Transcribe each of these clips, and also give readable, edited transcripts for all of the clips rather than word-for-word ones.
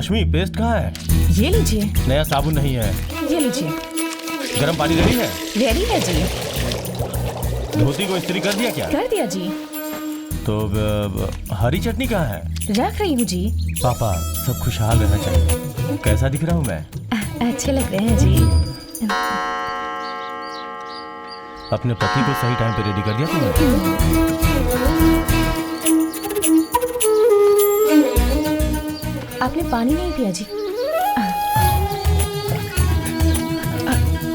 रश्मि, paste कहाँ है? ये लीजिए। नया साबुन नहीं है। ये लीजिए। गर्म पानी रेडी है? रेडी है जी। धोती को इस्त्री कर दिया क्या? कर दिया जी। तो हरी चटनी कहाँ है? रख रही हूँ जी। पापा, सब खुशहाल रहना चाहिए। कैसा दिख रहा हूँ मैं? अच्छे लग रहे हैं जी। अपने पति को सही टाइम पे रेडी कर दिया तुमने? आपने पानी नहीं पिया जी?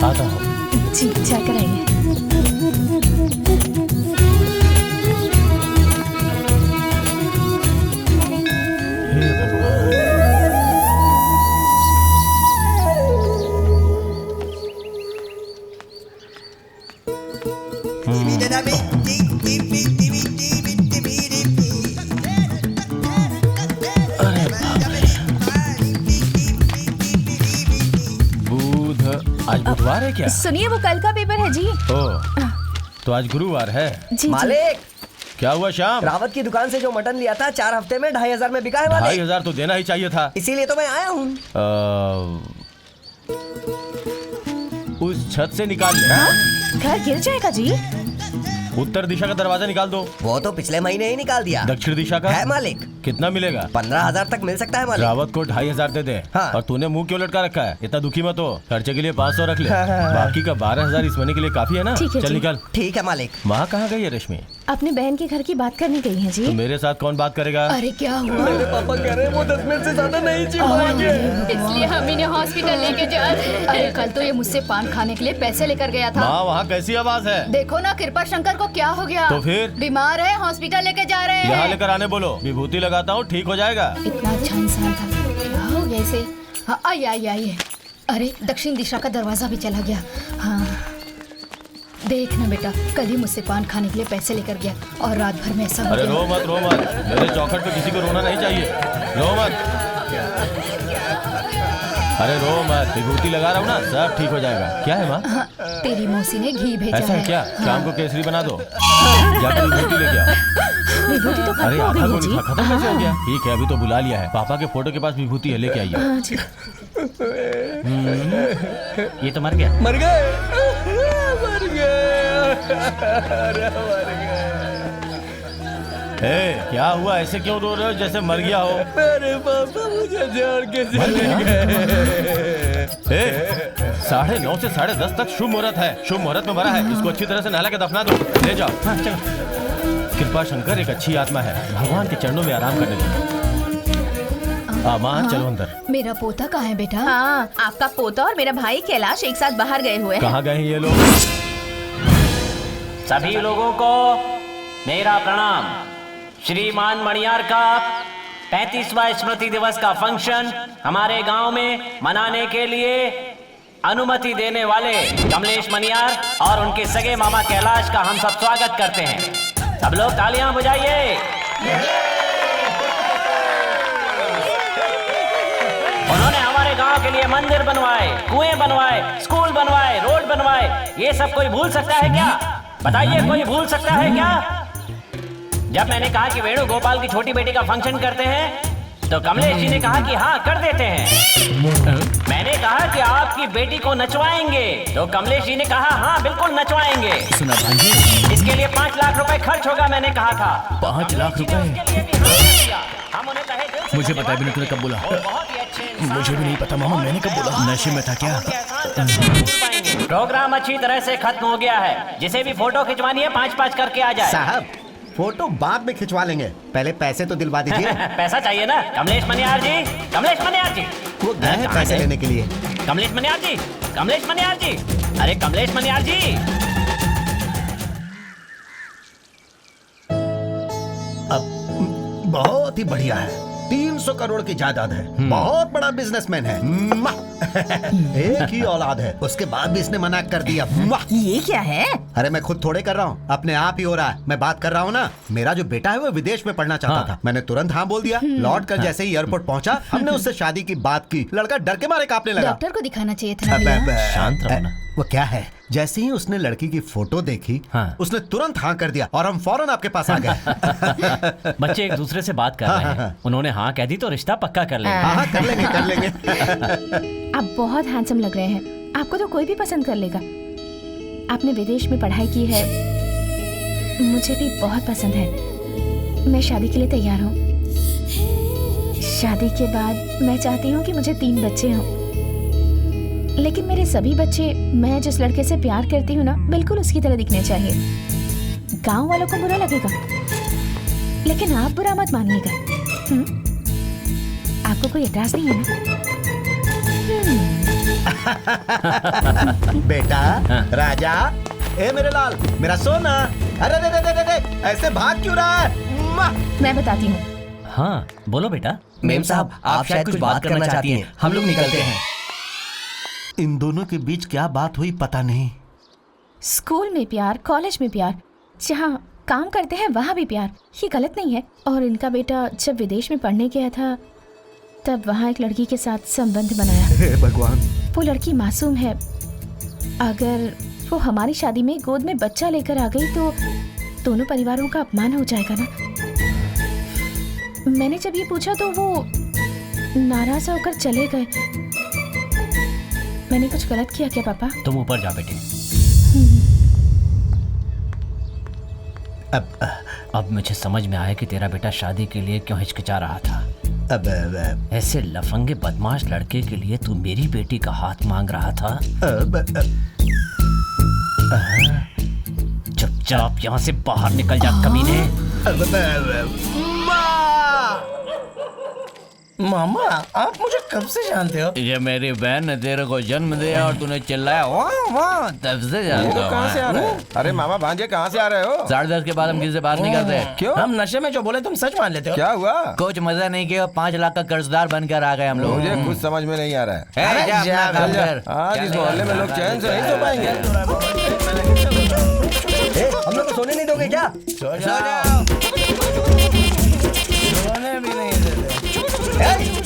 आता हूँ जी, जाकर आइए। हे भगवान। आज बुधवार है क्या? सुनिए, वो कल का पेपर है जी। ओह, तो आज गुरुवार है। जी मालिक, क्या हुआ श्याम? रावत की दुकान से जो मटन लिया था 4 हफ्ते में 2500 में बिका है मालिक। 2500 तो देना ही चाहिए था। इसीलिए तो मैं आया हूँ। उस छत से निकाल ले। घर गिर जाएगा जी। उत्तर दिशा का दरवाजा निकाल दो। वो तो पिछले महीने ही निकाल दिया। दक्षिण दिशा का है मालिक। कितना मिलेगा? 15,000 तक मिल सकता है मालिक। रावत को 2500 दे दे। हाँ। और तूने मुंह क्यों लटका रखा है? इतना दुखी मत हो। खर्चे के लिए 500 रख ले। बाकी का 12,000 इस महीने के लिए काफी है ना? ठीक है चल जी। निकल। ठीक है मालिक। माँ कहाँ गई है रश्मि? अपने बहन के घर की बात करने गई हैं जी। तो मेरे साथ कौन बात करेगा? अरे क्या हुआ? मेरे पापा कह रहे हैं वो 10 मिनट से ज्यादा नहीं जी पाएंगे। इसलिए हम इन्हें हॉस्पिटल लेके जा रहे हैं। अरे कल तो ये मुझसे पान खाने के लिए पैसे लेकर गया था। माँ, वहाँ कैसी आवाज है? देखो ना, कृपा शंकर को क्या हो गया? तो फिर? बीमार है, हॉस्पिटल लेके जा रहे यहाँ हैं। लेकर आने बोलो, विभूति लगाता हूँ, ठीक हो जाएगा। इतना अच्छा इंसान था, क्या हो गया इसे? हाँ, आइए। अरे दक्षिण दिशा का दरवाजा भी चला गया। हाँ देख ना बेटा, कल ही मुझसे पान खाने के लिए पैसे लेकर गया और रात भर में ऐसा हो अरे गया। रो मत। मेरे चौखट पे किसी को रोना नहीं चाहिए। रो मत। अरे रो मत, विभूति लगा रहा हूँ ना, सब ठीक हो जाएगा। क्या है माँ? हाँ, तेरी मौसी ने घी भेजा ऐसा है है। क्या? हाँ। शाम को केसरी बना दो। जाकर विभूति लेके आओ। विभूति तो अरे खत्म हो आधा गई को है जी। नहीं खत्म कैसे हो गया? ठीक है, अभी तो बुला लिया है। पापा के फोटो के पास विभूति है, लेके आइए। हाँ जी। ये तो मर गया। मर गए। क्या हुआ? ऐसे क्यों रो रहे हो जैसे मर गया हो? मेरे पापा मुझे छोड़ के चले गए। 9:30 से 10:30 तक शुभ मुहूर्त है। शुभ मुहूर्त में मरा है, इसको अच्छी तरह से नहला के दफना दो। ले जाओ। हाँ, चलो। कृपा शंकर एक अच्छी आत्मा है, भगवान के चरणों में आराम करने दो। माँ, चलो अंदर। मेरा पोता कहाँ है बेटा? हाँ, आपका पोता और मेरा भाई कैलाश एक साथ बाहर गए हुए हैं। कहाँ गए हैं ये लोग? सभी लोगों को मेरा प्रणाम। श्रीमान मणियार का 35वां स्मृति दिवस का फंक्शन हमारे गांव में मनाने के लिए अनुमति देने वाले कमलेश मणियार और उनके सगे मामा कैलाश का हम सब स्वागत करते हैं। सब लोग तालियां बजाइए। उन्होंने हमारे गांव के लिए मंदिर बनवाए, कुएं बनवाए, स्कूल बनवाए, रोड बनवाए। ये सब कोई भूल सकता है क्या? बताइए, कोई भूल सकता है क्या? जब मैंने कहा कि वेणुगोपाल की छोटी बेटी का फंक्शन करते हैं तो कमलेश जी ने कहा कि हाँ कर देते हैं। मैंने कहा कि आपकी बेटी को नचवाएंगे तो कमलेश जी ने कहा हाँ बिल्कुल नचवाएंगे। सुना भांजे, इसके लिए 5 लाख रुपए खर्च होगा, मैंने कहा था। 5 लाख रुपए? हम उन्हें तहे दिल से मुझे पता भी नहीं, तूने कब बोला? बहुत ही अच्छे इंसान मुझे भी नहीं पता मामा, मैंने कब बोला? नशे में था क्या? प्रोग्राम अच्छी तरह से खत्म हो गया है। जिसे भी फोटो खिंचवानी है 5-5 करके आ जाए। साहब, फोटो बाद में खिंचवा लेंगे, पहले पैसे तो दिलवा दीजिए। पैसा चाहिए ना? कमलेश मनियार जी, कमलेश मनियार जी, वो गए हैं पैसे लेने के लिए। कमलेश मनियार जी, कमलेश मनियार जी, अरे कमलेश मनियार जी। अब बहुत ही बढ़िया है, 300 करोड़ की जायदाद है, बहुत बड़ा बिजनेसमैन है। एक ही औलाद है, उसके बाद भी इसने मना कर दिया। ये क्या है? अरे मैं खुद थोड़े कर रहा हूँ, अपने आप ही हो रहा है। मैं बात कर रहा हूँ ना, मेरा जो बेटा है वो विदेश में पढ़ना चाहता था, मैंने तुरंत हाँ बोल दिया। लौट कर जैसे ही एयरपोर्ट पहुंचा, हमने उससे शादी की बात की। लड़का डर के मारे कांपने लगा। डॉक्टर को दिखाना चाहिए था ना भैया। शांत रहो ना। वो क्या है, जैसे ही उसने लड़की की फोटो देखी, हाँ। उसने तुरंत हाँ कर दिया और हम फौरन आपके पास आ गए। बच्चे एक दूसरे से बात कर रहे हैं। उन्होंने हाँ कह शादी तो रिश्ता पक्का कर लेंगे। हाँ कर लेंगे कर लेंगे। आप बहुत हैंडसम लग रहे हैं, आपको तो कोई भी पसंद कर लेगा। आपने विदेश में पढ़ाई की है, मुझे भी बहुत पसंद है। मैं शादी के लिए तैयार हूँ। शादी के बाद मैं चाहती हूँ कि मुझे 3 बच्चे हों, लेकिन मेरे सभी बच्चे मैं जिस लड़के से प्यार करती हूँ ना, बिल्कुल उसकी तरह दिखने चाहिए। गांव वालों को बुरा लगेगा, लेकिन आप बुरा मत मानिएगा। आपको कोई एतराज नहीं है ना? बेटा राजा, ए मेरे लाल, मेरा सोना, अरे रे रे रे रे, ऐसे भाग क्यों रहा है? मैं बताती हूँ। हाँ बोलो बेटा। मेम साहब, आप शायद कुछ बात करना चाहती हैं। हम लोग निकलते हैं। इन दोनों के बीच क्या बात हुई पता नहीं। स्कूल में प्यार, कॉलेज में प्यार, जहाँ काम करते हैं वहाँ भी प्यार, ये गलत नहीं है। और इनका बेटा जब विदेश में पढ़ने गया था तब वहाँ एक लड़की के साथ संबंध बनाया। हे भगवान। वो लड़की मासूम है, अगर वो हमारी शादी में गोद में बच्चा लेकर आ गई तो दोनों परिवारों का अपमान हो जाएगा ना। मैंने जब ये पूछा तो वो नाराज होकर चले गए। मैंने कुछ गलत किया क्या पापा? तुम ऊपर जा बेटे। अब मुझे समझ में आया कि तेरा बेटा शादी के लिए क्यों हिचकिचा रहा था। अब ऐसे लफंगे बदमाश लड़के के लिए तू मेरी बेटी का हाथ मांग रहा था। चुपचाप यहाँ से बाहर निकल जा कमीने। मामा, आप मुझे कब से जानते हो? ये मेरी बहन ने तेरे को जन्म दिया और तूने चिल्लाया वाह वाह, तब से जानता हूँ। कहाँ से आ रहे हो? अरे मामा भांजे, कहाँ से आ रहे हो? 10:30 के बाद हम किसी से बात नहीं करते। क्यों? हम नशे में जो बोले तुम सच मान लेते हो। क्या हुआ? कुछ मजा नहीं किया, 5 लाख का कर्जदार बनकर आ गए हम लोग। मुझे कुछ समझ में नहीं आ रहा है। अरे जा अपना काम कर। आज इस मोहल्ले में लोग चैन से नहीं सो पाएंगे। हम लोग को सोने नहीं दोगे क्या? सो जाओ। सोने भी नहीं देते।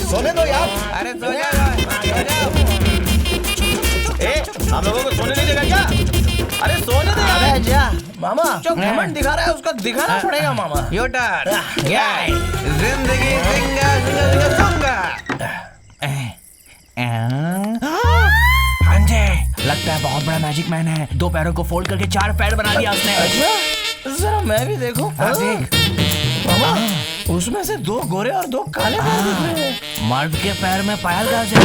सोने दो यार। अरे सो जाओ। हम लोगों को सोने नहीं देगा क्या? अरे सोने दे यार। अरे जा मामा, जो घमंड दिखा रहा है उसका दिखाना पड़ेगा मामा। योटर जिंदगी जिंगा जिंगा जिंगा जिंगा। भांजे, लगता है बहुत बड़ा मैजिक मैन है। 2 पैरों को फोल्ड करके 4 पैर बना दिया उसने। अच्छा, जरा मैं भी देखूं। देख मामा, उसमें से 2 गोरे और 2 काले पैर दिख रहे हैं। मर्द के पैर में पायल कहाँ से?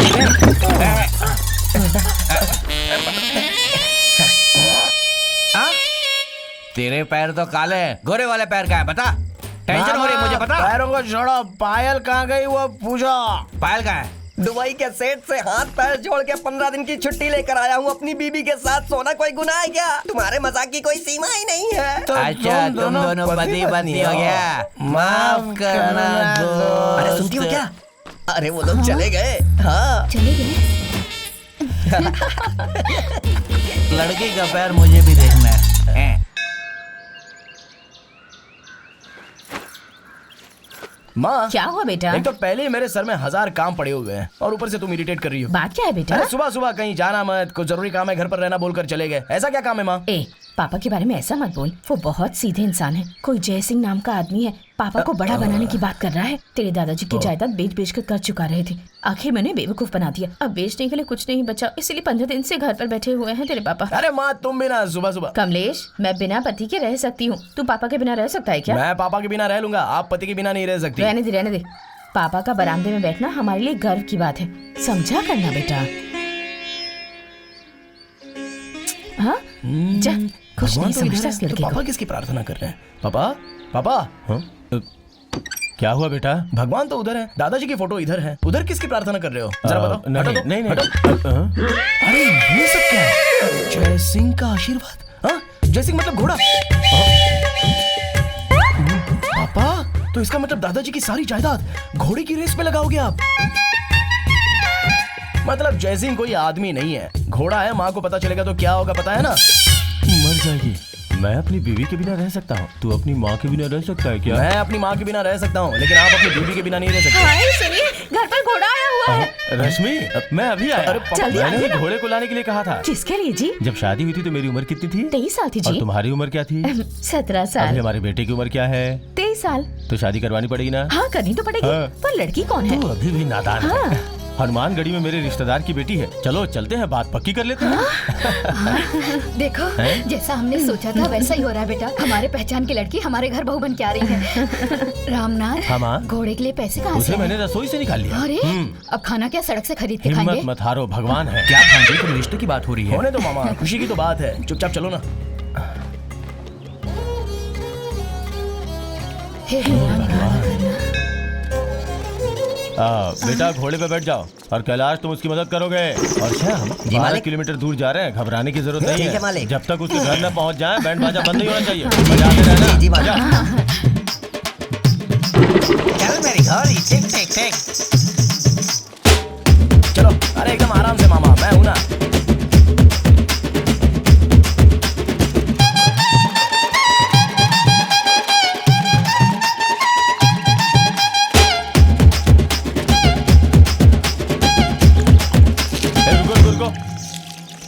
तेरे पैर तो काले हैं, गोरे वाले पैर का है बता। टेंशन हो रही है मुझे पता। पैरों को छोड़ो, पायल कहाँ गई वो पूछो। पायल कहाँ है? दुबई के सेठ से हाथ पैर जोड़ के 15 दिन की छुट्टी लेकर आया हूँ अपनी बीबी के साथ। सोना कोई गुनाह है क्या? तुम्हारे मजाक की कोई सीमा ही नहीं है। तो अच्छा तुम दोनों पति पत्नी हो गया, माफ करना दोस्त। अरे सुनती हो क्या? अरे वो लोग चले गए। हाँ चले गए। लड़की का पैर मुझे भी देखना है। माँ, क्या हुआ बेटा? एक तो पहले ही मेरे सर में 1000 काम पड़े हुए हैं और ऊपर से तुम इरिटेट कर रही हो। बात क्या है बेटा? अरे सुबह सुबह कहीं जाना मत, कुछ जरूरी काम है, घर पर रहना बोलकर चले गए। ऐसा क्या काम है माँ? ए, पापा के बारे में ऐसा मत बोल। वो बहुत सीधे इंसान है। कोई जय सिंह नाम का आदमी है, पापा को बड़ा बनाने की बात कर रहा है। तेरे दादाजी की जायदाद बेच बेच कर चुका रहे थे। आखिर मैंने बेवकूफ बना दिया। अब बेचने के लिए कुछ नहीं बचा, इसलिए 15 दिन से घर पर बैठे हुए हैं तेरे पापा। अरे माँ, तुम भी ना सुबह सुबह। कमलेश, मैं बिना पति के रह सकती हूँ, तू पापा के बिना रह सकता है क्या? मैं पापा के बिना रह लूंगा, आप पति के बिना नहीं रह सकती। रहने दे, रहने दे। पापा का बरामदे में बैठना हमारे लिए गर्व की बात है, समझा करना बेटा। हाँ, जा, कुछ नहीं भगवान तो इधर समझता है, इस तो लड़के पापा को। किसकी प्रार्थना कर रहे हैं? पापा, पापा। हाँ? क्या हुआ बेटा? भगवान तो उधर है, दादाजी की फोटो इधर है। उधर किसकी प्रार्थना कर रहे हो? जरा बताओ। नहीं हटो तो, नहीं हटो। नहीं। अरे ये सब क्या है? जय सिंह का आशीर्वाद। हाँ, जय सिंह मतलब घोड़ा। पापा, तो इसका मतलब दादाजी की सारी जायदाद घोड़े की रेस में लगाओगे आप? मतलब जय सिंह कोई आदमी नहीं है, घोड़ा है। माँ को पता चलेगा तो क्या होगा पता है ना? मर जाएगी। मैं अपनी बीवी के बिना रह सकता हूँ, तू अपनी माँ के बिना रह सकता है क्या? मैं अपनी माँ के बिना रह सकता हूँ, लेकिन आप अपनी बीवी के बिना नहीं रह सकते। हाय सुनिए, घर पर घोड़ा आया हुआ है? रश्मि, मैं अभी आया। जल्दी मैंने आइए ही ना। घोड़े को लाने के लिए कहा था। किसके लिए जी? जब शादी हुई थी तो मेरी उम्र कितनी थी? 23 साल थी और जी। तुम्हारी उम्र क्या थी? 17 अभी साल। हमारे बेटे की उम्र क्या है? 23 साल। तो शादी करवानी पड़ेगी ना? हाँ करनी तो पड़ेगी। हाँ। पर लड़की कौन है? तू अभी भी नादान है। हाँ। हनुमानगढ़ी में मेरे रिश्तेदार की बेटी है। चलो चलते हैं, बात पक्की कर लेते हैं। देखो हैं? जैसा हमने सोचा था वैसा ही हो रहा है बेटा। हमारे पहचान की लड़की हमारे घर बहू बन के आ रही है। रामनाथ, हाँ माँ। घोड़े के लिए पैसे कहाँ से उसे आए? मैंने रसोई से निकाल लिया। अरे अब खाना क्या सड़क से खरीद के हिम्मत खाएंगे? मत हारो, भगवान है। क्या भांजे, कोई रिश्ते की बात हो रही है? होने दो मामा, खुशी की तो बात है, चुपचाप चलो ना। हे भगवान, खाना करना। बेटा घोड़े पे बैठ जाओ और कैलाश तुम उसकी मदद करोगे। और श्याम, 12 मालिक। किलोमीटर दूर जा रहे हैं, घबराने की जरूरत नहीं ठीक है, है। मालिक। जब तक उसके घर न पहुंच जाए बैंड बाजा बंद नहीं होना चाहिए। बजाते रहना। जी, मालिक। बजा। चल मेरी घोड़ी, ठीक ठीक ठीक। चलो, अरे एकदम आराम से मामा, मैं हूं ना।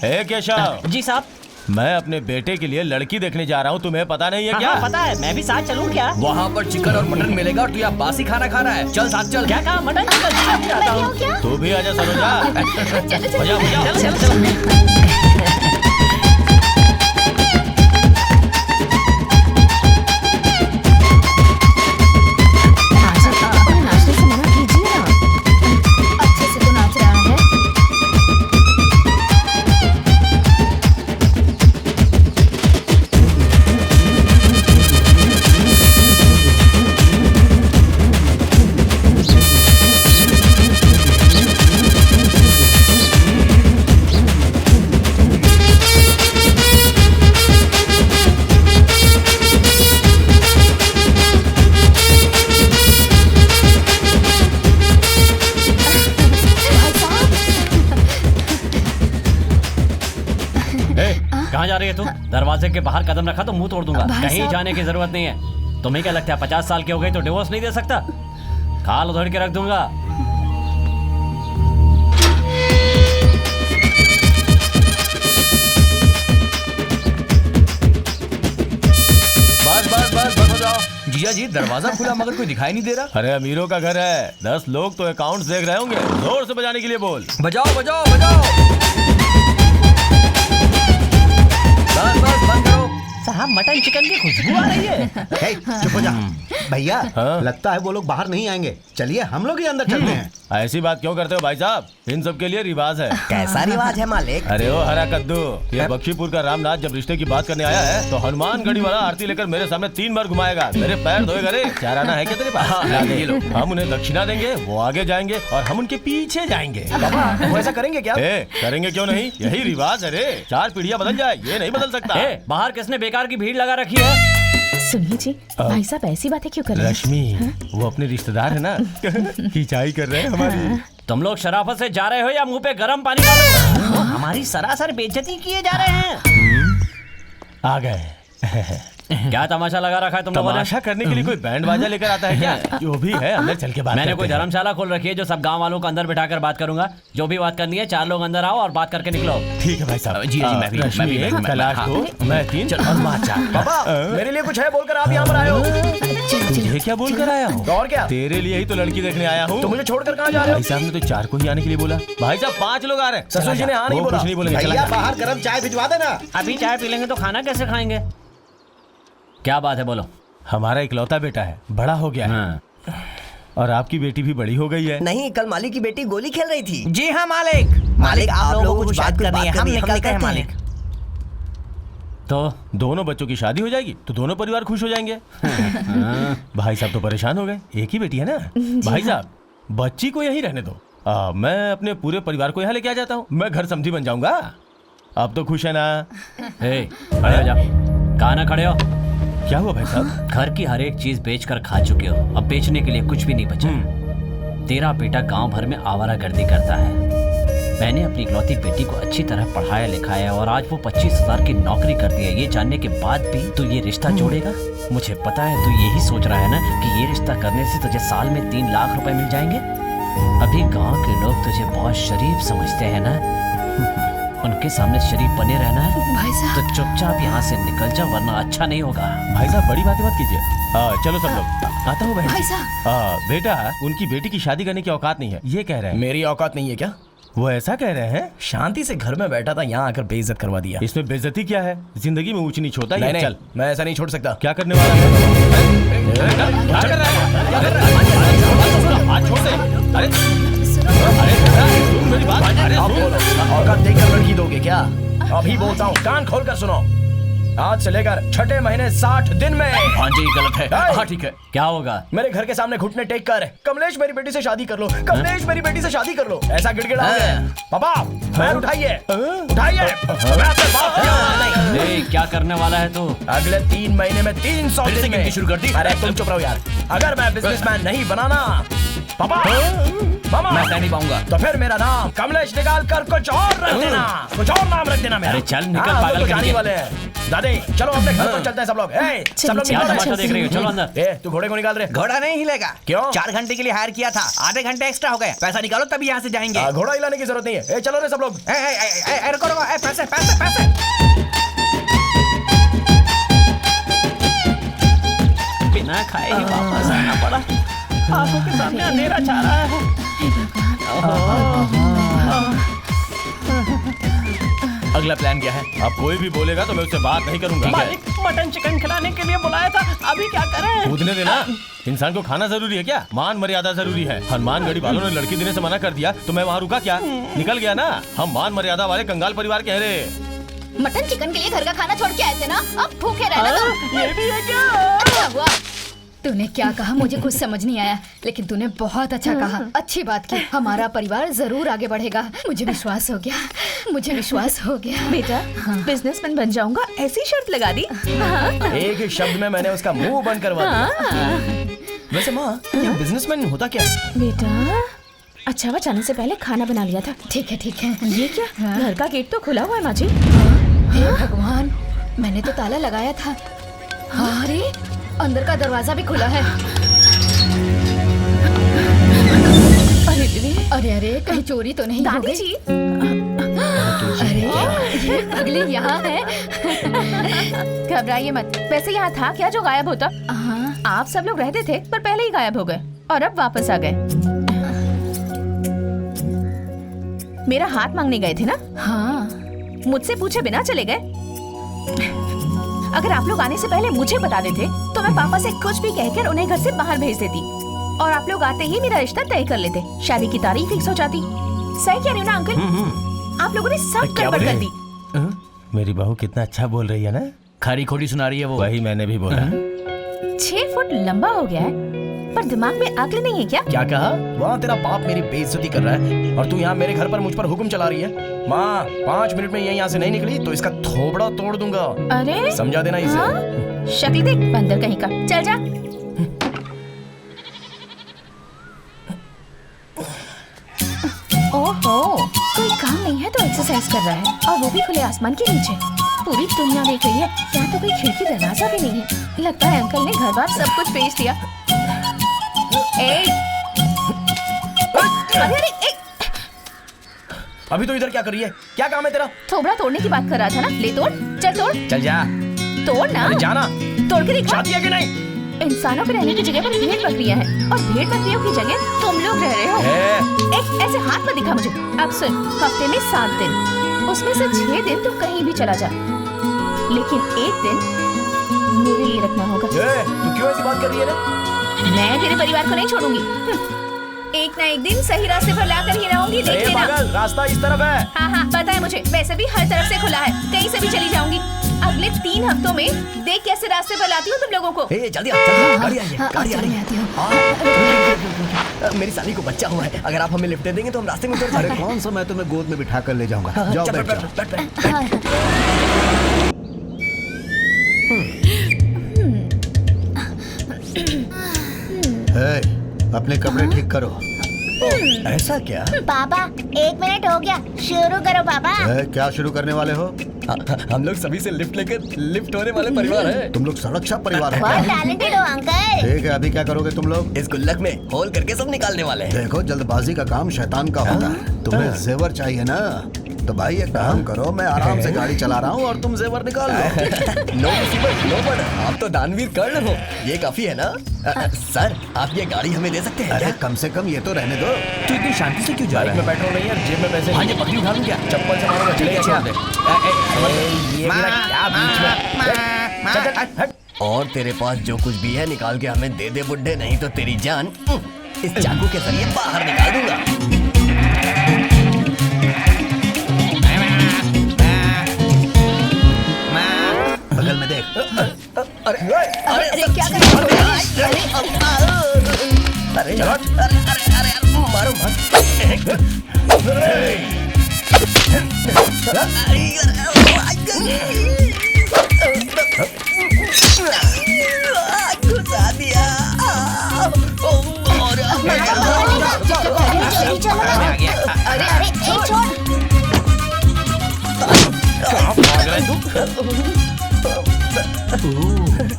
ए केशव, जी साहब। मैं अपने बेटे के लिए लड़की देखने जा रहा हूँ, तुम्हें पता नहीं है हाँ, क्या? हाँ, पता है, मैं भी साथ चलूं क्या? वहाँ पर चिकन और मटन मिलेगा और तू यहाँ बासी खाना खा रहा है। चल साथ चल। क्या कहा? मटन चिकन चिकन खाता हूँ। तू भी आजा सरोजा। बजा बजा। चल चल चल। नाचने से मना कीजिए ना। अच्छे से तो नाच रहा है। कहाँ जा रही है तू? दरवाजे के बाहर कदम रखा तो मुंह तोड़ दूंगा। भाई कहीं साहब। जाने की जरूरत नहीं है। तुम्हें क्या लगता है 50 साल की हो गई तो डिवोर्स नहीं दे सकता? खाल उधड़ के रख दूंगा। बस बस बस बस हो जाओ। जीजा जी, दरवाजा खुला मगर कोई दिखाई नहीं दे रहा। अरे अमीरों का घर है, 10 लोग तो अकाउंट देख रहे होंगे। जोर से बजाने के लिए बोल। बजाओ बजाओ बजाओ। बस बस बंद करो। साहब मटन चिकन की खुशबू आ रही है। हे, चुप हो जा भैया। हाँ? लगता है वो लोग बाहर नहीं आएंगे। चलिए हम लोग ही अंदर चलते हैं। ऐसी बात क्यों करते हो भाई साहब? इन सब के लिए रिवाज है। कैसा रिवाज है मालिक? अरे ओ हरा कद्दू, ये बख्शीपुर का रामनाथ जब रिश्ते की बात करने आया है तो हनुमानगढ़ी वाला आरती लेकर मेरे सामने 3 बार घुमाएगा। मेरे पैर धोएगा रे। चाराना है क्या तेरे पास? हाँ, ला दे। ये लो। हम उन्हें दक्षिणा देंगे, वो आगे जाएंगे और हम उनके पीछे जाएंगे। वो ऐसा करेंगे क्या? ए, करेंगे क्यों नहीं? यही रिवाज है रे। 4 पीढ़ियां बदल जाए, ये नहीं बदल सकता। ए, बाहर किसने बेकार की भीड़ लगा रखी है? सुनिए जी, भाई साहब ऐसी बातें क्यों कर रहे हैं? रश्मि, वो अपने रिश्तेदार है ना, खिंचाई कर रहे हैं हमारी। तुम लोग शराफत से जा रहे हो या मुंह पे गर्म पानी डालो? हमारी सरासर बेइज्जती किए जा रहे हैं। आ गए। क्या तमाशा लगा रखा है तुम लोगों ने? तमाशा करने के लिए कोई बैंड बाजा लेकर आता है क्या? जो भी है अंदर चल के बात मैंने करते कोई हैं। धर्मशाला खोल रखी है जो सब गांव वालों को अंदर बिठाकर बात करूंगा। जो भी बात करनी है 4 लोग अंदर आओ और बात करके निकलो। ठीक है भाई साहब। जी, मैं भी- रश्मि मैं भी- 1, मैं- कैलाश हाँ। 2, मैं 3 और माँ 4। पापा, मेरे लिए कुछ है बोलकर आप यहाँ पर आए हो। तुझे क्या बोल कर आया हूँ? और क्या? तेरे लिए ही तो लड़की देखने आया हूँ। तो मुझे छोड़कर कहाँ जा रहे हो? भाई साहब ने तो 4 को ही आने के लिए बोला। भाई साहब 5 लोग आ रहे हैं। ससुर जी ने हाँ नहीं वो बोला। कुछ नहीं बोलेंगे। चला भैया जा। बाहर गरम चाय भिजवा देना। अभी चाय पी लेंगे तो खाना कैसे खाएंगे? क्या बात है बोलो। हमारा इकलौता बेटा है, बड़ा हो गया है। हाँ। और आपकी बेटी भी बड़ी हो गई है। नहीं, कल मालिक की बेटी गोली खेल रही थी। जी हाँ मालिक। मालिक आप लोगों को कुछ बात करनी है, हम निकलते हैं मालिक। तो दोनों बच्चों की शादी हो जाएगी तो दोनों परिवार खुश हो जाएंगे। भाई साहब तो परेशान हो गए, एक ही बेटी है ना। भाई साहब बच्ची को यहीं रहने दो। मैं अपने पूरे परिवार को यहाँ लेके आ जाता हूँ। मैं घर समझी बन जाऊंगा। अब तो खुश है ना? ए, खड़े हो जा। कहाँ ना खड़े हो? क्या हुआ भाई साहब? घर की हर एक चीज बेचकर खा चुके हो, अब बेचने के लिए कुछ भी नहीं बचा। तेरा बेटा गांव भर में आवारागर्दी करता है। मैंने अपनी इकलौती बेटी को अच्छी तरह पढ़ाया लिखाया और आज वो 25,000 की नौकरी करती है। ये जानने के बाद भी तू ये रिश्ता जोड़ेगा? मुझे पता है तू यही सोच रहा है ना कि ये रिश्ता करने से तुझे साल में 3 लाख रुपए मिल जाएंगे। अभी गांव के लोग तुझे बहुत शरीफ समझते हैं ना। उनके सामने शरीफ बने रहना है भाई साहब तो चुपचाप यहाँ से निकल जा, वरना अच्छा नहीं होगा। भाई साहब बड़ी बातें मत कीजिए। चलो सब लोग, आता हूँ बहन भाई जी। साहब बेटा, उनकी बेटी की शादी करने की औकात नहीं है, ये कह रहे हैं। मेरी औकात नहीं है क्या? वो ऐसा कह रहे हैं। शांति से घर में बैठा था, यहाँ आकर बेइज्जत करवा दिया। इसमें बेइज्जती क्या है? जिंदगी में ऊंच नीच होता ही है। नहीं, चल, मैं ऐसा नहीं छोड़ सकता। क्या करने वाला है? क्या कर रहा है? क्या कर रहा है? हाथ छोड़ दे। अरे अरे बेटा, सुन मेरी बात। अरे आप बोलो, औकात देकर लड़की दोगे क्या? अभी बोलता हूँ, कान खोल कर सुनो। आज से लेकर 6ठे महीने 60 दिन में। हाँ जी, गलत है। हाय। हाँ ठीक है, क्या होगा? मेरे घर के सामने घुटने टेक कर कमलेश मेरी बेटी से शादी कर लो, कमलेश मेरी बेटी से शादी कर लो, ऐसा गिड़गिड़ाओगे। पापा पैर उठाइए, उठाइए। मैं आपसे बात कर रहा हूं। ए, क्या करने वाला है तू? अगले 3 महीने में 300 फिर से दिन में गिनती शुरू कर दी? अरे तुम चुप रहो यार। अगर मैं बिजनेसमैन नहीं बनाना पापा, मामा, मैं सह नहीं पाऊंगा। तो फिर मेरा नाम कमलेश निकाल कर कुछ और रख देना, कुछ और नाम रख देना मेरा। अरे चल, निकल, हाँ, पागल वो तो कहीं जाने के। वाले हैं। दादी चलो अपने घर पर चलते हैं सब लोग। ए, सब लोग क्या निकलो। तमाशा देख रही हो? चलो अंदर। ए, तू घोड़े को निकाल रहे। घोड़ा नहीं हिलेगा। क्यों? 4 घंटे के लिए हायर किया था, आधे घंटे एक्स्ट्रा हो गए। पैसा निकालो तभी यहाँ से जाएंगे। घोड़ा हिलाने की जरूरत नहीं है। ए, चलो रे सब लोग। रुको रुको, पैसे पैसे पैसे। बिना खाए ही वापस आना पड़ा। आंखों के सामने अंधेरा छा रहा है। अगला प्लान क्या है? अब कोई भी बोलेगा तो मैं उससे बात नहीं करूंगा। मालिक, मटन चिकन खिलाने के लिए बुलाया था, अभी क्या करें? कूदने देना। इंसान को खाना जरूरी है क्या? मान मर्यादा जरूरी है। हनुमानगढ़ी वालों ने लड़की देने से मना कर दिया तो मैं वहाँ रुका क्या? निकल गया ना। हम मान मर्यादा वाले कंगाल परिवार कह रहे। मटन चिकन के लिए घर का खाना छोड़ के आए थे ना, अब भूखे रहना तुम। ये भी है क्या? क्या हुआ? तूने क्या कहा मुझे कुछ समझ नहीं आया, लेकिन तूने बहुत अच्छा कहा, अच्छी बात की। हमारा परिवार जरूर आगे बढ़ेगा, मुझे विश्वास हो गया, मुझे विश्वास हो गया। बेटा, बिजनेसमैन बन जाऊंगा ऐसी शर्त लगा दी। एक ही शब्द में मैंने उसका मुंह बंद करवा दिया। वैसे माँ, बिजनेसमैन होता क्या है? बेटा, अच्छा हुआ जाने से पहले खाना बना लिया था। ठीक है ठीक है। ये क्या? घर का गेट तो खुला हुआ है माँ जी। हे भगवान, मैंने तो ताला लगाया था। अरे अंदर का दरवाजा भी खुला है। अरे दीदी, अरे अरे, कहीं चोरी तो नहीं हो दादी गई? जी, अरे ये पगली यहाँ है। घबराइए मत। वैसे यहाँ था क्या जो गायब होता? हाँ, आप सब लोग रहते थे पर पहले ही गायब हो गए और अब वापस आ गए। मेरा हाथ मांगने गए थे ना? हाँ। मुझसे पूछे बिना चले गए। अगर आप लोग आने से पहले मुझे बता देते तो मैं पापा से कुछ भी कहकर उन्हें घर से बाहर भेज देती और आप लोग आते ही मेरा रिश्ता तय कर लेते, शादी की तारीख फिक्स हो जाती। सही कह रही हूँ ना अंकल? आप लोगों ने सब क्या गड़बड़ बोले? कर दी। मेरी बहू कितना अच्छा बोल रही है ना। खरी खोटी सुना रही है वो। वही मैंने भी बोला। 6 फुट लंबा हो गया है पर दिमाग में अक्ल नहीं है क्या? क्या कहा? वहाँ तेरा बाप मेरी बेइज्जती कर रहा है और तू यहाँ मेरे घर पर मुझ पर हुक्म चला रही है। माँ, 5 मिनट में ये यहाँ से नहीं निकली तो इसका थोबड़ा तोड़ दूंगा। अरे समझा देना इसे। हाँ? शक्ल देख बंदर कहीं का। चल जा। ओहो, कोई काम नहीं है तो एक्सरसाइज कर रहा है और वो भी खुले आसमान के नीचे। पूरी दुनिया देख रही है, यहाँ तो कोई खिड़की दरवाजा भी नहीं है। लगता है अंकल ने घर बार सब कुछ बेच दिया। ए, अरे अरे, ए, अभी तो इधर क्या कर रही है? क्या काम है तेरा? थोबड़ा तोड़ने की बात कर रहा था ना, ले तोड़, चल तोड़, चल जा। तोड़ ना, अरे जाना। तोड़ के दिखा। चाहती है कि नहीं? इंसानों के रहने की जगह पर भेड़ बकरियां हैं और भेड़ बकरियों की जगह तुम लोग रह रहे हो। एक ऐसे हाथ में दिखा मुझे। अब सुन, हफ्ते में 7 दिन, उसमें से 6 दिन तू कहीं भी चला जा, लेकिन एक दिन मेरे लिए रखना होगा। तू क्यों ऐसी बात कर रही है रे? मैं तेरे परिवार को नहीं छोड़ूंगी। एक ना एक दिन सही रास्ते पर लाकर ही रहूंगी, देख लेना। पागल, रास्ता इस तरफ है। हाँ हाँ पता है मुझे, वैसे भी हर तरफ से खुला है, कहीं से भी चली जाऊंगी। अगले 3 हफ्तों में देख कैसे रास्ते पर लाती हूँ तुम लोगों को। जल्दी आ, गाड़ी आई है, गाड़ी आ रही आती हूँ। है। मेरी साली को बच्चा हुआ है, अगर आप हमें लिफ्ट दे देंगे तो हम रास्ते में उतर अरे जाएंगे। कौन सा मैं तुम्हें गोद में बिठा कर ले जाऊंगा। जाओ चल, बैठ बैठ, जाओ। बैठ, बैठ, बैठ। अपने कपड़े ठीक करो। ऐसा क्या? पापा 1 मिनट हो गया, शुरू करो पापा। क्या शुरू करने वाले हो? हम लोग सभी से लिफ्ट लेकर लिफ्ट होने वाले परिवार हैं। तुम लोग सड़क छाप परिवार हो बहुत क्या? टैलेंटेड हो अंकल। ठीक है, अभी क्या करोगे तुम लोग? इस गुल्लक में होल करके सब निकालने वाले हैं। देखो, जल्दबाजी का काम शैतान का होता है। तुम्हें जेवर चाहिए ना, तो भाई एक काम करो, मैं आराम से गाड़ी चला रहा हूँ और तुम जेवर निकाल लो। नो मुसीबत, नो मर्डर। आप तो दानवीर कर्ण हो, ये काफी है ना? सर, आप ये गाड़ी हमें दे सकते हैं अरे क्या? कम से कम ये तो रहने दो। तू इतनी शांति से क्यों जा रहा में है? पेट्रोल नहीं है, जेब में पैसे हाँ, नहीं। ये पकड़ी उठा लूं क्या? चप्पल से मारूंगा, चलेगा छोड़ दे। ये मेरा क्या बीच में? चल, चल, हट। और तेरे पास जो कुछ भी है निकाल के हमें दे दे बुड्ढे, नहीं तो तेरी जान इस चाकू के जरिए बाहर निकाल दूंगा। बगल में देख। अरे क्या कर रहे हो? अरे यार, अरे मारो घुसा दिया। जल्दी चलो ना। अरे अरे एक छोड़।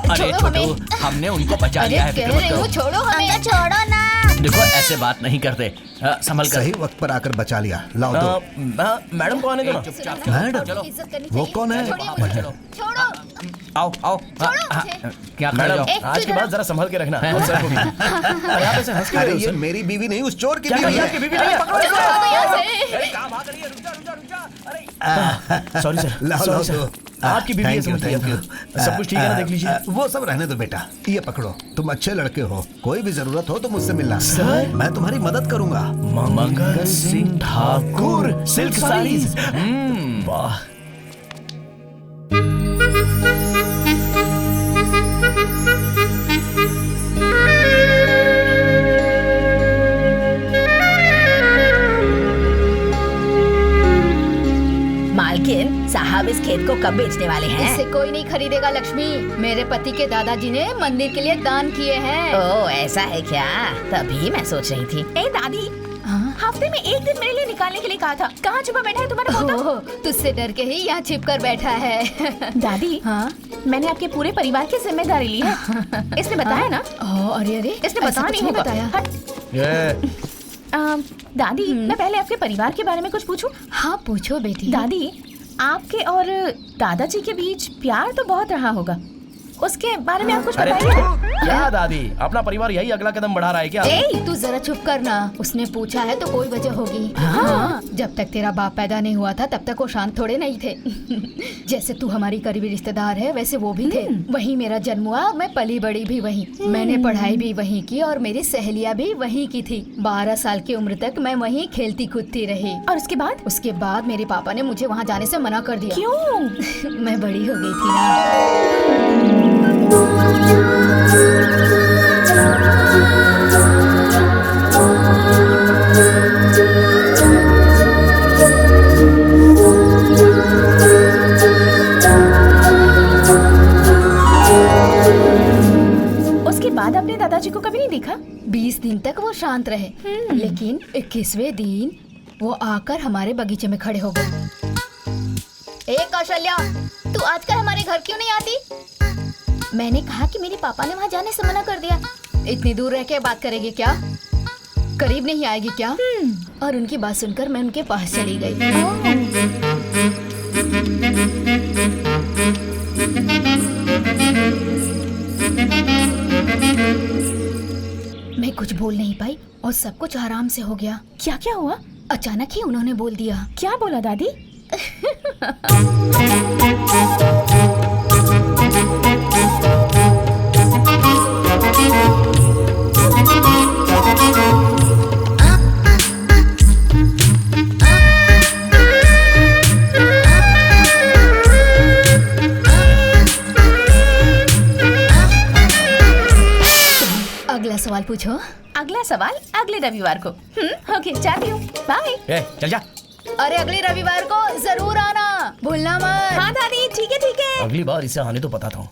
अरे छोड़ो छोटू, हमें। हमने उनको बचा अरे लिया है, कह फिक्र मत रही हूँ, करो। छोड़ो हमें। अंकल छोड़ो ना। देखो ऐसे बात नहीं करते, संभल कर। सही वक्त पर आकर बचा लिया। लाओ दो। मैडम को आने दो ना। चुपचाप मैडम, इज्जत करनी वो चाहिए। कौन है? छोड़िए मुझे। छोड़ो। आओ आओ। छोड़ो मुझे। क्या कर मैडम, जाओ? एक आज तो के बाद जरा संभल के रखना। और सर को भी। अरे आप ऐसे हंस के अरे रहे हो, ये सर। मेरी बीवी नहीं, उस चोर की क्या बीवी कर आपकी है। बीवी नहीं है? पकड़ो इसको। छोड़ो यहाँ से। सॉरी सर, लाओ, सॉरी लाओ, सर। दो। आपकी बीवी है, Thank you, समझ लिया thank you. था। सब कुछ ठीक है ना, देख लीजिए। वो सब रहने दो बेटा, ये पकड़ो। तुम अच्छे लड़के हो, कोई भी जरूरत हो तो मुझसे मिलना। सर। मैं तुम्हारी मदद करूंगा। मंगल सिंह ठाकुर, सिल्क साड़ीज। वाह। मालकिन साहब इस खेत को कब बेचने वाले हैं? इसे कोई नहीं खरीदेगा लक्ष्मी। मेरे पति के दादाजी ने मंदिर के लिए दान किए हैं। ओह ऐसा है क्या? तभी मैं सोच रही थी। ए दादी, हफ्ते में एक दिन मेरे लिए निकालने के लिए कहा था। कहाँ छुपा बैठा है तुम्हारा पोता? ओह, तुझसे डर के ही यहाँ छिप कर बैठा है। दादी, हाँ? मैंने आपके पूरे परिवार की जिम्मेदारी ली है। इसने बताया ना? ओह, अरे अरे, इसने ऐसा बताया कुछ नहीं होगा। बताया। हट। ये दादी, मैं पहले आपके परिवार के बारे में कुछ पूछूं? हाँ पूछो बेटी। दादी, आपके और दादाजी के बीच प्यार तो बहुत रहा होगा, उसके बारे में आप कुछ अरे बताइए। क्या दादी, अपना परिवार यही अगला कदम बढ़ा रहा है क्या? ए, तू जरा चुप करना। उसने पूछा है तो कोई वजह होगी। हाँ, जब तक तेरा बाप पैदा नहीं हुआ था तब तक वो शांत थोड़े नहीं थे। जैसे तू हमारी करीबी रिश्तेदार है वैसे वो भी थे। वहीं मेरा जन्म हुआ, मैं पली बड़ी भी वहीं। मैंने पढ़ाई भी वहीं की और मेरी सहेलियां भी वहीं की थी। 12 साल की उम्र तक मैं वहीं खेलती कूदती रही। और उसके बाद? उसके बाद मेरे पापा ने मुझे वहाँ जाने से मना कर दिया। क्यों? मैं बड़ी हो गई थी ना। उसके बाद अपने दादाजी को कभी नहीं देखा? 20 दिन तक वो शांत रहे, लेकिन 21वें दिन वो आकर हमारे बगीचे में खड़े हो गए। ए कौशल्या, तू आजकल हमारे घर क्यों नहीं आती? मैंने कहा कि मेरे पापा ने वहाँ जाने से मना कर दिया। इतनी दूर रह के बात करेगी क्या? करीब नहीं आएगी क्या? और उनकी बात सुनकर मैं उनके पास चली गई। मैं कुछ बोल नहीं पाई और सब कुछ आराम से हो गया। क्या क्या हुआ? अचानक ही उन्होंने बोल दिया। क्या बोला दादी? अगला सवाल पूछो। अगला सवाल अगले रविवार को। ओके, जाती हूँ। बाय। चल जा। अरे अगले रविवार को जरूर आना, भूलना मत। हाँ दादी, ठीक है ठीक है। अगली बार इसे आने तो पता था।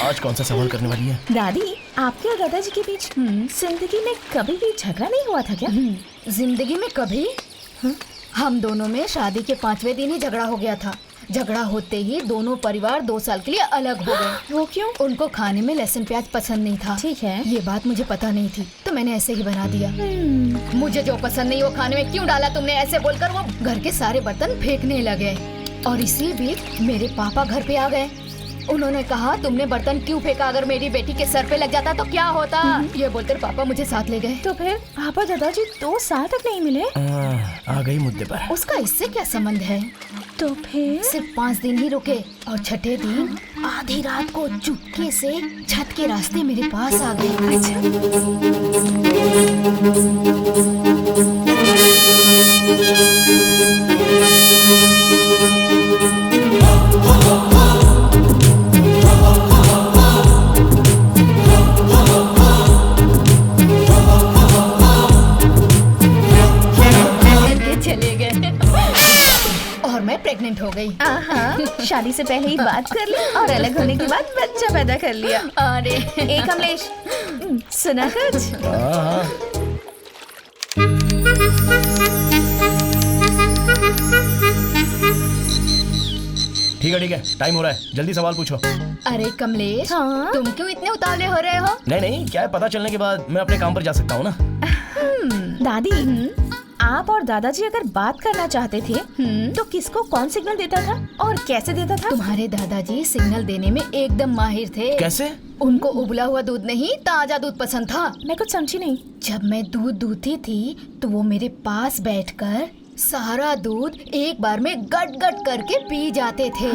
आज आज कौन सा सवाल करने वाली है? दादी, आपके और दादाजी के बीच जिंदगी में कभी भी झगड़ा नहीं हुआ था क्या? जिंदगी में कभी? हम दोनों में शादी के 5वें दिन ही झगड़ा हो गया था। झगड़ा होते ही दोनों परिवार 2 साल के लिए अलग हो गए। वो क्यों? उनको खाने में लहसुन प्याज पसंद नहीं था। ठीक है। ये बात मुझे पता नहीं थी तो मैंने ऐसे ही बना दिया। मुझे जो पसंद नहीं वो खाने में क्यों डाला तुमने, ऐसे बोलकर वो घर के सारे बर्तन फेंकने लगे। और इसी बीच मेरे पापा घर पे आ गए। उन्होंने कहा तुमने बर्तन क्यों फेंका, अगर मेरी बेटी के सर पे लग जाता तो क्या होता। ये बोलकर पापा मुझे साथ ले गए। तो फिर पापा दादाजी 2 साल तक नहीं मिले? आ गई मुद्दे पर। उसका इससे क्या संबंध है? तो फिर सिर्फ 5 दिन ही रुके और छठे दिन आधी रात को चुपके से छत के रास्ते मेरे पास आ गए। चले गए और मैं प्रेग्नेंट हो गई। शादी से पहले ही बात कर ली और अलग होने के बाद बच्चा पैदा कर लिया। अरे एक कमलेश, सुना कुछ? ठीक है, टाइम हो रहा है, जल्दी सवाल पूछो। अरे कमलेश, हाँ? तुम क्यों इतने उतावले हो रहे हो? नहीं, क्या है, पता चलने के बाद मैं अपने काम पर जा सकता हूँ ना। दादी, आप और दादाजी अगर बात करना चाहते थे तो किसको कौन सिग्नल देता था और कैसे देता था? तुम्हारे दादाजी सिग्नल देने में एकदम माहिर थे। कैसे? उनको उबला हुआ दूध नहीं, ताजा दूध पसंद था। मैं कुछ समझी नहीं। जब मैं दूध दूधती थी तो वो मेरे पास बैठकर सारा दूध एक बार में गट गट करके पी जाते थे।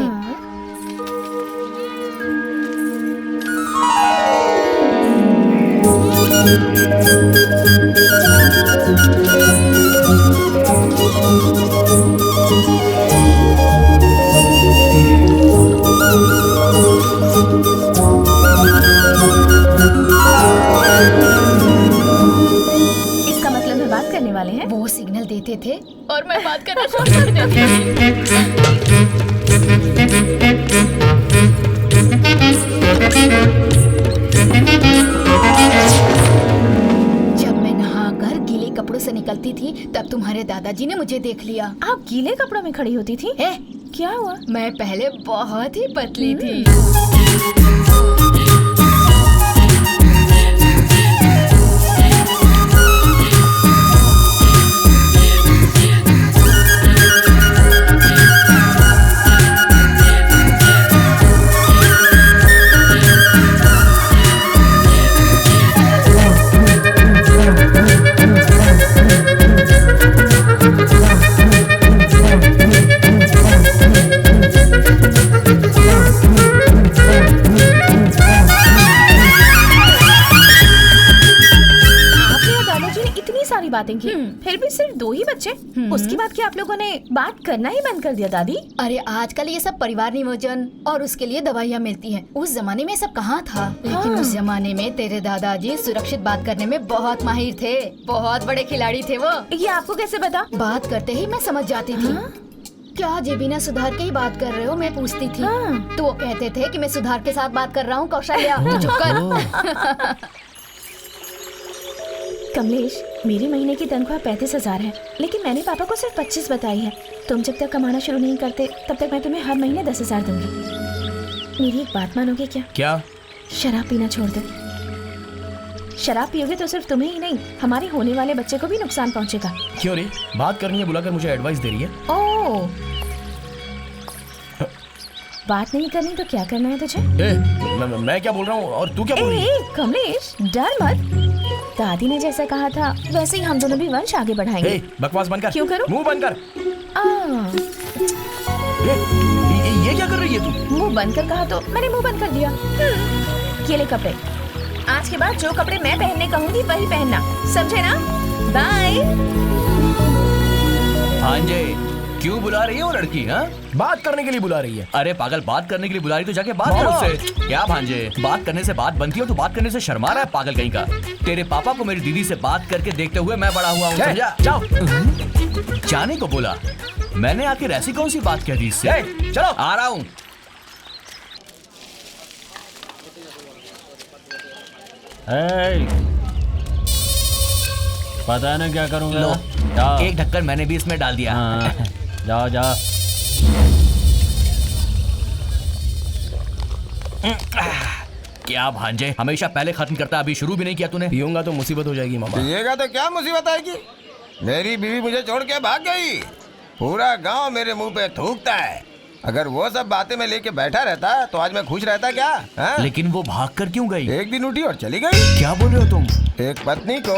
इसका मतलब है बात करने वाले हैं? वो सिग्नल देते थे और मैं बात करना शुरू कर देती। जब मैं नहाकर गीले कपड़ों से निकलती थी तब तुम्हारे दादाजी ने मुझे देख लिया। आप गीले कपड़ों में खड़ी होती थी? क्या हुआ? मैं पहले बहुत ही पतली थी। बातें की, फिर भी सिर्फ 2 ही बच्चे। उसके बाद क्या आप लोगों ने बात करना ही बंद कर दिया दादी? अरे आजकल ये सब परिवार नियोजन और उसके लिए दवाइयाँ मिलती हैं। उस जमाने में सब कहाँ था? लेकिन उस जमाने में तेरे दादाजी सुरक्षित बात करने में बहुत माहिर थे। बहुत बड़े खिलाड़ी थे वो। ये आपको कैसे पता? बात करते ही मैं समझ जाती थी। क्या जे बिना सुधार के ही बात कर रहे हो? मैं पूछती थी तो वो कहते थे कि मैं सुधार के साथ बात कर रहा हूँ। कौशल्या, चुप कर। कमलेश, मेरी महीने की तनख्वाह 35,000 है, लेकिन मैंने पापा को सिर्फ 25 बताई है। तुम जब तक कमाना शुरू नहीं करते तब तक मैं तुम्हें हर महीने 10,000 दूंगी। मेरी एक बात मानोगे क्या? क्या? शराब पीना छोड़ दो। शराब पियोगे तो सिर्फ तुम्हें ही नहीं, हमारे होने वाले बच्चे को भी नुकसान पहुंचेगा। क्यों रे? बात करनी है बुलाकर मुझे एडवाइस दे रही है। ओह, बात नहीं करनी तो क्या करना है तुझे? मैं क्या बोल रहा हूँ और तू क्या बोल रही है? कमलेश, डर मत। दादी ने जैसा कहा था वैसे ही हम दोनों भी वंश आगे बढ़ाएंगे। बकवास बंद कर। क्यों करूं? मुंह बंद कर। ये क्या कर रही है तू? मुंह बंद कर कहा तो मैंने मुंह बंद कर दिया। ये ले कपड़े। आज के बाद जो कपड़े मैं पहनने कहूंगी वही पहनना, समझे ना? बाय। भांजे, क्यों बुला रही है वो लड़की? हाँ, बात करने के लिए बुला रही है। अरे पागल, बात करने के लिए बुला रही तो जाके बात कर उससे। क्या भांजे, बात करने से बात बनती है, तो बात करने से शर्मा रहा है पागल कहीं का। तेरे पापा को मेरी दीदी से बात करके देखते हुए मैं बड़ा हुआ हूँ, समझा? जाओ। जाने को बोला, मैंने आखिर ऐसी कौन सी बात कह दी इससे? चलो, आ रहा हूँ। पता नहीं क्या करूंगा। लो, जाओ। एक ढक्कन मैंने भी इसमें डाल दिया। हाँ, जाओ जाओ। क्या भांजे, हमेशा पहले खत्म करता, अभी शुरू भी नहीं किया तूने। पीऊंगा तो मुसीबत हो जाएगी मामा। पिएगा तो क्या मुसीबत आएगी? मेरी बीवी मुझे छोड़ के भाग गई, पूरा गांव मेरे मुंह पे थूकता है। अगर वो सब बातें मैं लेके बैठा रहता तो आज मैं खुश रहता क्या? हा? लेकिन वो भाग कर क्यों गई? एक दिन उठी और चली गई। क्या बोल रहे हो तुम? एक पत्नी को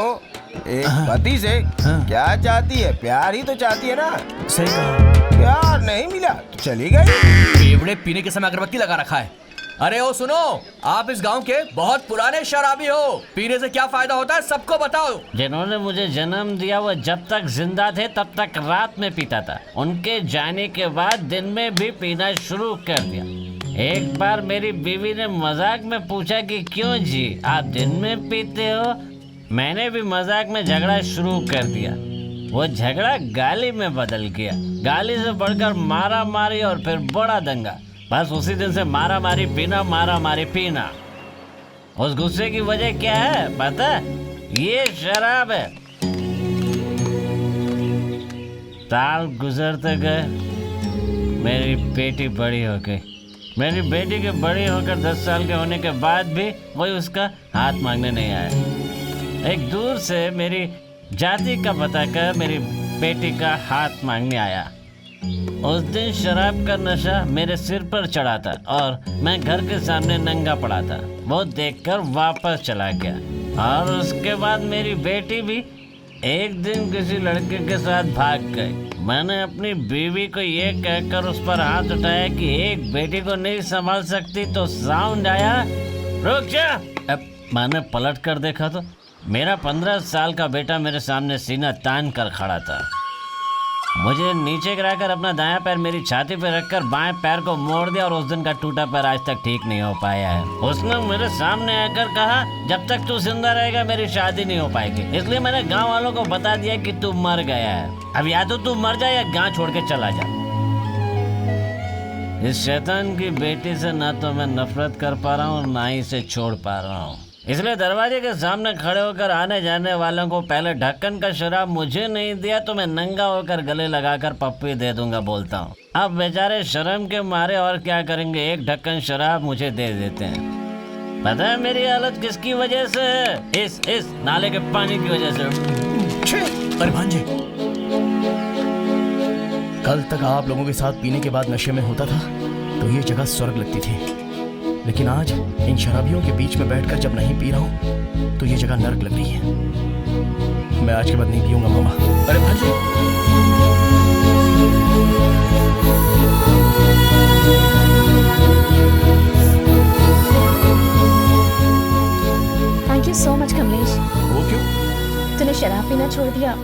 एक पति से क्या चाहती है? प्यार ही तो चाहती है ना। सही कहा। प्यार नहीं मिला तो चली गई। फेवड़े पीने के समय अगरबत्ती लगा रखा है। अरे ओ सुनो, आप इस गांव के बहुत पुराने शराबी हो, पीने से क्या फायदा होता है सबको बताओ। जिन्होंने मुझे जन्म दिया वो जब तक जिंदा थे तब तक रात में पीता था, उनके जाने के बाद दिन में भी पीना शुरू कर दिया। एक बार मेरी बीवी ने मजाक में पूछा कि क्यों जी आप दिन में पीते हो? मैंने भी मजाक में झगड़ा शुरू कर दिया। वो झगड़ा गाली में बदल गया, गाली से बढ़कर मारा मारी और फिर बड़ा दंगा। बस उसी दिन से मारा मारी पीना, मारा मारी पीना। उस गुस्से की वजह क्या है पता? ये शराब है। साल गुजरते गए, मेरी बेटी बड़ी हो गई। मेरी बेटी के बड़ी होकर 10 साल के होने के बाद भी कोई उसका हाथ मांगने नहीं आया। एक दूर से मेरी जाति का पता कर मेरी बेटी का हाथ मांगने आया। उस दिन शराब का नशा मेरे सिर पर चढ़ा था और मैं घर के सामने नंगा पड़ा था। वो देखकर वापस चला गया और उसके बाद मेरी बेटी भी एक दिन किसी लड़के के साथ भाग गई। मैंने अपनी बीवी को ये कहकर उस पर हाथ उठाया कि एक बेटी को नहीं संभाल सकती तो साउंड आया, रुक जा। अब मैंने पलट कर देखा तो मेरा 15 साल का बेटा मेरे सामने सीना तान कर खड़ा था। मुझे नीचे गिराकर अपना दायां पैर मेरी छाती पर रखकर बाएं पैर को मोड़ दिया और उस दिन का टूटा पैर आज तक ठीक नहीं हो पाया है। उसने मेरे सामने आकर कहा, जब तक तू जिंदा रहेगा मेरी शादी नहीं हो पाएगी, इसलिए मैंने गांव वालों को बता दिया कि तू मर गया है। अब या तो तू मर जा या गांव छोड़ के चला जा। इस शैतान की बेटी से ना तो मैं नफरत कर पा रहा हूँ ना ही इसे छोड़ पा रहा हूँ, इसलिए दरवाजे के सामने खड़े होकर आने जाने वालों को पहले ढक्कन का शराब मुझे नहीं दिया तो मैं नंगा होकर गले लगाकर पप्पी दे दूंगा बोलता हूँ। अब बेचारे शर्म के मारे और क्या करेंगे, एक ढक्कन शराब मुझे दे देते हैं। पता है मेरी हालत किसकी वजह से है? इस नाले के पानी की वजह से। अरे भांजे, कल तक आप लोगों के साथ पीने के बाद नशे में होता था तो ये जगह स्वर्ग लगती थी, लेकिन आज इन शराबियों के बीच में बैठकर जब नहीं पी रहा हूं तो ये जगह नर्क लग रही है। मैं आज के बाद नहीं पीऊंगा मामा। अरे भांजे, thank you so much Kamlesh. वो क्यों? तूने शराब पीना छोड़ दिया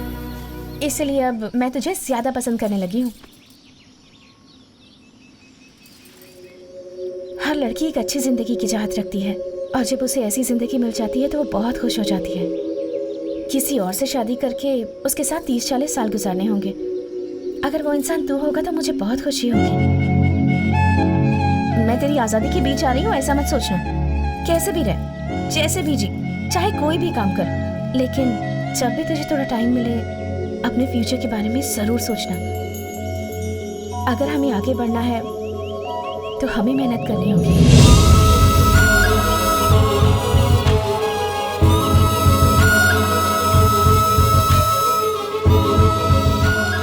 इसलिए अब मैं तुझे ज्यादा पसंद करने लगी हूँ। हर लड़की एक अच्छी जिंदगी की चाहत रखती है और जब उसे ऐसी जिंदगी मिल जाती है तो वो बहुत खुश हो जाती है। किसी और से शादी करके उसके साथ 30-40 साल गुजारने होंगे। अगर वो इंसान तू होगा तो मुझे बहुत खुशी होगी। मैं तेरी आज़ादी के बीच आ रही हूँ ऐसा मत सोचना। कैसे भी रह, जैसे भी जी, चाहे कोई भी काम कर, लेकिन जब भी तुझे थोड़ा टाइम मिले अपने फ्यूचर के बारे में ज़रूर सोचना। अगर हमें आगे बढ़ना है तो हमें मेहनत करनी होगी।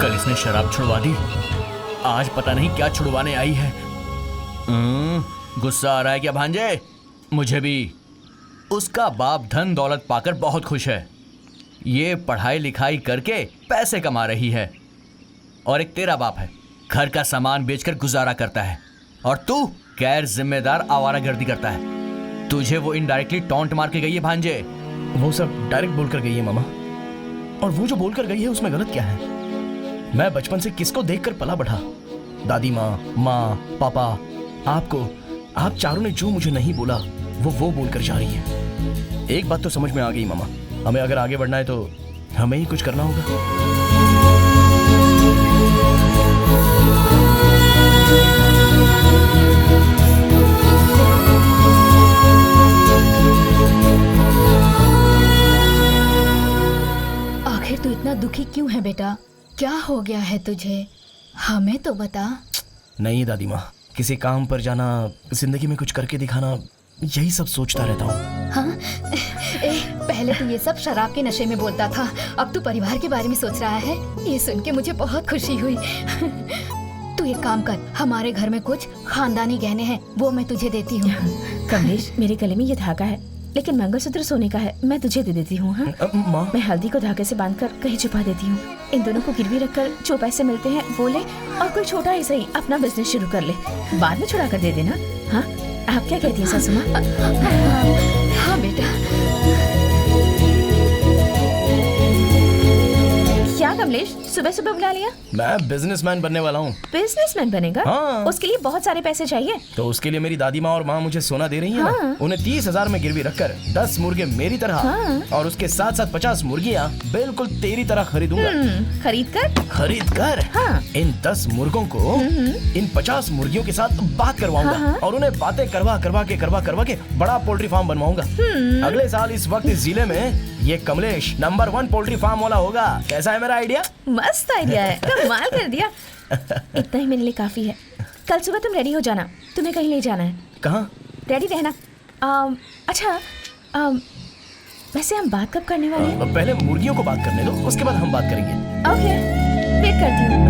कल इसने शराब छुड़वा दी, आज पता नहीं क्या छुड़वाने आई है। गुस्सा आ रहा है क्या भांजे? मुझे भी। उसका बाप धन दौलत पाकर बहुत खुश है, ये पढ़ाई लिखाई करके पैसे कमा रही है, और एक तेरा बाप है घर का सामान बेचकर गुजारा करता है, और तू गैर जिम्मेदार आवारागर्दी करता है। तुझे वो इनडायरेक्टली टॉन्ट मार के गई है भांजे। वो सब डायरेक्ट बोलकर गई है मामा, और वो जो बोलकर गई है उसमें गलत क्या है? मैं बचपन से किसको देखकर पला बढ़ा? दादी माँ, पापा, आपको, आप चारों ने जो मुझे नहीं बोला वो बोलकर जा रही है। एक बात तो समझ में आ गई मामा, हमें अगर आगे बढ़ना है तो हमें ही कुछ करना होगा। इतना दुखी क्यों है बेटा? क्या हो गया है तुझे? हमें तो बता। नहीं दादी माँ, किसी काम पर जाना, जिंदगी में कुछ करके दिखाना, यही सब सोचता रहता हूँ। हाँ? पहले तो ये सब शराब के नशे में बोलता था, अब तू परिवार के बारे में सोच रहा है। ये सुन के मुझे बहुत खुशी हुई। तू एक काम कर, हमारे घर में कुछ खानदानी गहने हैं, वो मैं तुझे देती हूँ। कमलेश, मेरे गले में ये धागा है, लेकिन मंगलसूत्र सोने का है, मैं तुझे दे देती हूँ। हाँ? माँ, मैं हल्दी को धागे से बांधकर कहीं छुपा देती हूँ। इन दोनों को गिरवी रखकर जो पैसे मिलते हैं वो ले, और कोई छोटा ही सही अपना बिजनेस शुरू कर ले, बाद में छुड़ा कर दे देना। हाँ, आप क्या कहती हैं सासू माँ? हाँ बेटा। क्या कमलेश, सुबह सुबह बुला लिया? मैं बिजनेसमैन बनने वाला हूँ। बिजनेसमैन बनेगा? हाँ। उसके लिए बहुत सारे पैसे चाहिए। तो उसके लिए मेरी दादी माँ और माँ मुझे सोना दे रही है हाँ। ना? उन्हें 30,000 में गिरवी रखकर 10 मुर्गे मेरी तरह, हाँ। और उसके साथ साथ 50 मुर्गियाँ बिल्कुल तेरी तरह खरीदूंगा। खरीद कर हाँ। इन 10 मुर्गों को इन 50 मुर्गियों के साथ बात करवाऊंगा, हाँ। और उन्हें बातें करवा के बड़ा पोल्ट्री फार्म बनवाऊंगा। अगले साल इस वक्त इस जिले में ये कमलेश नंबर 1 पोल्ट्री फार्म वाला होगा। कैसा है मेरा आइडिया? मस्त आइडिया है, कमाल कर दिया। इतना ही मेरे लिए काफी है। कल सुबह तुम रेडी हो जाना, तुम्हें कहीं ले जाना है। कहाँ? रेडी रहना। अच्छा, वैसे हम बात कब करने वाले हैं? पहले मुर्गियों को बात करने दो, उसके बाद हम बात करेंगे। ओके, वेट करती हूँ।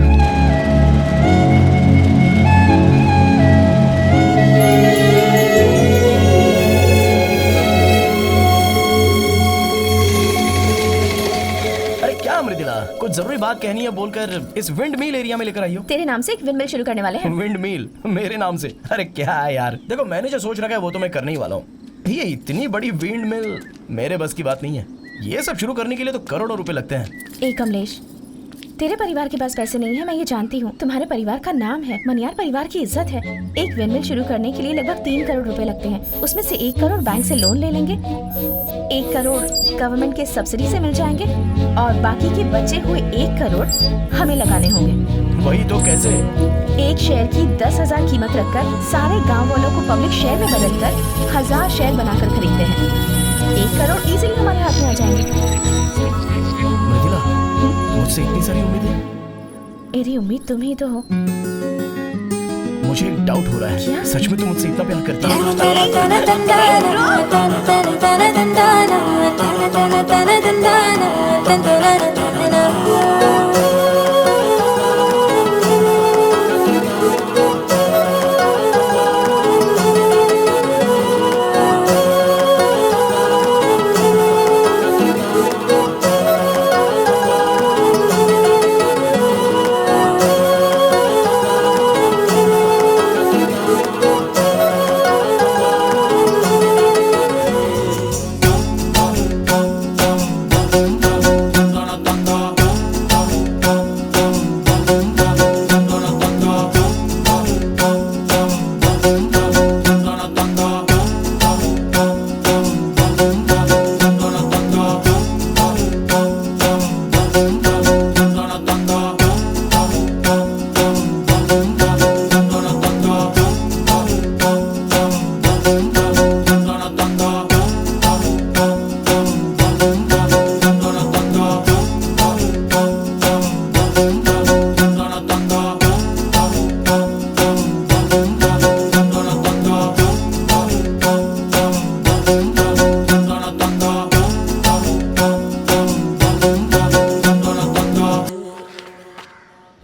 मृदुला, कुछ जरूरी बात कहनी है बोलकर इस विंड मिल एरिया में लेकर आई हो। तेरे नाम से एक विंड मिल शुरू करने वाले हैं। विंड मिल मेरे नाम से? अरे क्या है यार, देखो मैंने जो सोच रखा है वो तो मैं करने ही वाला हूँ। ये इतनी बड़ी विंड मिल मेरे बस की बात नहीं है। ये सब शुरू करने के लिए तो करोड़ों रुपए लगते हैं। ए कमलेश, तेरे परिवार के पास पैसे नहीं है, मैं ये जानती हूँ। तुम्हारे परिवार का नाम है, मनियार परिवार की इज्जत है। एक विंडमिल शुरू करने के लिए लगभग 3 करोड़ रुपए लगते हैं। उसमें से 1 करोड़ बैंक से लोन ले लेंगे, 1 करोड़ गवर्नमेंट के सब्सिडी से मिल जाएंगे, और बाकी के बचे हुए 1 करोड़ हमें लगाने होंगे। वही तो, कैसे? एक शेयर की 10,000 कीमत रखकर सारे गाँव वालों को पब्लिक शेयर में बदलकर 1000 शेयर बनाकर खरीदते हैं। 1 करोड़ इजीली हमारे हाथ में आ जाएंगे। मुझसे इतनी सारी उम्मीदें? मेरी उम्मीद तुम ही तो हो। मुझे एक डाउट हो रहा है। क्या? सच में तुम मुझसे इतना प्यार करती हो?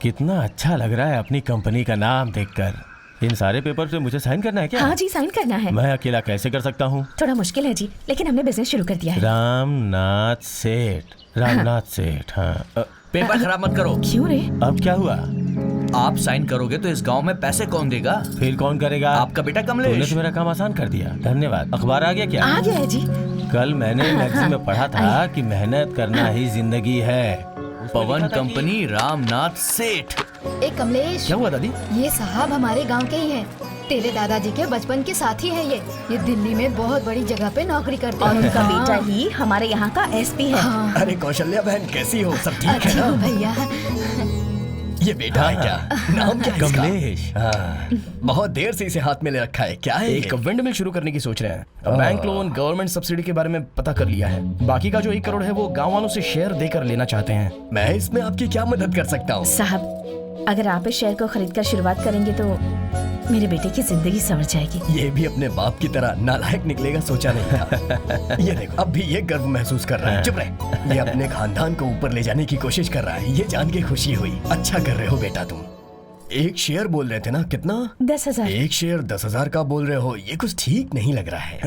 कितना अच्छा लग रहा है अपनी कंपनी का नाम देखकर। इन सारे पेपर पे मुझे साइन करना है क्या? हाँ जी, साइन करना है। मैं अकेला कैसे कर सकता हूँ? थोड़ा मुश्किल है जी, लेकिन हमने बिजनेस शुरू कर दिया है। रामनाथ सेठ। हाँ। पेपर खराब मत करो। क्यों रे? अब क्या हुआ? आप साइन करोगे तो इस गांव में पैसे कौन देगा? फिर कौन करेगा? आपका बेटा कमलेश। तूने तो मेरा काम आसान कर दिया, धन्यवाद। अखबार आ गया क्या? आ गया है जी। कल मैंने मैगजीन में पढ़ा था कि मेहनत करना ही जिंदगी है। पवन कंपनी, रामनाथ सेठ। ए कमलेश, क्या हुआ दादी? ये साहब हमारे गांव के ही हैं। तेरे दादाजी के बचपन के साथी है ये दिल्ली में बहुत बड़ी जगह पे नौकरी करते हैं। और उनका बेटा ही हमारे यहाँ का एसपी है। हाँ। अरे कौशल्या बहन, कैसी हो? सब ठीक है ना? भैया, ये बेटा है क्या? नाम क्या है इसका? कमलेश। हाँ, बहुत देर से इसे हाथ में ले रखा है। क्या है एक विंड मिल शुरू करने की सोच रहे हैं। बैंक लोन, गवर्नमेंट सब्सिडी के बारे में पता कर लिया है। बाकी का जो 1 करोड़ है वो गांव वालों से शेयर देकर लेना चाहते हैं। मैं इसमें आपकी क्या मदद कर सकता हूँ? साहब, अगर आप इस शेयर को खरीद कर शुरुआत करेंगे तो मेरे बेटे की जिंदगी संवर जाएगी। ये भी अपने बाप की तरह नालायक निकलेगा सोचा नहीं था। ये देखो, अब भी ये गर्व महसूस कर रहा है। चुप रहे। ये अपने खानदान को ऊपर ले जाने की कोशिश कर रहा है। ये जान के खुशी हुई। अच्छा कर रहे हो बेटा तुम। 1 शेयर बोल रहे थे ना? कितना? 10,000। 1 शेयर 10,000 का बोल रहे हो? ये कुछ ठीक नहीं लग रहा है।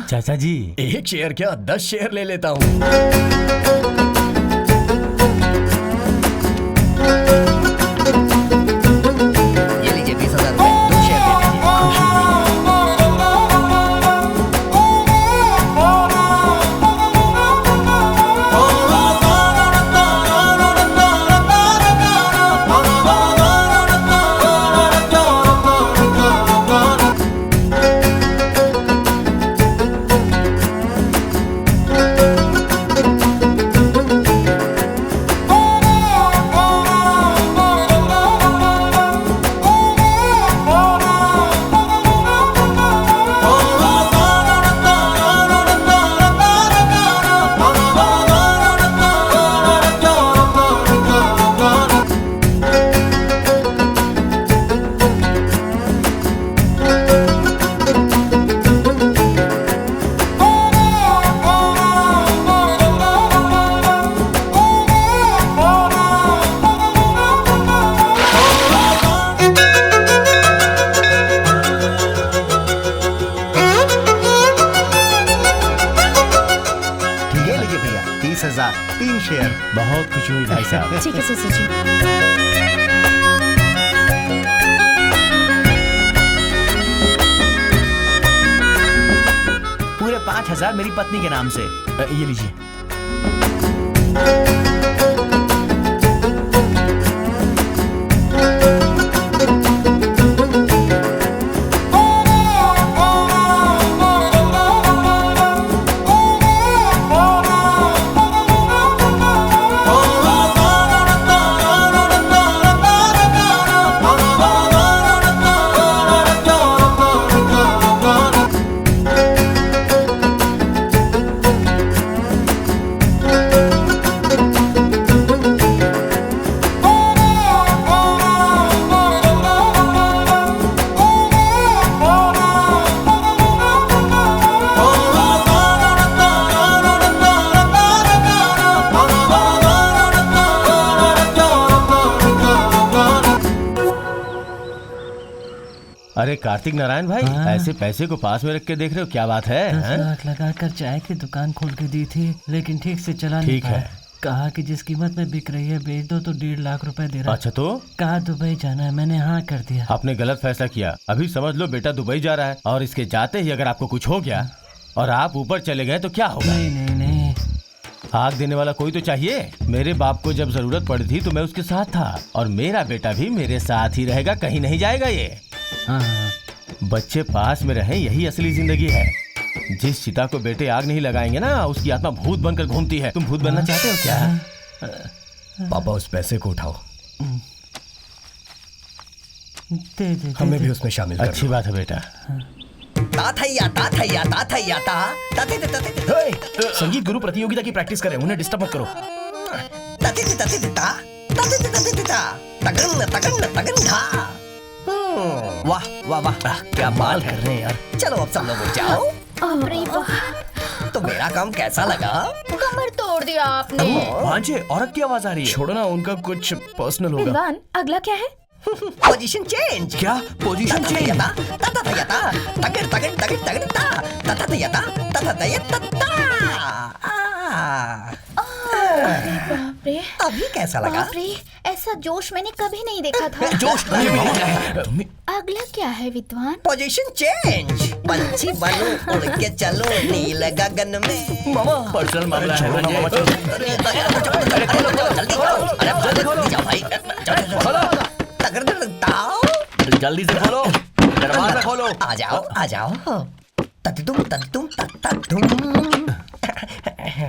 चाचा जी, 1 शेयर क्या, 10 शेयर ले लेता हूँ। ये लीजिए 20,000 रुपए, 2 शेयर दे दीजिए। खुशी हुई। ये लीजिए भैया 30,000, 3 शेयर। बहुत खुशी हुई भाई साहब। ठीक है ससुर जी। पूरे 5,000 मेरी पत्नी के नाम से। ये लीजिए। अरे कार्तिक नारायण भाई, ऐसे पैसे को पास में रख के देख रहे हो, क्या बात है? 10 लाख लगाकर चाय की दुकान खोल के दी थी, लेकिन ठीक से चला नहीं ठीक है। पाया। कहा कि जिस कीमत में बिक रही है बेच दो, तो 1.5 लाख रुपए दे रहा। अच्छा तो कहा दुबई जाना है, मैंने हाँ कर दिया। आपने गलत फैसला किया। अभी समझ लो बेटा दुबई जा रहा है, और इसके जाते ही अगर आपको कुछ हो गया और आप ऊपर चले गए तो क्या होगा? नहीं नहीं नहीं, आग देने वाला कोई तो चाहिए। मेरे बाप को जब जरूरत पड़ी थी तो मैं उसके साथ था, और मेरा बेटा भी मेरे साथ ही रहेगा, कहीं नहीं जाएगा ये। हाँ बच्चे पास में रहें, यही असली जिंदगी है। जिस चिता को बेटे आग नहीं लगाएंगे ना, उसकी आत्मा भूत बनकर घूमती है। तुम भूत बनना चाहते हो क्या? पापा उस पैसे को उठाओ, दे दे हमें भी उसमें शामिल कर अच्छी बात है बेटा। संगीत गुरु प्रतियोगिता की प्रैक्टिस करें, उन्हें डिस्टर्ब मत करो। वाह वाह वाह, क्या बात कर रहे हैं यार। चलो अब सब लोग उठ जाओ। अरे वाह, तो मेरा काम कैसा लगा? कमर तोड़ दिया आपने। भांजे, औरत की आवाज आ रही है। छोड़ो ना, उनका कुछ पर्सनल होगा। विद्वान, अगला क्या है? Position change. क्या पोजीशन चेंज? बाप रे, अभी कैसा लगा? बाप रे, ऐसा जोश मैंने कभी नहीं देखा था। जोश नहीं मामा। अगला क्या है विद्वान? Position change. पंछी बनो, उड़ के चलो नील गगन में। मामा पर्सनल मामला है। मामा चलो। जल्दी करो, अरे जल्दी जाओ भाई। जल्दी से खोलो, दरवाजा खोलो। आ जाओ आ जाओ। ततदुम ततदुम ततदुम।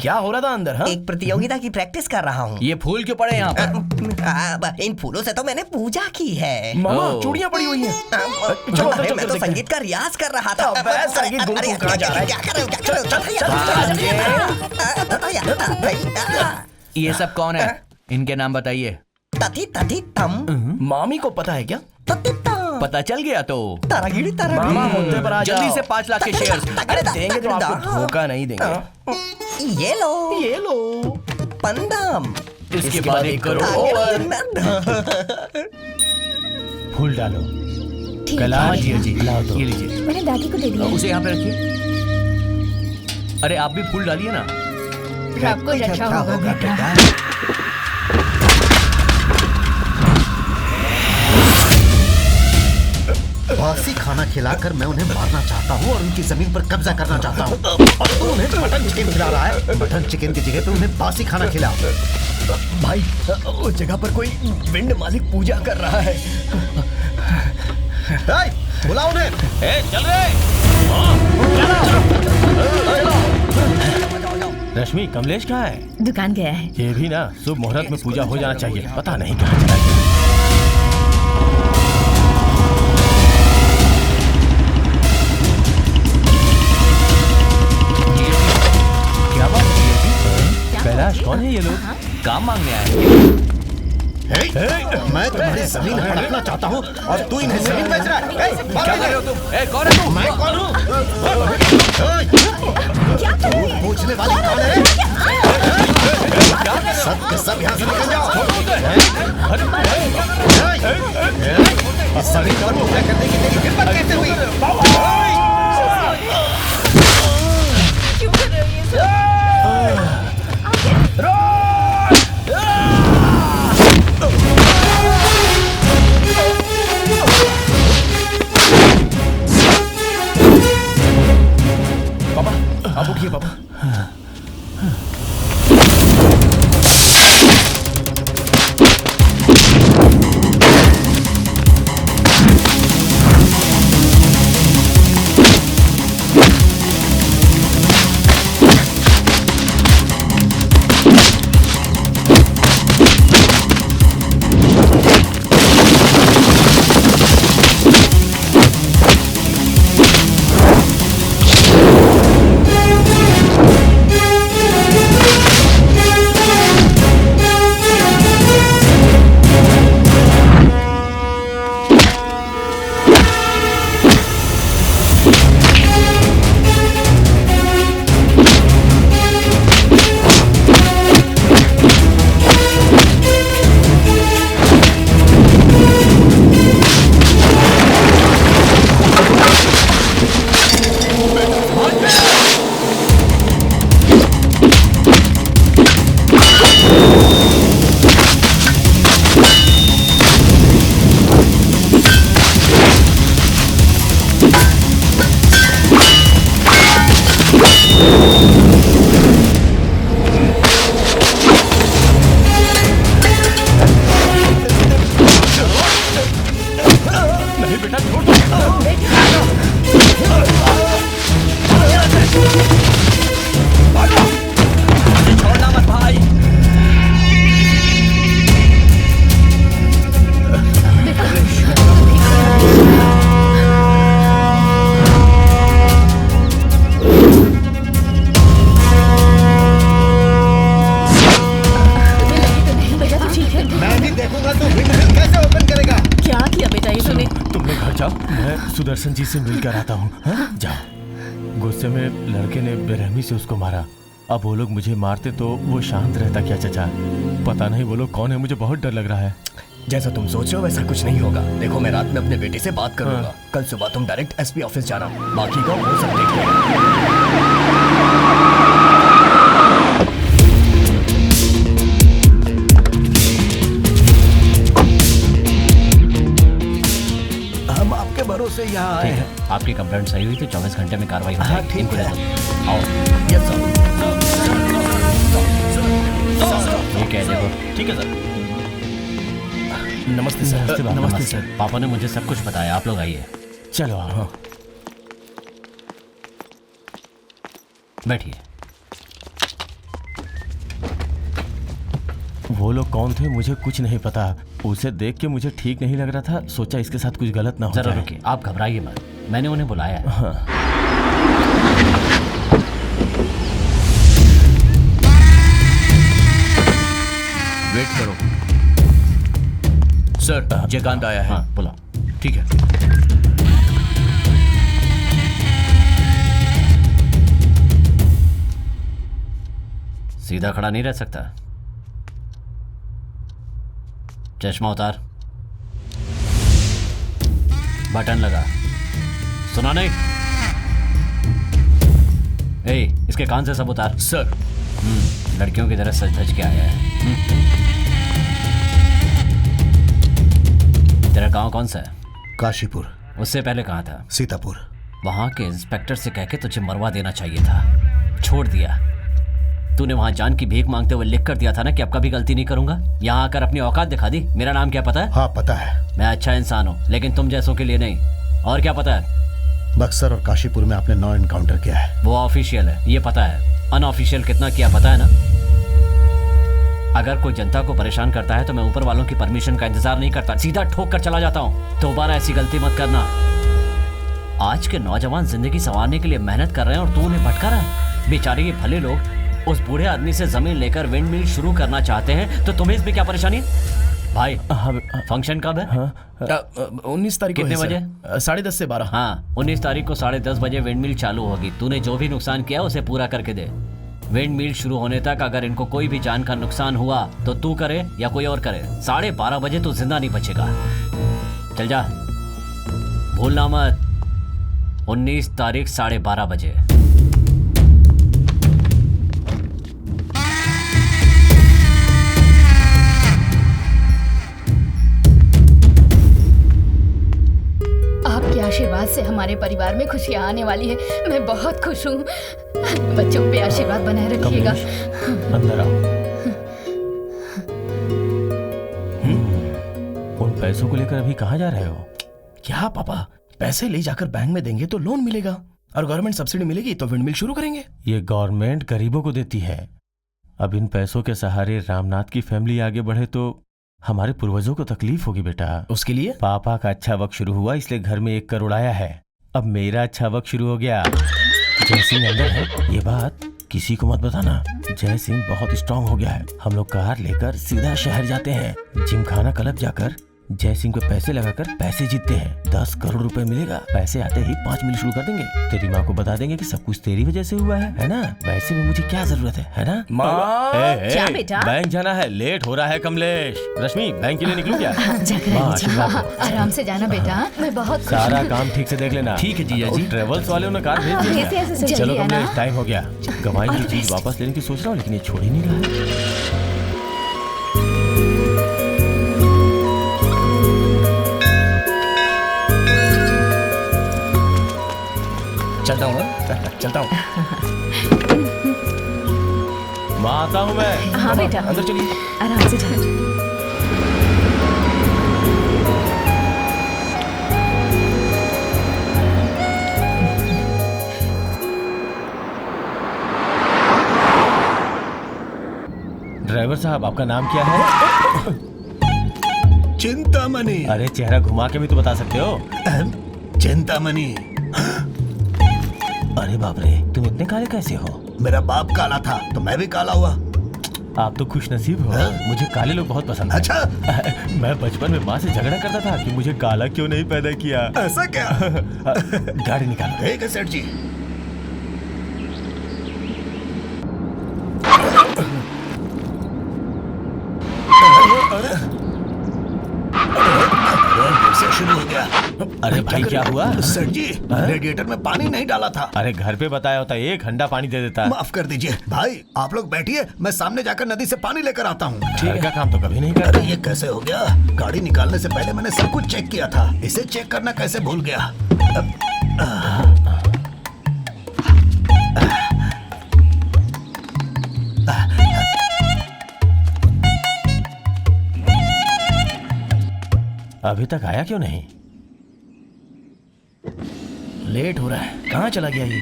क्या हो रहा था अंदर? हाँ, एक प्रतियोगिता की प्रैक्टिस कर रहा हूँ। ये फूल क्यों पड़े यहाँ पर? इन फूलों से तो मैंने पूजा की है। मामा ओ। चूड़ियाँ पड़ी हुई हैं। चलो, अरे चलो, मैं तो देखते संगीत का रियाज कर रहा था। अबे, संगीत गुरु अरे, तू कहाँ जा रहा है? क्या कर रहे हो? क्या कर रहे हो? ये सब कौन है? इनके नाम बताइए। तथी तथी तम मामी को पता है क्या? तथी तम पता चल गया तो तारागिरी मामा मुद्दे पर आ जाओ। जल्दी से 5 लाख के शेयर्स। अरे देंगे तो आपको धोखा नहीं देंगे। ये लो ये लो। पंदम। इसके बाद 1 करोड़ आगे और फूल डालो। ठीक कला है। जी जी लाओ दो। ये लीजिए, मैंने दादी को दे दिया। उसे यहाँ पे रखिए। अरे आप भी फूल डालिए ना। सब कुछ अच्छा होगा बेटा। बासी खाना खिलाकर मैं उन्हें मारना चाहता हूँ और उनकी जमीन पर कब्जा करना चाहता हूँ, और तू उन्हें मटन चिकन खिला रहा है। मटन चिकन की जगह पे उन्हें बासी खाना खिला। भाई उस जगह पर कोई विंड मालिक पूजा कर रहा है। बुलाओ उन्हें। चल रहे। रश्मि, कमलेश कहाँ है? दुकान गया है। ये भी ना शुभ मुहूर्त में पूजा हो जाना चाहिए, पता नहीं कहाँ चला गया। क्या बात है? कैलाश, कौन है ये लोग? काम मांगने आए। मैं तुम्हारी जमीन हड़पना चाहता हूँ और तू इन्हें जमीन बेच रहा है। क्या कर रहे हो तुम? कौन है तुम? मैं कौन हूँ? तू पूछने वाली कौन है? सब के सब यहाँ से निकल जाओ। इस जमीन पर पूजा करने की तेरी हिम्मत कैसे हुई? पापा आप उठिए पापा। सुदर्शन जी से मिलकर आता हूँ। हाँ? जाओ। गुस्से में लड़के ने बेरहमी से उसको मारा। अब वो लोग मुझे मारते तो वो शांत रहता क्या चचा? पता नहीं वो लोग कौन है, मुझे बहुत डर लग रहा है। जैसा तुम सोच रहे हो वैसा कुछ नहीं होगा। देखो मैं रात में अपने बेटे से बात करूंगा। कल सुबह तुम डायरेक्ट एसपी ऑफिस जाना, बाकी का वो सब देख लेगा। हम आपके भरोसे यहाँ आए हैं। आपकी कंप्लेंट सही हुई तो 24 घंटे में कार्रवाई हो हाँ, जाएगी। ठीक इनको है। ले दो। आओ, यस सर। ये कह देखो। ठीक है सर। नमस्ते सर। नमस्ते सर। पापा ने मुझे सब कुछ बताया, आप लोग आइए। चलो हाँ। बैठिए। वो लोग कौन थे मुझे कुछ नहीं पता। उसे देख के मुझे ठीक नहीं लग रहा था, सोचा इसके साथ कुछ गलत ना हो जरा जाए। रुकिए, आप घबराइए मत, मैंने उन्हें बुलाया है। हाँ। वेट करो सर, जयकांत आया है। हाँ बुला। ठीक है। सीधा खड़ा नहीं रह सकता, चश्मा उतार, बटन लगा, सुना नहीं? ए, इसके कान से सब उतार। सर। लड़कियों की तरह सज धज के आया है। तेरा गांव कौन सा है? काशीपुर। उससे पहले कहाँ था? सीतापुर। वहां के इंस्पेक्टर से कह के तुझे मरवा देना चाहिए था, छोड़ दिया। तूने वहां जान की भीख मांगते हुए लिख कर दिया था ना कि अब कभी गलती नहीं करूंगा। यहाँ आकर अपनी औकात दिखा दी। मेरा नाम क्या पता है? हाँ पता है। मैं अच्छा इंसान हूँ, लेकिन तुम जैसों के लिए नहीं। और क्या पता है? बक्सर और काशीपुर में आपने 9 एनकाउंटर किया है। वो ऑफिशियल है, ये पता है। अनऑफिशियल कितना किया पता है ना? अगर कोई जनता को परेशान करता है तो मैं ऊपर वालों की परमिशन का इंतजार नहीं करता, सीधा ठोक कर चला जाता हूँ। दोबारा ऐसी गलती मत करना। आज के नौजवान जिंदगी संवारने के लिए मेहनत कर रहे हैं और तू उन्हें भटका रहा है। बेचारे ये भले लोग उस बूढ़े आदमी से जमीन लेकर विंड मिल शुरू करना चाहते हैं, तो तुम्हें इसमें क्या परेशानी? भाई फंक्शन कब है? 19 तारीख को कितने है, बजे? सर। 10:30 से 12। हाँ, 19 तारीख को 10:30 बजे विंड मिल चालू होगी। तूने जो भी नुकसान किया उसे पूरा करके दे। विंड मिल शुरू होने तक अगर इनको कोई भी जान का नुकसान हुआ तो तू करे या कोई और करे, 12:30 बजे तू जिंदा नहीं बचेगा। चल जा, भूलना मत। 19 तारीख 12:30 बजे। आपके आशीर्वाद से हमारे परिवार में खुशियाँ आने वाली है। मैं बहुत खुश हूँ। बच्चों पे आशीर्वाद बनाए रखिएगा। अंदर आओ। उन पैसों को लेकर अभी कहाँ जा रहे हो? क्या पापा, पैसे ले जाकर बैंक में देंगे तो लोन मिलेगा और गवर्नमेंट सब्सिडी मिलेगी तो विंड मिल शुरू करेंगे। ये गवर्नमेंट गरीबों को देती है। अब इन पैसों के सहारे रामनाथ की फैमिली आगे बढ़े तो हमारे पूर्वजों को तकलीफ होगी बेटा। उसके लिए पापा का अच्छा वक्त शुरू हुआ इसलिए घर में 1 करोड़ आया है। अब मेरा अच्छा वक्त शुरू हो गया। जय सिंह अंदर है, ये बात किसी को मत बताना। जय सिंह बहुत स्ट्रांग हो गया है। हम लोग कार लेकर सीधा शहर जाते हैं। जिमखाना क्लब जाकर जय सिंह पे पैसे लगाकर पैसे जीतते हैं। 10 करोड़ रुपए मिलेगा। पैसे आते ही 5 मिल शुरू कर देंगे। तेरी माँ को बता देंगे कि सब कुछ तेरी वजह से हुआ है ना? वैसे भी मुझे क्या जरूरत है ना? माँ, क्या बेटा? बैंक जाना है, लेट हो रहा है कमलेश। रश्मि, बैंक के लिए निकलूं क्या? जाकर माँ, आइए, आशीर्वाद हाँ, दो। आराम से जाना बेटा। मैं बहुत खुश सारा हूँ। काम ठीक से देख लेना। ठीक है जीजा जी। ट्रेवल्स वाले ने कार भेज दी ऐसे है। ऐसे चलो जल्दी आना। कमलेश, टाइम हो गया। गवाई हुई चीज वापस लेने की सोच रहा हूँ लेकिन ये छोड़ ही नहीं रहा है। चलता हूँ, चलता हूँ। माँ आता हूँ मैं। हाँ बेटा, अंदर चलिए। आराम से चल। ड्राइवर साहब, आपका नाम क्या है? चिंतामणि। अरे चेहरा घुमा के भी तो बता सकते हो। चिंतामणि। अरे बाप रे, तुम इतने काले कैसे हो? मेरा बाप काला था तो मैं भी काला हुआ। आप तो खुश नसीब हो। मुझे काले लोग बहुत पसंद हैं। अच्छा। मैं बचपन में माँ से झगड़ा करता था कि मुझे काला क्यों नहीं पैदा किया। ऐसा क्या? गाड़ी निकालो। ठीक है सेठ जी। फिर से शुरू हो गया। अरे भाई क्या हुआ? सेठ जी, रेडिएटर में पानी नहीं डाला था। अरे घर पे बताया होता 1 घंटा पानी दे देता। माफ कर दीजिए भाई, आप लोग बैठिए, मैं सामने जाकर नदी से पानी लेकर आता हूँ। घर का काम तो कभी नहीं करता। अरे ये कैसे हो गया? गाड़ी निकालने से पहले मैंने सब कुछ चेक किया था। इसे चेक करना कैसे भूल गया? अभी तक आया क्यों नहीं? लेट हो रहा है, कहाँ चला गया ये?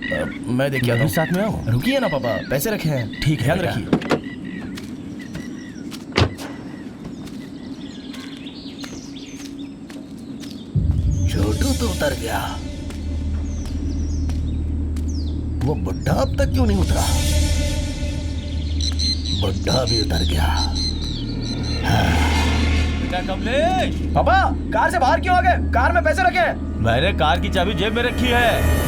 मैं देखिए मैं भी साथ में आऊं? रुकिए ना पापा, पैसे रखे हैं। ठीक है, ध्यान बेटा। रखिए। छोटू तो उतर गया, वो बुड्ढा अब तक क्यों नहीं उतरा? बुड्ढा भी उतर गया। बेटा कमलेश, पापा कार से बाहर क्यों आ गए? कार में पैसे रखे हैं। मैंने कार की चाबी जेब में रखी है।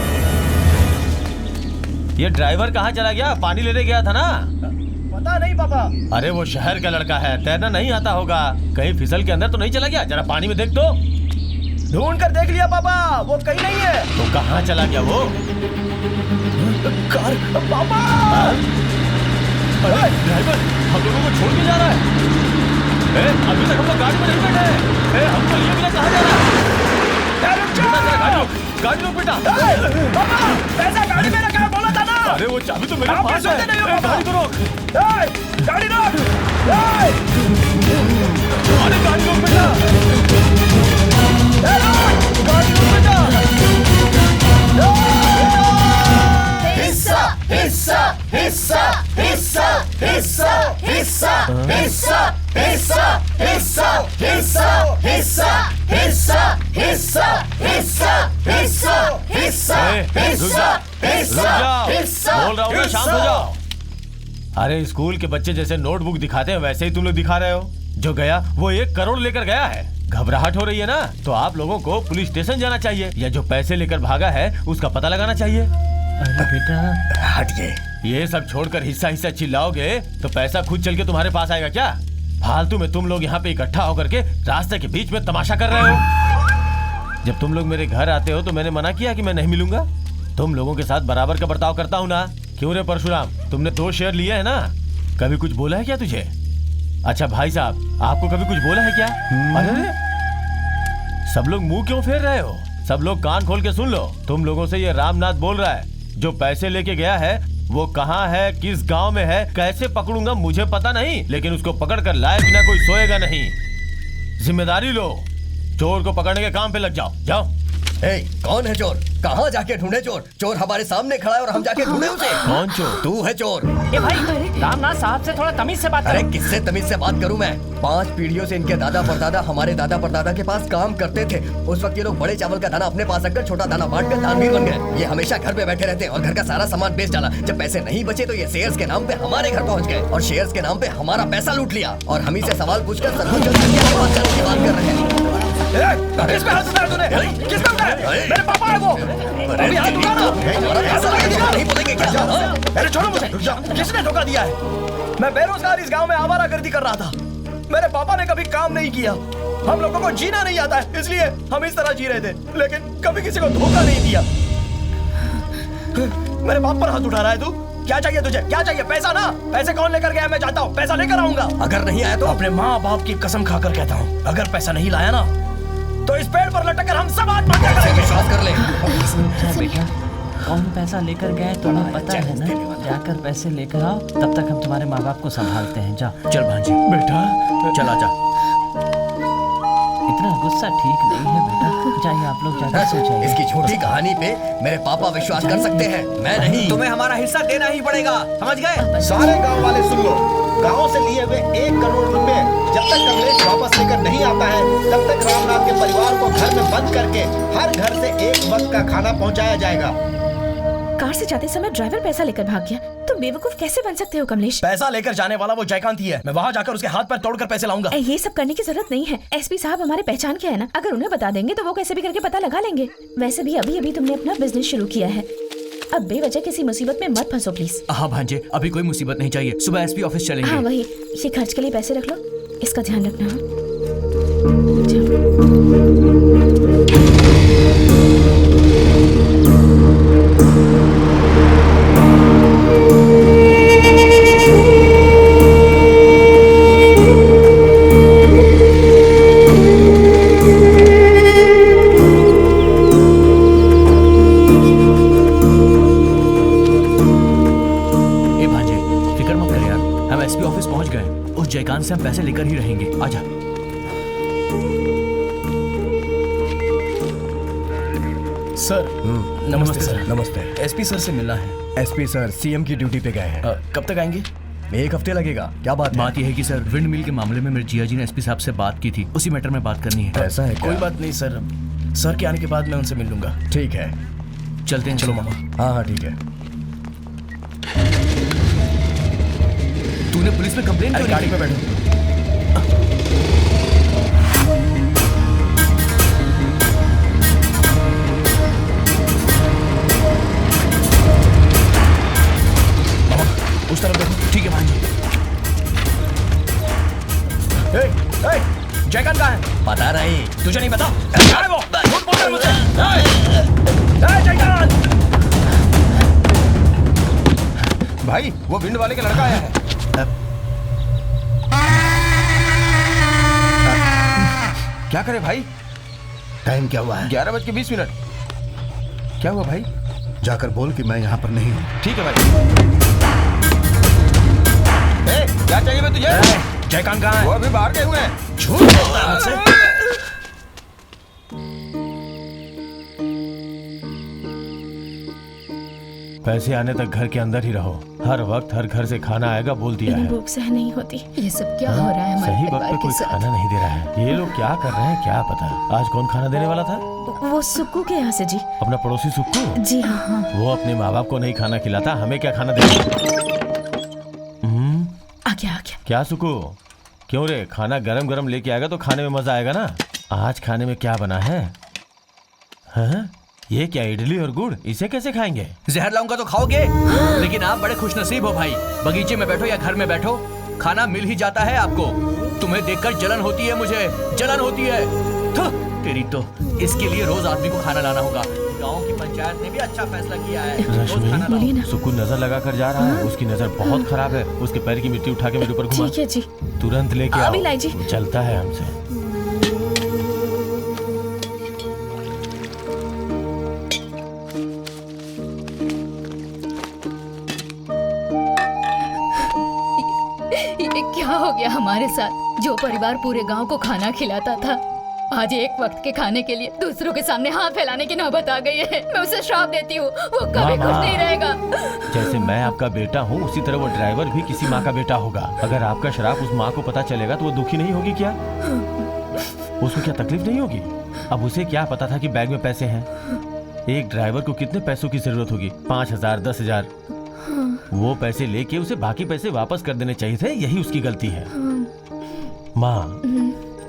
ये ड्राइवर कहाँ चला गया? पानी लेने गया था ना? पता नहीं पापा। अरे वो शहर का लड़का है, तैरना नहीं आता होगा। कहीं फिसल के अंदर तो नहीं चला गया? जरा पानी में देख तो। ढूंढ कर देख लिया पापा, वो कहीं नहीं है। तो कहाँ चला गया वो? कार पापा। अरे ड्राइवर हम लोगों को छोड़ के जा रहा है। अभी तक हम लोग गाड़ी में नहीं बैठे हैं। हमको लिए बिना कहाँ जा रहा है? गाड़ी लो बेटा। पापा पैसा गाड़ी में रखा है, बोला था ना। अरे वो चाबी तो मेरे पास है। गाड़ी को रोक। गाड़ी रोक। अरे गाड़ी रोक बेटा। गाड़ी रोक बेटा। हिस्सा हिस्सा हिस्सा हिस्सा हिस्सा हिस्सा हिस्सा हिस्सा हिस्सा हिस्सा हिस्सा हिस्सा हिस्सा हिस्सा हिस्सा हिस्सा हिस्सा बोल रहा हूँ ना, शांत हो जाओ। अरे स्कूल के बच्चे जैसे नोटबुक दिखाते हैं वैसे ही तुम लोग दिखा रहे हो। जो गया वो 1 करोड़ लेकर गया है। घबराहट हो रही है ना, तो आप लोगों को पुलिस स्टेशन जाना चाहिए, या जो पैसे लेकर भागा है उसका पता लगाना चाहिए। अरे बेटा हटिए। ये सब छोड़कर हिस्सा हिस्सा चिल्लाओगे तो पैसा खुद चल के तुम्हारे पास आएगा क्या? फालतू में तुम लोग यहाँ पे इकट्ठा होकर के रास्ते के बीच में तमाशा कर रहे हो। जब तुम लोग मेरे घर आते हो तो मैंने मना किया कि मैं नहीं मिलूंगा? तुम लोगों के साथ बराबर का बर्ताव करता हूँ ना। क्यों रे परशुराम, तुमने 2 शेयर लिए है ना? कभी कुछ बोला है क्या तुझे? अच्छा भाई साहब, आपको कभी कुछ बोला है क्या? अरे सब लोग मुंह क्यों फेर रहे हो? सब लोग कान खोल के सुन लो। तुम लोगों से ये रामनाथ बोल रहा है, जो पैसे लेके गया है वो कहाँ है, किस गांव में है, कैसे पकड़ूंगा मुझे पता नहीं, लेकिन उसको पकड़ कर लाए बिना कोई सोएगा नहीं। जिम्मेदारी लो, चोर को पकड़ने के काम पे लग जाओ। जाओ। कौन है चोर? कहाँ जाके ढूंढे चोर? चोर हमारे सामने खड़ा है और हम जाके ढूंढे उसे। कौन चोर? तू है चोर। ए भाई, रामनाथ साहब से थोड़ा तमीज से बात अरे करो। किससे तमीज से बात करूं मैं? 5 पीढ़ियों से इनके दादा परदादा हमारे दादा परदादा के पास काम करते थे। उस वक्त ये लोग बड़े चावल का दाना अपने पास रखकर छोटा दाना बांटकर दानवीर बन गए। ये हमेशा घर पे बैठे रहते और घर का सारा सामान बेच डाला। जब पैसे नहीं बचे तो ये शेयर्स के नाम पे हमारे घर पहुंच गए और शेयर्स के नाम पे हमारा पैसा लूट लिया और हम ही से सवाल पूछकर सरपंच की बात कर रहे हैं। किस पे हाथ उठाया तूने? किस पे उठाया? मेरे पापा है वो। अभी हाथ उठा ना। हमारा पैसा नहीं बोलेंगे क्या? अरे छोड़ो मुझे। किसने धोखा दिया है? मैं बेरोजगार इस गांव में आवारागर्दी कर रहा था। मेरे पापा ने कभी काम नहीं किया। हम लोगों को जीना नहीं आता है, इसलिए हम इस तरह जी रहे थे, लेकिन कभी किसी को धोखा नहीं दिया। मेरे बाप पर हाथ उठा रहा है तू? क्या चाहिए तुझे? क्या चाहिए? पैसा ना? पैसे कौन लेकर गया मैं जानता हूँ, पैसा लेकर आऊंगा। अगर नहीं आया तो? अपने माँ बाप की कसम खाकर कहता हूँ, अगर पैसा नहीं लाया ना तो इस पेड़ पर लटक कर हम सब आत्महत्या करेंगे। विश्वास कर ले। बेटा, कौन पैसा लेकर गए तुम्हें पता है ना? जाकर पैसे लेकर आओ, तब तक हम तुम्हारे माँ बाप को संभालते हैं। जा। चल भांजी। बेटा चला जा। इतना गुस्सा ठीक नहीं है बेटा, जाइए आप लोग जाकर सो जाइए। इसकी छोटी कहानी पे मेरे पापा विश्वास कर सकते हैं, मैं नहीं। तुम्हें हमारा हिस्सा देना ही पड़ेगा, समझ गए? सारे गांव वाले सुन लो, गांव से लिए हुए 1 करोड़ रुपए जब तक कमलेश वापस लेकर नहीं आता है तब तक रामनाथ के परिवार को घर में बंद करके हर घर से 1 वक्त का खाना पहुंचाया जाएगा। कार से जाते समय ड्राइवर पैसा लेकर भाग गया, तुम बेवकूफ कैसे बन सकते हो कमलेश? पैसा लेकर जाने वाला वो जयकांत ही है। मैं वहाँ जाकर उसके हाथ पैर तोड़कर पैसे लाऊंगा। ये सब करने की जरूरत नहीं है। एसपी साहब हमारे पहचान के है ना, अगर उन्हें बता देंगे तो वो कैसे भी करके पता लगा लेंगे। वैसे भी अभी अभी तुमने अपना बिजनेस शुरू किया है, अब बेवजह किसी मुसीबत में मत फंसो प्लीज। हाँ भांजे, अभी कोई मुसीबत नहीं चाहिए, सुबह एसपी ऑफिस चलेंगे। हाँ वही, ये खर्च के लिए पैसे रख लो, इसका ध्यान रखना। जयकांत से हम पैसे लेकर ही रहेंगे। आजा। सर नमस्ते सर। नमस्ते। एसपी सर से मिलना है। एसपी सर सीएम की ड्यूटी पे गए हैं। कब तक आएंगे? 1 हफ्ते लगेगा। क्या बात है? बात यह है कि सर विंड मिल के मामले में मेरे जिया जी ने एसपी साहब से बात की थी, उसी मैटर में बात करनी है। ऐसा है क्या? कोई बात नहीं सर, सर के आने के बाद मैं उनसे मिल लूंगा। ठीक है, चलते हैं। चलो मामा। हाँ हाँ ठीक है। तूने पुलिस में कंप्लेन अरे क्यों गाड़ी नहीं में की? बैठो। उस तरफ देखो। ठीक है भांजी। जयकांत कहाँ है? पता नहीं। तुझे नहीं पता? कहाँ है वो? झूठ बोल रहा है मुझसे। जयकांत! भाई वो विंड वाले का लड़का आया है। क्या करे भाई? टाइम क्या हुआ है? 11:20। क्या हुआ भाई? जाकर बोल कि मैं यहाँ पर नहीं हूँ। ठीक है भाई। क्या चाहिए मैं तुझे? जयकांत कहाँ है? वो अभी बाहर गए हुए हैं। झूठ बोलता है मुझसे। पैसे आने तक घर के अंदर ही रहो। हर वक्त हर घर से खाना आएगा बोल दिया है। भूख सह नहीं होती। ये सब क्या हो रहा है हमारे सही वक्त परिवार पे के कोई साथ? खाना नहीं दे रहा है। ये लोग क्या कर रहे हैं क्या पता। आज कौन खाना देने वाला था? वो सुक्कू के यहाँ से जी। अपना पड़ोसी सुक्कू? जी हाँ। वो अपने माँ बाप को नहीं खाना खिलाता, हमें क्या खाना देगा? आ गया। क्या सुक्कू? क्यों रे? खाना गरम गरम लेके आएगा तो खाने में मजा आएगा ना। आज खाने में क्या बना है? हाँ? ये क्या इडली और गुड़? इसे कैसे खाएंगे? जहर लाऊंगा तो खाओगे। लेकिन आप बड़े खुशनसीब हो भाई। बगीचे में बैठो या घर में बैठो, खाना मिल ही जाता है आपको। तुम्हें देखकर जलन होती है, मुझे जलन होती है। तेरी तो इसके लिए रोज आदमी को खाना लाना होगा। गांव की पंचायत ने भी अच्छा फैसला किया है। रोज खाना लाओ। सुक्कू नजर लगा कर जा रहा है। उसकी नजर बहुत खराब है। उसके पैर की मिट्टी उठा के मेरे ऊपर घुमा। ठीक है जी। तुरंत लेके अभी आओ। लाई जी। वो चलता है हमसे। ये क्या हो गया हमारे साथ? जो परिवार पूरे गांव को खाना खिलाता था, आज एक वक्त के खाने के लिए दूसरों के सामने हाथ फैलाने की नौबत आ गई है। मैं उसे श्राप देती हूँ, वो कभी खुश नहीं रहेगा। जैसे मैं आपका बेटा हूँ, उसी तरह वो ड्राइवर भी किसी माँ का बेटा होगा। अगर आपका श्राप उस माँ को पता चलेगा तो वो दुखी नहीं होगी क्या? उसको क्या तकलीफ नहीं होगी? अब उसे क्या पता था कि बैग में पैसे हैं? एक ड्राइवर को कितने पैसों की जरूरत होगी? 5,000, 10,000। वो पैसे लेके उसे बाकी पैसे वापस कर देने चाहिए थे। यही उसकी गलती है। माँ,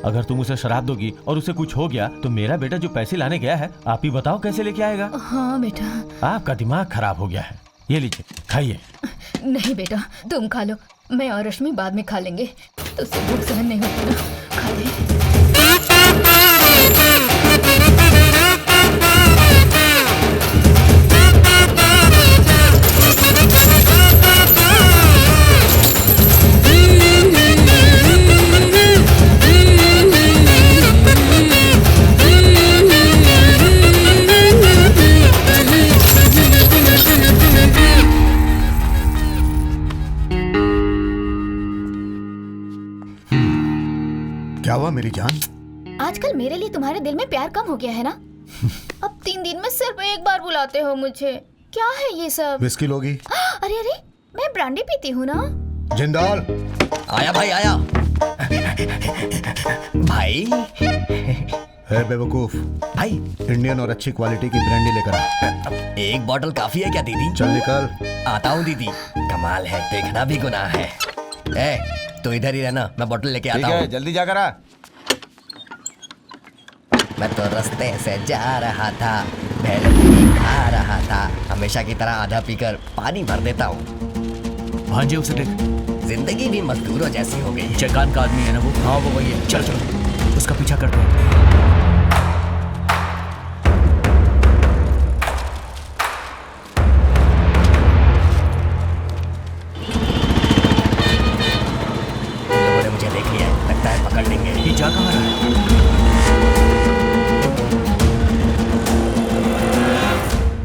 अगर तुम उसे शराब दोगी और उसे कुछ हो गया तो मेरा बेटा जो पैसे लाने गया है, आप ही बताओ कैसे लेके आएगा? हाँ बेटा। आपका दिमाग खराब हो गया है। ये लीजिए, खाइए। नहीं बेटा, तुम खा लो। मैं और रश्मि बाद में खा लेंगे। तो उससे भूख सहन नहीं होती ना। खा ले। क्या हुआ मेरी जान? आजकल मेरे लिए तुम्हारे दिल में प्यार कम हो गया है ना? अब 3 दिन में सिर्फ एक बार बुलाते हो मुझे। क्या है ये सब? विस्की लोगी? अरे अरे, मैं ब्रांडी पीती हूँ ना। जिंदाल आया भाई आया। भाई है बेवकूफ। भाई इंडियन और अच्छी क्वालिटी की ब्रांडी लेकर आ। एक बोतल काफी है क्या दीदी? चल निकल। आता हूँ दीदी। कमाल है, देखना भी गुनाह है। तो इधर ही रहना, मैं बोतल लेके आता हूँ। जल्दी जाकर आ। मैं तो रास्ते से जा रहा था, भेलपुरी खा रहा था। हमेशा की तरह आधा पीकर पानी भर देता हूँ। भांजे उसे देख। जिंदगी भी मजदूरों जैसी हो गई है। जयकांत का आदमी है ना वो? हाँ वो वही है। चल चलो उसका पीछा करते हैं। लोगों ने मुझे देख लिया है, लगता है पकड़ लेंगे। ये जा कहाँ रहा है?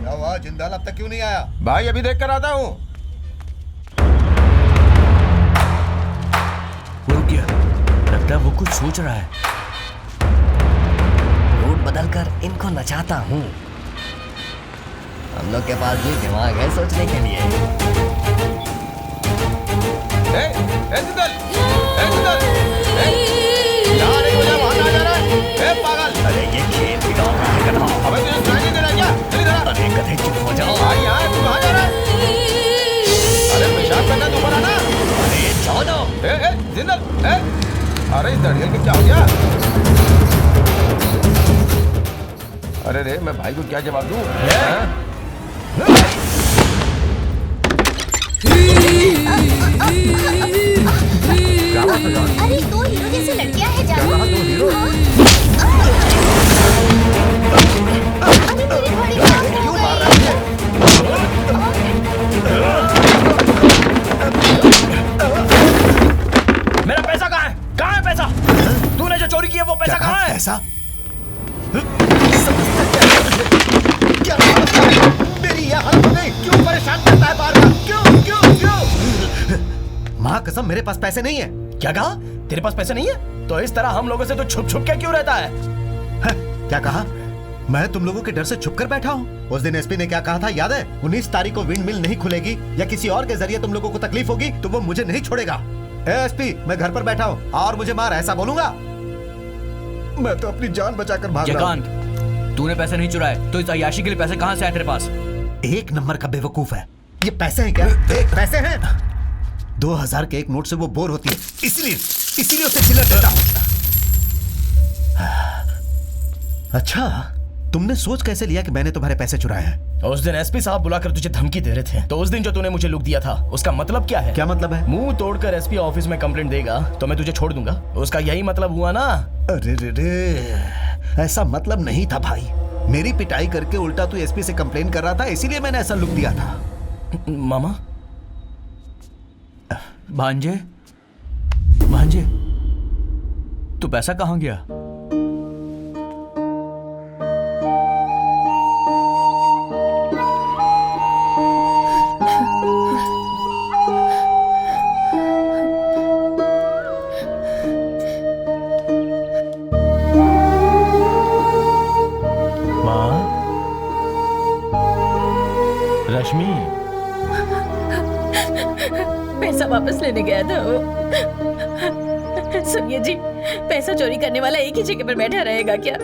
क्या हुआ जिंदाल, अब तक क्यों नहीं आया? भाई अभी देख कर आता हूँ। वो क्या? लगता है वो कुछ सोच रहा है। रूट बदल कर इनको नचाता हूँ। हम लोग के पास भी दिमाग है सोचने के लिए। यहाँ नहीं मुझे वहाँ कहाँ जा रहा है? पागल! अरे ये खेत की गाँव में है गधा। अबे तुझे सुनाई नहीं दे रहा क्या? चल इधर आ। अरे गधे चुप हो जाओ। भाई यहाँ है, तू कहाँ जा रहा है? अरे पेशाब करना तो ऊपर आना। अरे जाओ दो। जिंदल, अरे इस दड़ियल को क्या हो गया? अरे रे मैं भाई को क्या जवाब दूं? अरे दो हीरो जैसी लड़कियां हैं जानो। दो हीरो? अरे मेरी घड़ी क्यों मार रहा है? मेरा पैसा कहाँ है? कहाँ है पैसा? तूने जो चोरी की है वो पैसा कहाँ है? पैसा? क्या मेरी ये हालत हो गई? क्यों परेशान करता है बार-बार? क्यों? माँ कसम मेरे पास पैसे नहीं है। क्या कहा? तेरे पास पैसे नहीं है? तो इस तरह हम लोगों से तो छुप छुप के क्यों रहता है? क्या कहा? मैं तुम लोगों के डर से छुप कर बैठा हूँ। उस दिन एसपी ने क्या कहा था याद है? 19 तारीख को विंड मिल नहीं खुलेगी या किसी और के जरिए तुम लोगों को तकलीफ होगी तो वो मुझे नहीं छोड़ेगा। एसपी मैं घर पर बैठा हूँ और मुझे मार, ऐसा बोलूंगा? मैं तो अपनी जान बचाकर भाग रहा हूँ। जयकांत, तूने पैसे नहीं चुराए तो इस अय्याशी के लिए पैसे कहाँ से आए तेरे पास? एक नंबर का बेवकूफ है। ये पैसे हैं क्या? पैसे हैं? 2000 के एक नोट से वो बोर होती है, इसीलिए उसे चिल्लर देता हूं। अच्छा, तुमने सोच कैसे लिया कि मैंने तुम्हारे पैसे चुराए हैं? उस दिन एसपी साहब बुलाकर तुझे धमकी दे रहे थे, तो उस दिन जो तूने मुझे लुक दिया था उसका मतलब क्या है? क्या मतलब है? मुंह तोड़कर एसपी ऑफिस में कंप्लेंट देगा तो मैं तुझे छोड़ दूंगा, उसका यही मतलब हुआ ना? अरे रे रे, ऐसा मतलब नहीं था भाई। मेरी पिटाई करके उल्टा तू एसपी से कंप्लेन कर रहा था, इसीलिए मैंने ऐसा लुक दिया था। मामा, भांजे, भांजे, तू पैसा कहाँ गया? रश्मि, पैसा वापस लेने गया था वो। सुनिए जी, पैसा चोरी करने वाला एक ही जगह पर बैठा रहेगा क्या?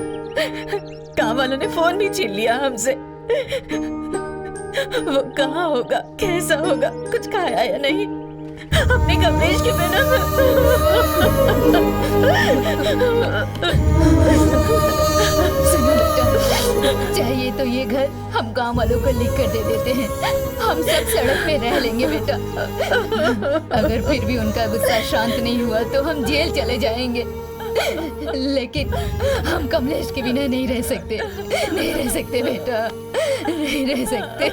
काम वालों ने फोन भी छीन लिया हमसे। वो कहाँ होगा, कैसा होगा, कुछ खाया या नहीं? अपने कमलेश के बिना सुनो बेटा, चाहिए तो ये घर हम गांव वालों को लिख कर दे देते हैं। हम सब सड़क पे रह लेंगे बेटा। अगर फिर भी उनका गुस्सा शांत नहीं हुआ तो हम जेल चले जाएंगे। लेकिन हम कमलेश के बिना नहीं रह सकते, नहीं रह सकते बेटा, नहीं रह सकते।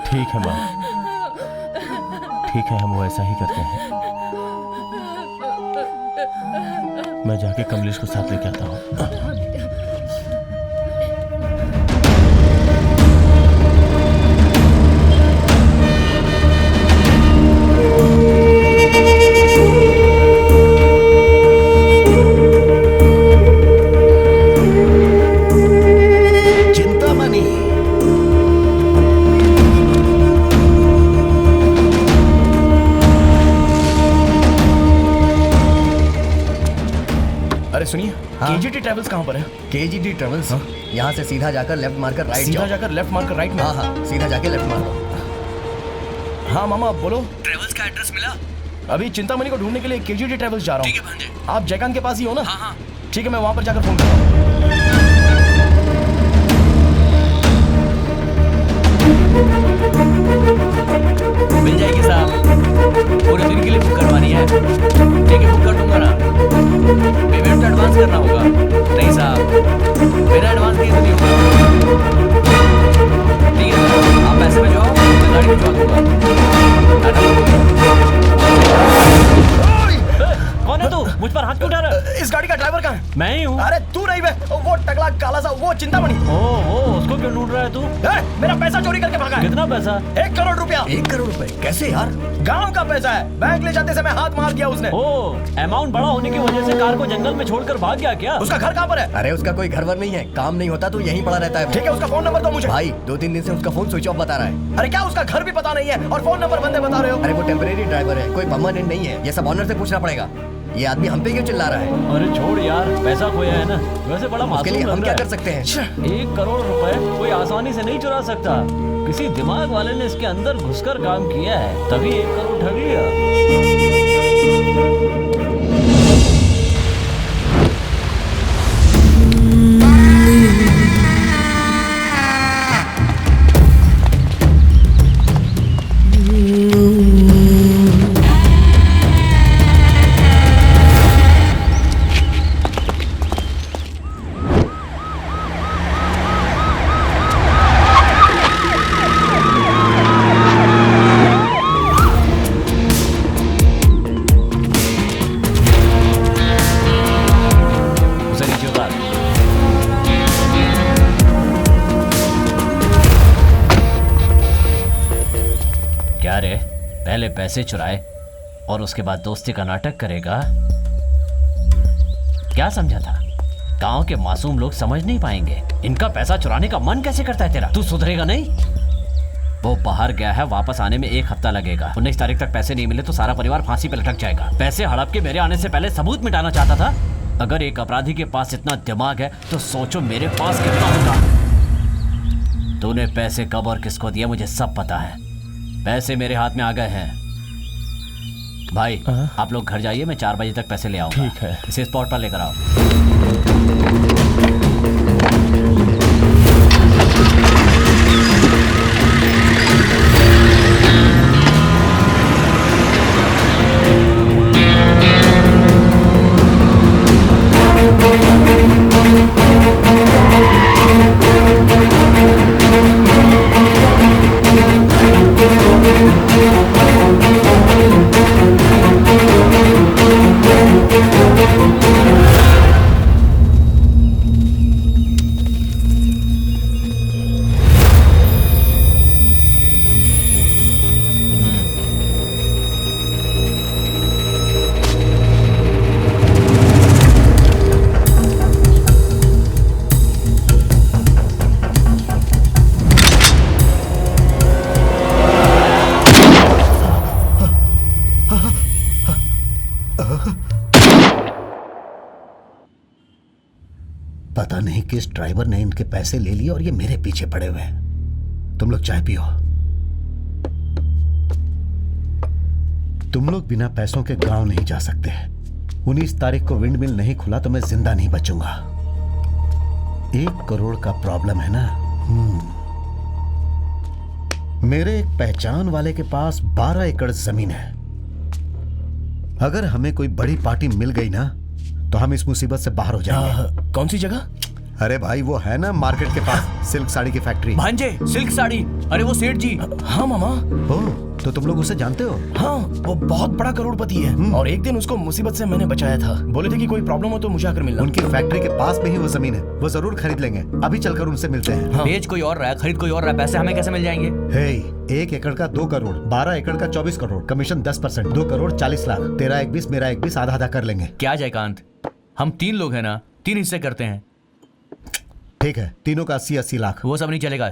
ठीक है माँ, ठीक है, हम वैसा ही करते हैं। मैं जाके कमलेश को साथ लेके आता हूँ। सुनिए, केजीटी ट्रेवल्स कहाँ पर है? केजीटी ट्रेवल्स? यहाँ से सीधा जाकर लेफ्ट मारकर राइट सीधा जाओ। जाकर लेफ्ट मारकर राइट में? हाँ, सीधा जाके लेफ्ट मारो। हाँ मामा, बोलो। ट्रेवल्स का एड्रेस मिला? अभी चिंतामणि को ढूंढने के लिए केजीटी ट्रेवल्स जा रहा हूँ। ठीक है भांजे। आप जयकांत के पास ही हो ना? हाँ। ठीक है, मैं वहाँ पर जाकर फोन करता हूँ। मिल जाएगी साहब, पूरे दिन के लिए बुक करवानी है। ठीक है, बुक कर दूंगा ना। पेमेंट तो एडवांस करना होगा। नहीं साहब, बिना एडवांस दिए तो नहीं होगा। ठीक है साहब, आप पैसे में जाओ, मैं गाड़ी भिजवा दूंगा। कौन है तू? मुझ पर हाथ क्यों उठा रहा है? इस गाड़ी का ड्राइवर कहाँ है? मैं ही हूँ। अरे तू नहीं बे, वो टकला काला सा, वो चिंतामणि। ओ, उसको क्यों ढूंढ रहा है तू? मेरा पैसा चोरी करके भागा है। कितना पैसा? 1 करोड़ रुपया। 1 करोड़ रुपए कैसे यार? गांव का पैसा है। बैंक ले जाते समय हाथ मार दिया उसने। ओ, अमाउंट बड़ा होने की वजह से कार को जंगल में छोड़कर भाग गया क्या? उसका घर कहाँ पर है? अरे उसका कोई घर वर नहीं है, काम नहीं होता तो यहीं पड़ा रहता है। ठीक है, उसका फोन नंबर दो मुझे। भाई 2-3 दिन से उसका फोन स्विच ऑफ बता रहा है। अरे क्या उसका घर भी पता नहीं है और फोन नंबर बंदे बता रहे हो? अरे वो टेम्परेरी ड्राइवर है, कोई परमानेंट नहीं है। ये सब ऑनर से पूछना पड़ेगा। ये आदमी हम पे क्यों चिल्ला रहा है? अरे छोड़ यार, पैसा खोया है ना। वैसे बड़ा उसके लिए मासूम हम लग क्या रहा कर सकते हैं? है। 1 करोड़ रुपए कोई आसानी से नहीं चुरा सकता। किसी दिमाग वाले ने इसके अंदर घुसकर काम किया है, तभी 1 करोड़ ठग लिया। उसे नीचे उतार। क्या रे, पहले पैसे चुराए और उसके बाद दोस्ती का नाटक करेगा? क्या समझा था? गांव के मासूम लोग समझ नहीं पाएंगे। इनका पैसा चुराने का मन कैसे करता है तेरा? तू सुधरेगा नहीं। वो बाहर गया है, वापस आने में 1 हफ्ता लगेगा। 19 तारीख तक पैसे नहीं मिले तो सारा परिवार फांसी पे लटक जाएगा। पैसे हड़प के मेरे आने से पहले सबूत मिटाना चाहता था। अगर एक अपराधी के पास इतना दिमाग है तो सोचो मेरे पास कितना होगा। तूने पैसे कब और किसको दिया मुझे सब पता है। पैसे मेरे हाथ में आ गए हैं। भाई आप लोग घर जाइए, मैं 4 बजे तक पैसे ले आऊंगा। ठीक है। इसे स्पॉट पर लेकर आओ। पता नहीं किस ड्राइवर ने इनके पैसे ले लिए और ये मेरे पीछे पड़े हुए हैं। तुम लोग चाय पियो। तुम लोग बिना पैसों के गांव नहीं जा सकते। 19 तारीख को विंड मिल नहीं खुला तो मैं जिंदा नहीं बचूंगा। 1 करोड़ का प्रॉब्लम है ना। मेरे एक पहचान वाले के पास 12 एकड़ जमीन है। अगर हमें कोई बड़ी पार्टी मिल गई ना तो हम इस मुसीबत से बाहर हो जाएंगे। कौन सी जगह? अरे भाई वो है ना मार्केट के पास सिल्क साड़ी की फैक्ट्री। भांजे, सिल्क साड़ी। अरे वो सेठ जी। हाँ मामा। ओह, तो तुम लोग उसे जानते हो? हाँ, वो बहुत बड़ा करोड़पति है और एक दिन उसको मुसीबत से मैंने बचाया था। बोले थे कि कोई प्रॉब्लम हो तो मुझे आकर मिलना। उनकी फैक्ट्री के पास में ही वो जमीन है, वो जरूर खरीद लेंगे। अभी चलकर उनसे मिलते हैं। हाँ। बेच कोई और रहा है, खरीद कोई और रहा है, पैसे हमें कैसे मिल जाएंगे? हे, 1 एकड़ का 2 करोड़, 12 एकड़ का 24 करोड़, कमीशन 10%, 2 करोड़ 40 लाख। तेरा एक 20, मेरा एक 20, आधा आधा कर लेंगे। क्या जयकांत, हम 3 लोग हैं ना, 3 हिस्से करते हैं। ठीक है, तीनों का 80-80 लाख। वो सब नहीं चलेगा,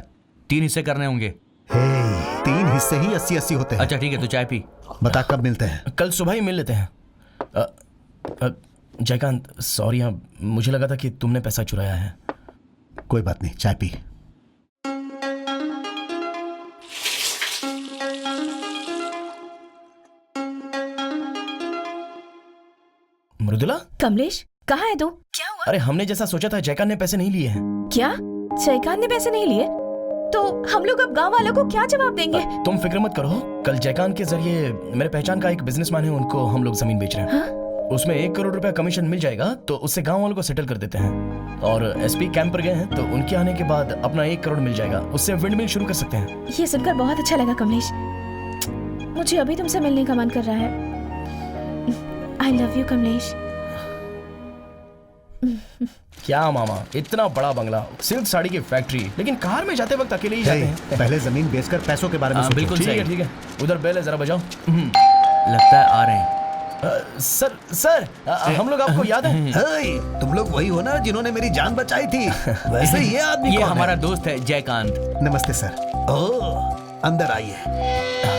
3 हिस्से करने होंगे। 3 हिस्से ही 80-80 होते हैं। अच्छा ठीक है, तो चाय पी। बता कब मिलते हैं? कल सुबह ही मिल लेते हैं। जयकांत सॉरी, हाँ मुझे लगा था कि तुमने पैसा चुराया है। कोई बात नहीं, चाय पी। मृदुला, कमलेश कहाँ है तू? क्या हुआ? अरे हमने जैसा सोचा था जयकांत ने पैसे नहीं लिए हैं। क्या जयकांत ने पैसे नहीं लिए? तो हम लोग अब गांव वालों को क्या जवाब देंगे? तुम फिक्र मत करो, कल जयकांत के जरिए मेरे पहचान का एक बिजनेसमैन है, उनको हम लोग जमीन बेच रहे हैं। हाँ? उसमें 1 करोड़ रुपया कमीशन मिल जाएगा तो उससे गांव वालों को सेटल कर देते हैं। और एसपी कैंप पर गए हैं तो उनके आने के बाद अपना 1 करोड़ मिल जाएगा, उससे विंड मिल शुरू कर सकते हैं। ये सुनकर बहुत अच्छा लगा कमलेश, मुझे अभी तुमसे मिलने का मन कर रहा है। I love you Kamlesh. क्या मामा, इतना बड़ा बंगला, सिल्क साड़ी की फैक्ट्री, लेकिन कार में जाते वक्त अकेले ही जाते हैं। पहले जमीन बेचकर पैसों के बारे में सोचो। बिल्कुल ठीक सही। है ठीक है, उधर बेल है, जरा बजाओ। लगता है आ रहे हैं। सर हम लोग आपको याद है? हे, तुम लोग वही हो ना जिन्होंने मेरी जान बचाई थी? वैसे ये आदमी ये कौन है? हमारा दोस्त है जयकांत। नमस्ते सर। ओह, अंदर आइए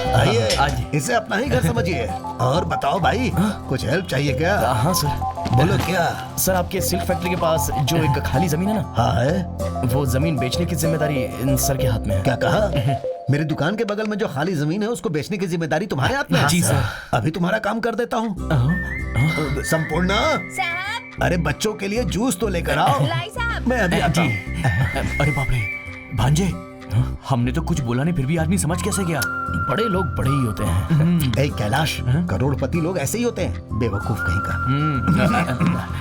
आइए, इसे अपना ही घर समझिए। और बताओ भाई, कुछ हेल्प चाहिए क्या? हाँ सर। बोलो क्या? सर आपके सिल्क फैक्ट्री के पास जो एक खाली जमीन है ना, हाँ है। वो जमीन बेचने की जिम्मेदारी इन सर के हाथ में है। क्या कहा? मेरी दुकान के बगल में जो खाली जमीन है उसको बेचने की जिम्मेदारी तुम्हारे हाथ में है? जी सर। अभी तुम्हारा काम कर देता हूँ। संपूर्ण, अरे बच्चों के लिए जूस तो लेकर आओ। मैं अभी आता हूँ। अरे बाप रे भांजे, हमने तो कुछ बोला नहीं, फिर भी आदमी समझ कैसे गया? बड़े लोग बड़े ही होते हैं। ए कैलाश, करोड़पति लोग ऐसे ही होते हैं, बेवकूफ कहीं का।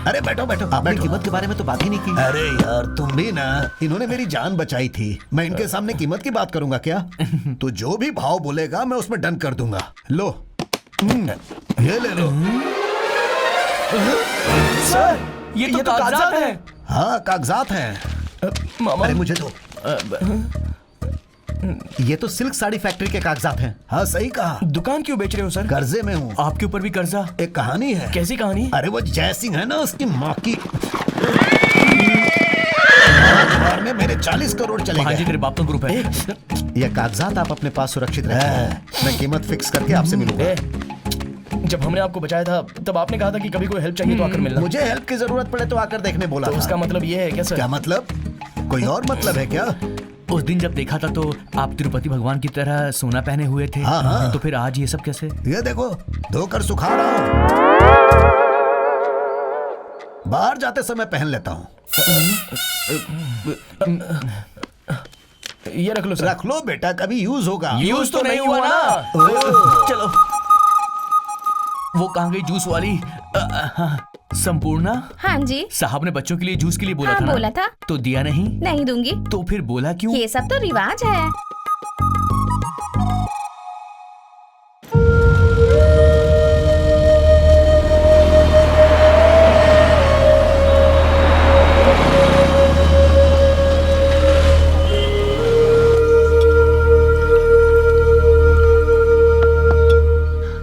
अरे बैठो बैठो, आपने कीमत के बारे में तो बात ही नहीं की। अरे यार तुम भी ना, इन्होंने मेरी जान बचाई थी, मैं इनके सामने कीमत की बात करूंगा क्या? तो जो भी भाव बोलेगा मैं उसमें डन कर दूंगा। लो ये ले लो। सर ये तो कागजात है। हाँ कागजात हैं। मामा, अरे मुझे दो। ये तो सिल्क साड़ी फैक्ट्री के कागजात हैं। हाँ सही कहा। दुकान क्यों बेच रहे हो सर? कर्जे में हूँ। आपके ऊपर भी कर्जा? एक कहानी है। कैसी कहानी? अरे वो जय सिंह है ना, उसकी माँ की में मेरे 40 करोड़ चले भांजे गए। तेरे बाप का ग्रुप है। ये कागजात आप अपने पास सुरक्षित रखिए। मैं कीमत फिक्स करके आपसे मिलूंगा। जब हमने आपको बचाया था तब आपने कहा था कि कभी कोई हेल्प चाहिए तो आकर मिलना। मुझे हेल्प की जरूरत पड़े तो आकर देखने बोला तो था। उसका मतलब ये है क्या सर? क्या मतलब? कोई और मतलब है क्या? उस दिन जब देखा था तो आप तिरुपति भगवान की तरह सोना पहने हुए थे। हाँ, हाँ। तो फिर आज ये सब कैसे? ये देखो, धोकर सुखा रहा हूँ, बाहर जाते समय पहन लेता हूँ। ये रख लो सर। रख लो बेटा, कभी यूज होगा। यूज तो नहीं हुआ ना। चलो, वो कहाँ गई जूस वाली? संपूर्णा, हाँ जी। साहब ने बच्चों के लिए जूस के लिए बोला हाँ, था ना? बोला था। तो दिया नहीं? नहीं दूंगी। तो फिर बोला क्यों? ये सब तो रिवाज है।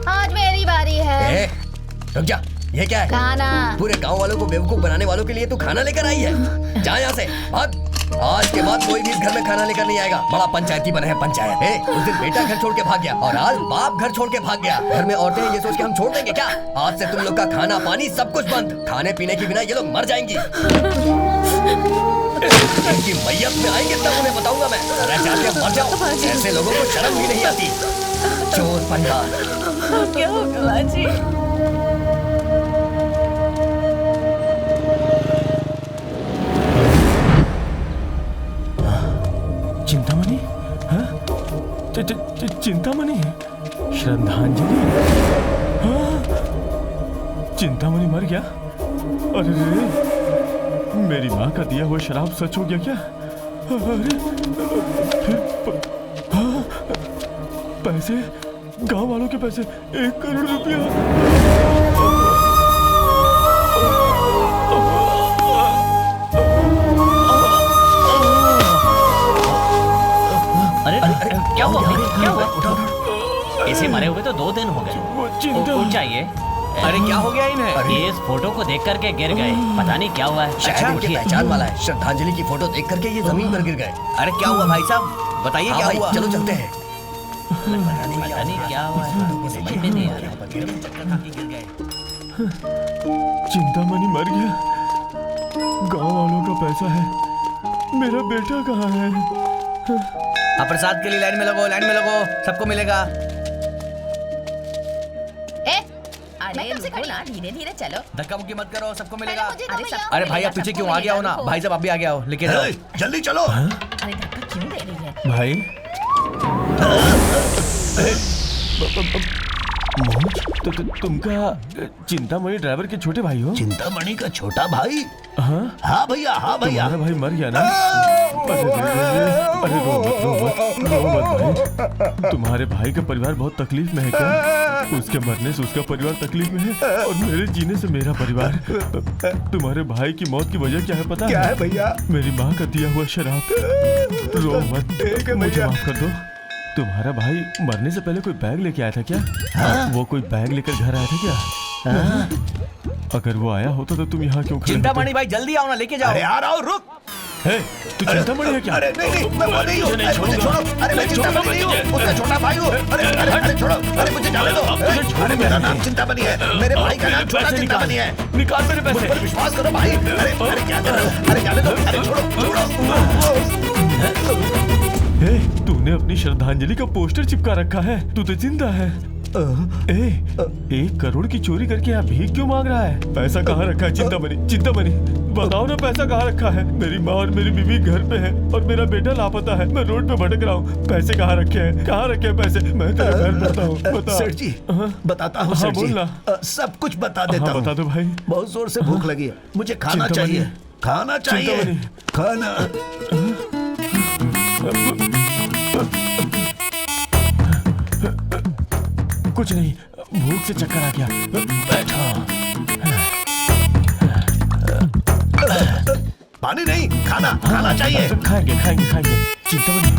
आज मेरी बारी है। रुक जा, ये क्या है? खाना। पूरे गांव वालों को बेवकूफ बनाने वालों के लिए तू खाना लेकर आई है? जा यहाँ से, भाग। आज के बाद कोई भी इस घर में खाना लेकर नहीं आएगा। बड़ा पंचायती बने हैं पंचायत। उस दिन बेटा घर छोड़ के भाग गया और आज बाप घर छोड़ के भाग गया। घर में औरतें ये सोच के हम छोड़ देंगे क्या? आज से तुम लोग का खाना पानी सब कुछ बंद। खाने पीने के बिना ये लोग मर जाएंगी। इनकी मैयत में आएंगे तब उन्हें बताऊंगा मैं। अरे जाके मर जाओ, ऐसे लोगों को शर्म भी नहीं आती। चोर परिवार। क्या होगा बाजी? चिंतामणि? चिंतामणि? श्रद्धांजलि? चिंतामणि मर गया? अरे रे, मेरी माँ का दिया हुआ शराब सच हो गया क्या? अरे फिर पैसे, गांव वालों के पैसे, 1 करोड़ रुपया। अरे क्या हुआ भाई? क्या हुआ? इसे मरे हुए तो 2 दिन हो गए। उठ जाइए। अरे क्या हो गया इन्हें? ये इस फोटो को देख करके गिर गए, पता नहीं क्या हुआ है। शायद इनकी उठिए। पहचान वाला है। श्रद्धांजलि की फोटो देख करके ये जमीन पर गिर गए। अरे क्या हुआ भाई साहब, बताइए हाँ क्या भाई, हुआ? चलो चलते हैं। पता नहीं क्या हुआ है, समझ में नहीं आ रहा। चिंतामणि मर गया, गांव वालों का पैसा है, मेरा बेटा कहाँ है? आप प्रसाद के लिए लाइन में लगो, लाइन में लगो, सबको मिलेगा। अरे रुको ना, धीरे धीरे चलो। धक्का मुक्की मत करो, सबको मिलेगा। अरे सब अरे भाई आप पीछे क्यों आ गया हो ना? भाई साहब आप भी आ गया हो, लेके जाओ। जल्दी चलो। अरे धक्का क्यों दे रही है? भाई तुमका चिंतामणि ड्राइवर के छोटे भाई हो? चिंतामणि का छोटा भाई? हाँ हाँ भैया, हाँ भैया। तुम्हारा भाई मर गया ना? अरे रो मत भाई। तुम्हारे भाई का परिवार बहुत तकलीफ में है क्या? उसके मरने से उसका परिवार तकलीफ में है और मेरे जीने से मेरा परिवार। तुम्हारे भाई की मौत की वजह क्या है पता है? क्या है भैया? मेरी माँ का दिया हुआ शराब। रो मत, मुझे माफ कर दो। तुम्हारा भाई मरने से पहले कोई बैग लेके आया था क्या? हाँ? वो कोई बैग लेकर घर आया था क्या? हाँ? अगर वो आया होता तो तुम यहाँ क्यों खड़े? चिंतामणि भाई जल्दी आओ ना, लेके जाओ। अरे आ रहा हूँ, रुक। हे, तू चिंतामणि है क्या? अरे नहीं, मैं वो नहीं हूँ। मुझे छोड़ो। अरे मैं चिंतामणि नहीं हूँ, उसका छोटा भाई हूँ। अरे छोड़ो, अरे मुझे जाने दो। अरे मेरा नाम चिंतामणि है, मेरे भाई का नाम छोटा चिंतामणि है। निकाल मेरे पैसे। मुझ पर विश्वास करो भाई। अरे क्या कर रहे हो? अरे जाने दो। अरे छोड़ो। तूने अपनी श्रद्धांजलि का पोस्टर चिपका रखा है। तू तो जिंदा है। 1 करोड़ की चोरी करके यहाँ भीख क्यों मांग रहा है? पैसा कहाँ रखा है? चिंतामणि बताओ ना, पैसा कहाँ रखा है? मेरी माँ और मेरी बीवी घर पे है और मेरा बेटा लापता है। मैं रोड पे भटक रहा हूँ। पैसे कहाँ रखे हैं? कहाँ रखे हैं पैसे? मैं तेरे घर पड़ता हूँ। बता सेठ जी, बताता हूँ सेठ जी। सब कुछ बता देता हूँ। बता दो भाई। बहुत जोर से भूख लगी है, मुझे खाना चाहिए। खाना चाहिए, खाना। कुछ नहीं, भूख से चक्कर आ गया। बैठो। पानी नहीं, खाना चाहिए। खाएंगे। चिंतामणि,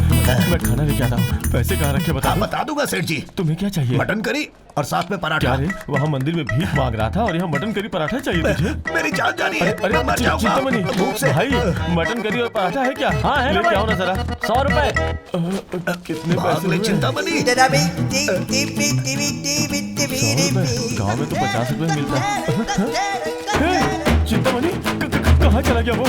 मैं खाना लेके आता हूँ। पैसे कहाँ रखे बता दूंगा सेठ जी। तुम्हें क्या चाहिए? मटन करी और साथ में पराठा। अरे वहाँ मंदिर में भीख मांग रहा था और यहाँ मटन करी पराठा चाहिए तुझे? मेरी जान जानी है। अरे चिंतामणि, भूख से भाई मटन करी और पराठा है क्या? हाँ है, लेके आओ ना जरा। 100 रुपए। कितने पैसे? चिंतामणि, गाँव में तो 50 रुपए मिलता है। चिंतामणि कहाँ चला गया वो?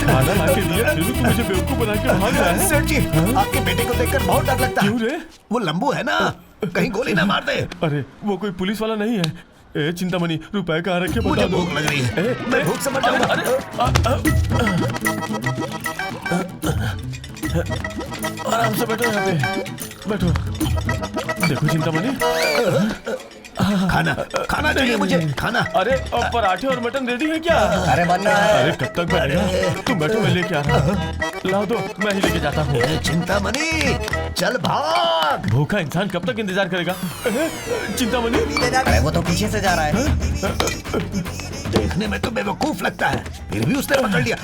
खाना ला के दिया, फिर भी तू मुझे बेवकूफ बना के भाग रहा है। सेठ जी, आपके बेटे को देखकर बहुत डर लगता है। क्यों रे? वो लंबू है ना, कहीं गोली ना मार दे। अरे वो कोई पुलिस वाला नहीं है। ए चिंतामणि, रुपए कहाँ रखे बता दो। भूख लग रही है, मैं भूख से मर जाऊंगा। आराम से बैठो यहाँ पे, बैठो। देखो चिंतामणि, खाना चाहिए मुझे, खाना। अरे अब पराठे और मटन रेडी है क्या? अरे बनना है। अरे कब तक बनेगा? तुम बैठो, मैं लेके आ रहा हूँ। लाओ दो, मैं ही लेके जाता हूँ। चिंतामणि चल भाग। भूखा इंसान कब तक इंतजार करेगा? चिंतामणि, अरे वो तो पीछे से जा रहा है। देखने में तो बेवकूफ लगता है, फिर भी उसने पकड़ लिया।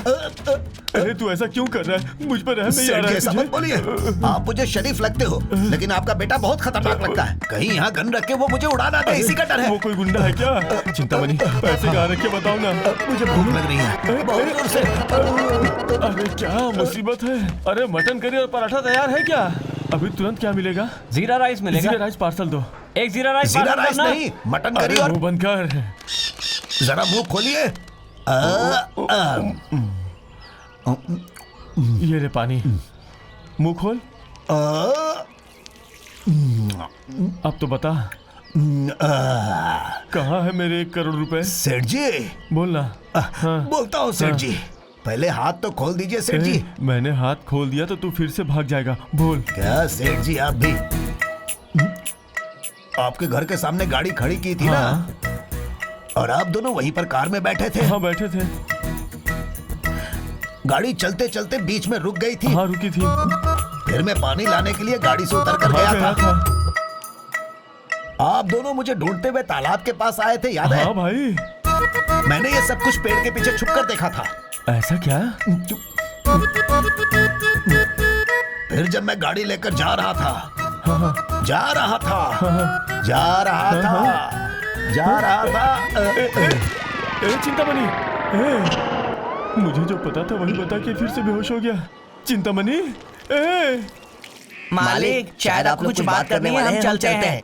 अरे तू ऐसा क्यों कर रहा है? मुझ पर रहम नहीं आ रहा है तुझे? बोलिए, आप मुझे शरीफ लगते हो, लेकिन आपका बेटा बहुत खतरनाक लगता है। कहीं यहाँ गन रख के वो मुझे उड़ा ना दे, इसी का डर है। वो कोई गुंडा है क्या? चिंतामणि, पैसे कहाँ रखे बताओ ना। मुझे भूख लग रही है बहुत जोर से। अरे क्या मुसीबत है? अरे मटन करी और पराठा तैयार है क्या? अभी तुरंत क्या मिलेगा? जीरा राइस मिलेगा। जीरा राइस पार्सल दो। एक जीरा राइस नहीं, मटन करी और मुंह बंद कर। जरा मुंह खोलिए। ये ले पानी, मुंह खोल। अब तो बता, कहाँ है मेरे 1 करोड़ रुपए? सेठ जी, बोलना। हाँ। बोलता हूँ सेठ जी, पहले हाथ तो खोल दीजिए सेठ जी। मैंने हाथ खोल दिया तो तू फिर से भाग जाएगा। बोल। क्या सेठ जी, आप भी आपके घर के सामने गाड़ी खड़ी की थी ना, और आप दोनों वहीं पर कार में बैठे थे? हाँ बैठे थे। गाड़ी चलते चलते बीच में रुक गई थी। हाँ रुकी थी। फिर मैं पानी लाने के लिए गाड़ी से उतर कर गया था। आप दोनों मुझे ढूंढते हुए तालाब के पास आए थे, याद है? हाँ भाई। मैंने ये सब कुछ पेड़ के पीछे छुपकर देखा था। ऐसा क्या? फिर जब मैं गाड़ी लेकर जा रहा था, चिंतामणि, मुझे जो पता था वही बता के फिर से बेहोश हो गया। चिंतामणि, मालिक शायद आप कुछ बात करने वाले हैं, हम चलते हैं।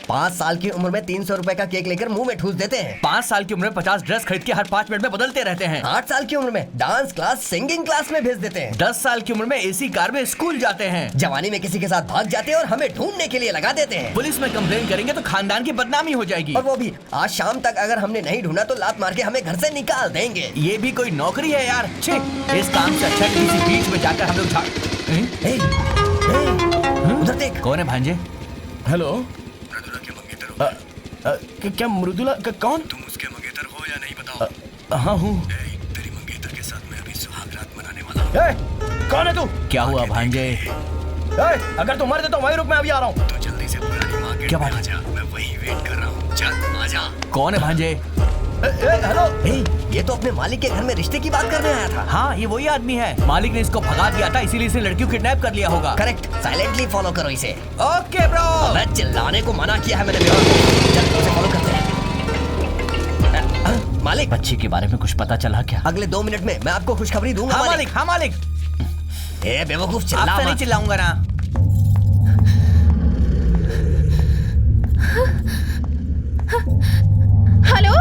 5 साल की उम्र में 300 रुपए का केक लेकर मुंह में ठूस देते हैं। 5 साल की उम्र में 50 ड्रेस खरीद के हर 5 मिनट में बदलते रहते हैं। 8 साल की उम्र में डांस क्लास, सिंगिंग क्लास में भेज देते हैं। 10 साल की उम्र में एसी कार में स्कूल जाते हैं। जवानी में किसी के साथ भाग जाते हैं और हमें ढूंढने के लिए लगा देते हैं। पुलिस में कंप्लेन करेंगे तो खानदान की बदनामी हो जाएगी। और वो भी आज शाम तक अगर हमने नहीं ढूंढा तो लात मार के हमें घर से निकाल देंगे। ये भी कोई नौकरी है यार? छे, इस काम से अच्छा किसी बीच में जाकर हम लोग उधर देख। कौन है भांजे? हेलो, क्या मृदुला कौन? तुम उसके मंगेतर हो या नहीं बताओ? हाँ हूँ। तेरी मंगेतर के साथ मैं अभी सुहाग रात मनाने वाला हूँ। कौन है तू? क्या हुआ भांजे? अगर तू मर दे तो वहीं रुक, मैं अभी आ रहा हूँ। तो जल्दी से पुरानी मार्केट क्या में बात आ जा, मैं वहीं वेट कर रहा हूँ। चल आजा। कौन है भांजे? हेलो, ये तो अपने मालिक के घर में रिश्ते की बात करने आया था। हाँ, ये वही आदमी है। मालिक ने इसको भगा दिया था, इसीलिए इसे लड़की को किडनैप कर लिया होगा। करेक्ट, साइलेंटली फॉलो करो इसे। Okay bro. मैं चिल्लाने को मना किया है मैंने बेटा। चल उसे फॉलो करते हैं। मालिक, बच्ची के बारे में कुछ पता चला क्या? अगले 2 मिनट में मैं आपको खुशखबरी दूंगा। हाँ मालिक, हाँ मालिक। ए बेवकूफ, चिल्ला आपसे नहीं मत। चिल्लाऊंगा ना। हेलो,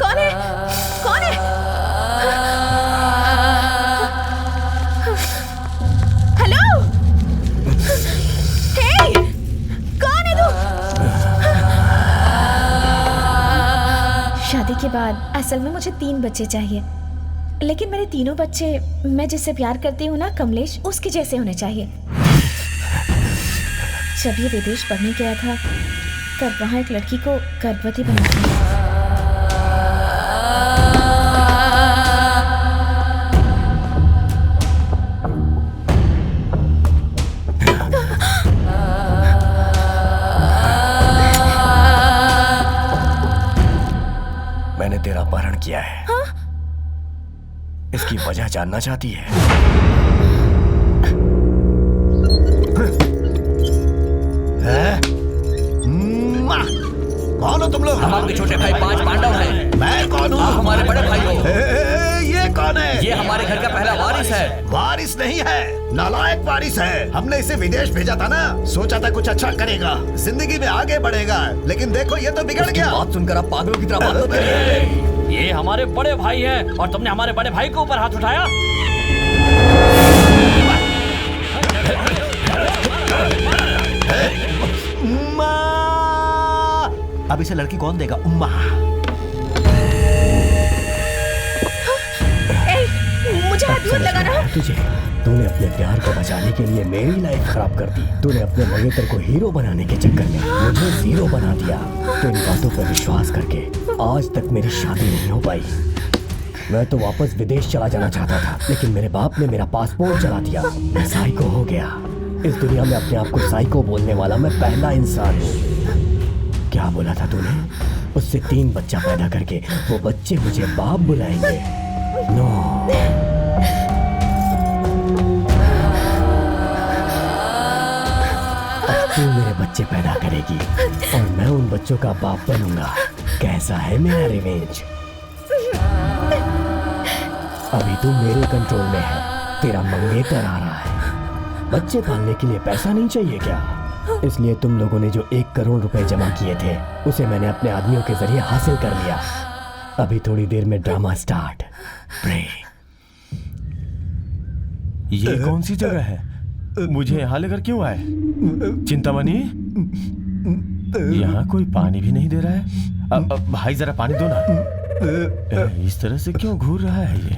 कौन है? कौन है? हेलो, हे, कौन है तू? शादी के बाद असल में मुझे 3 बच्चे चाहिए, लेकिन मेरे तीनों बच्चे मैं जिससे प्यार करती हूँ ना, कमलेश, उसके जैसे होने चाहिए। जब ये विदेश पढ़ने गया था तब वहाँ एक लड़की को गर्भवती बना दिया। मैंने तेरा अपहरण किया है। हाँ? इसकी वजह जानना चाहती है? कौन हो तुम लोग? हम आपके छोटे भाई 5 पांडव हैं। मैं कौन हूँ? आप हमारे बड़े भाई हो। ये कौन है? ये हमारे घर का पहला वारिस है। वारिस नहीं है, नालायक वारिस है। हमने इसे विदेश भेजा था ना, सोचा था कुछ अच्छा करेगा, जिंदगी में आगे बढ़ेगा, लेकिन देखो ये तो बिगड़ गया। बात सुनकर आप पागलों की तरह बात होते हैं। ये हमारे बड़े भाई हैं और तुमने हमारे बड़े भाई के ऊपर हाथ उठाया। अब इसे लड़की कौन देगा? उम्मा। मुझे हाथ मत लगाना। तुझे, तूने अपने प्यार को बचाने के लिए मेरी लाइफ खराब कर दी। तूने अपने मंगेतर को हीरो बनाने के चक्कर में मुझे जीरो बना दिया। तो इन बातों पर विश्वास करके आज तक मेरी शादी नहीं हो पाई। मैं तो वापस विदेश चला जाना चाहता था, लेकिन मेरे बाप ने मेरा पासपोर्ट चला दिया। मैं साइको हो गया। इस दुनिया में अपने आप को साइको बोलने वाला मैं पहला इंसान हूँ। क्या बोला था तूने? उससे 3 बच्चा पैदा करके वो बच्चे मुझे बाप बुलाएंगे? नो। अब तू मेरे बच्चे पैदा करेगी और मैं उन बच्चों का बाप बनूंगा। कैसा है मेरा रिवेंज? अभी तू मेरे कंट्रोल में है। तेरा मंगेतर आ रहा है। बच्चे पालने के लिए पैसा नहीं चाहिए क्या? इसलिए तुम लोगों ने जो 1 करोड़ रुपए जमा किए थे उसे मैंने अपने आदमियों के जरिए हासिल कर लिया। अभी थोड़ी देर में ड्रामा स्टार्ट। प्रे। ये कौन सी जगह है? मुझे यहाँ लेकर क्यों आए? चिंतामणि, यहाँ कोई पानी भी नहीं दे रहा है। अब भाई जरा पानी दो ना। इस तरह से क्यों घूर रहा है ये?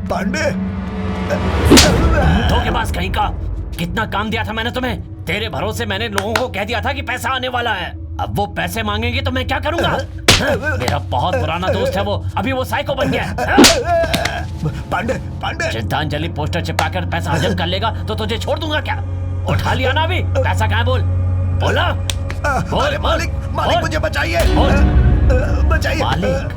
पांडे, धोखेबाज कहीं का। कितना काम दिया था मैंने तुम्हें। तेरे भरोसे मैंने लोगों को कह दिया था कि पैसा आने वाला है। अब वो पैसे मांगेंगे तो मैं क्या करूंगा? मेरा बहुत पुराना दोस्त है वो, अभी वो साइको बन गया। पांडे, पांडे। श्रद्धांजलि पोस्टर चिपकाकर पैसा हजम कर लेगा तो तुझे छोड़ दूंगा क्या? उठा लिया ना अभी? पैसा कहाँ है? बोल, बोला। अरे मालिक, मालिक मुझे बचाइए, बचाइए। मालिक,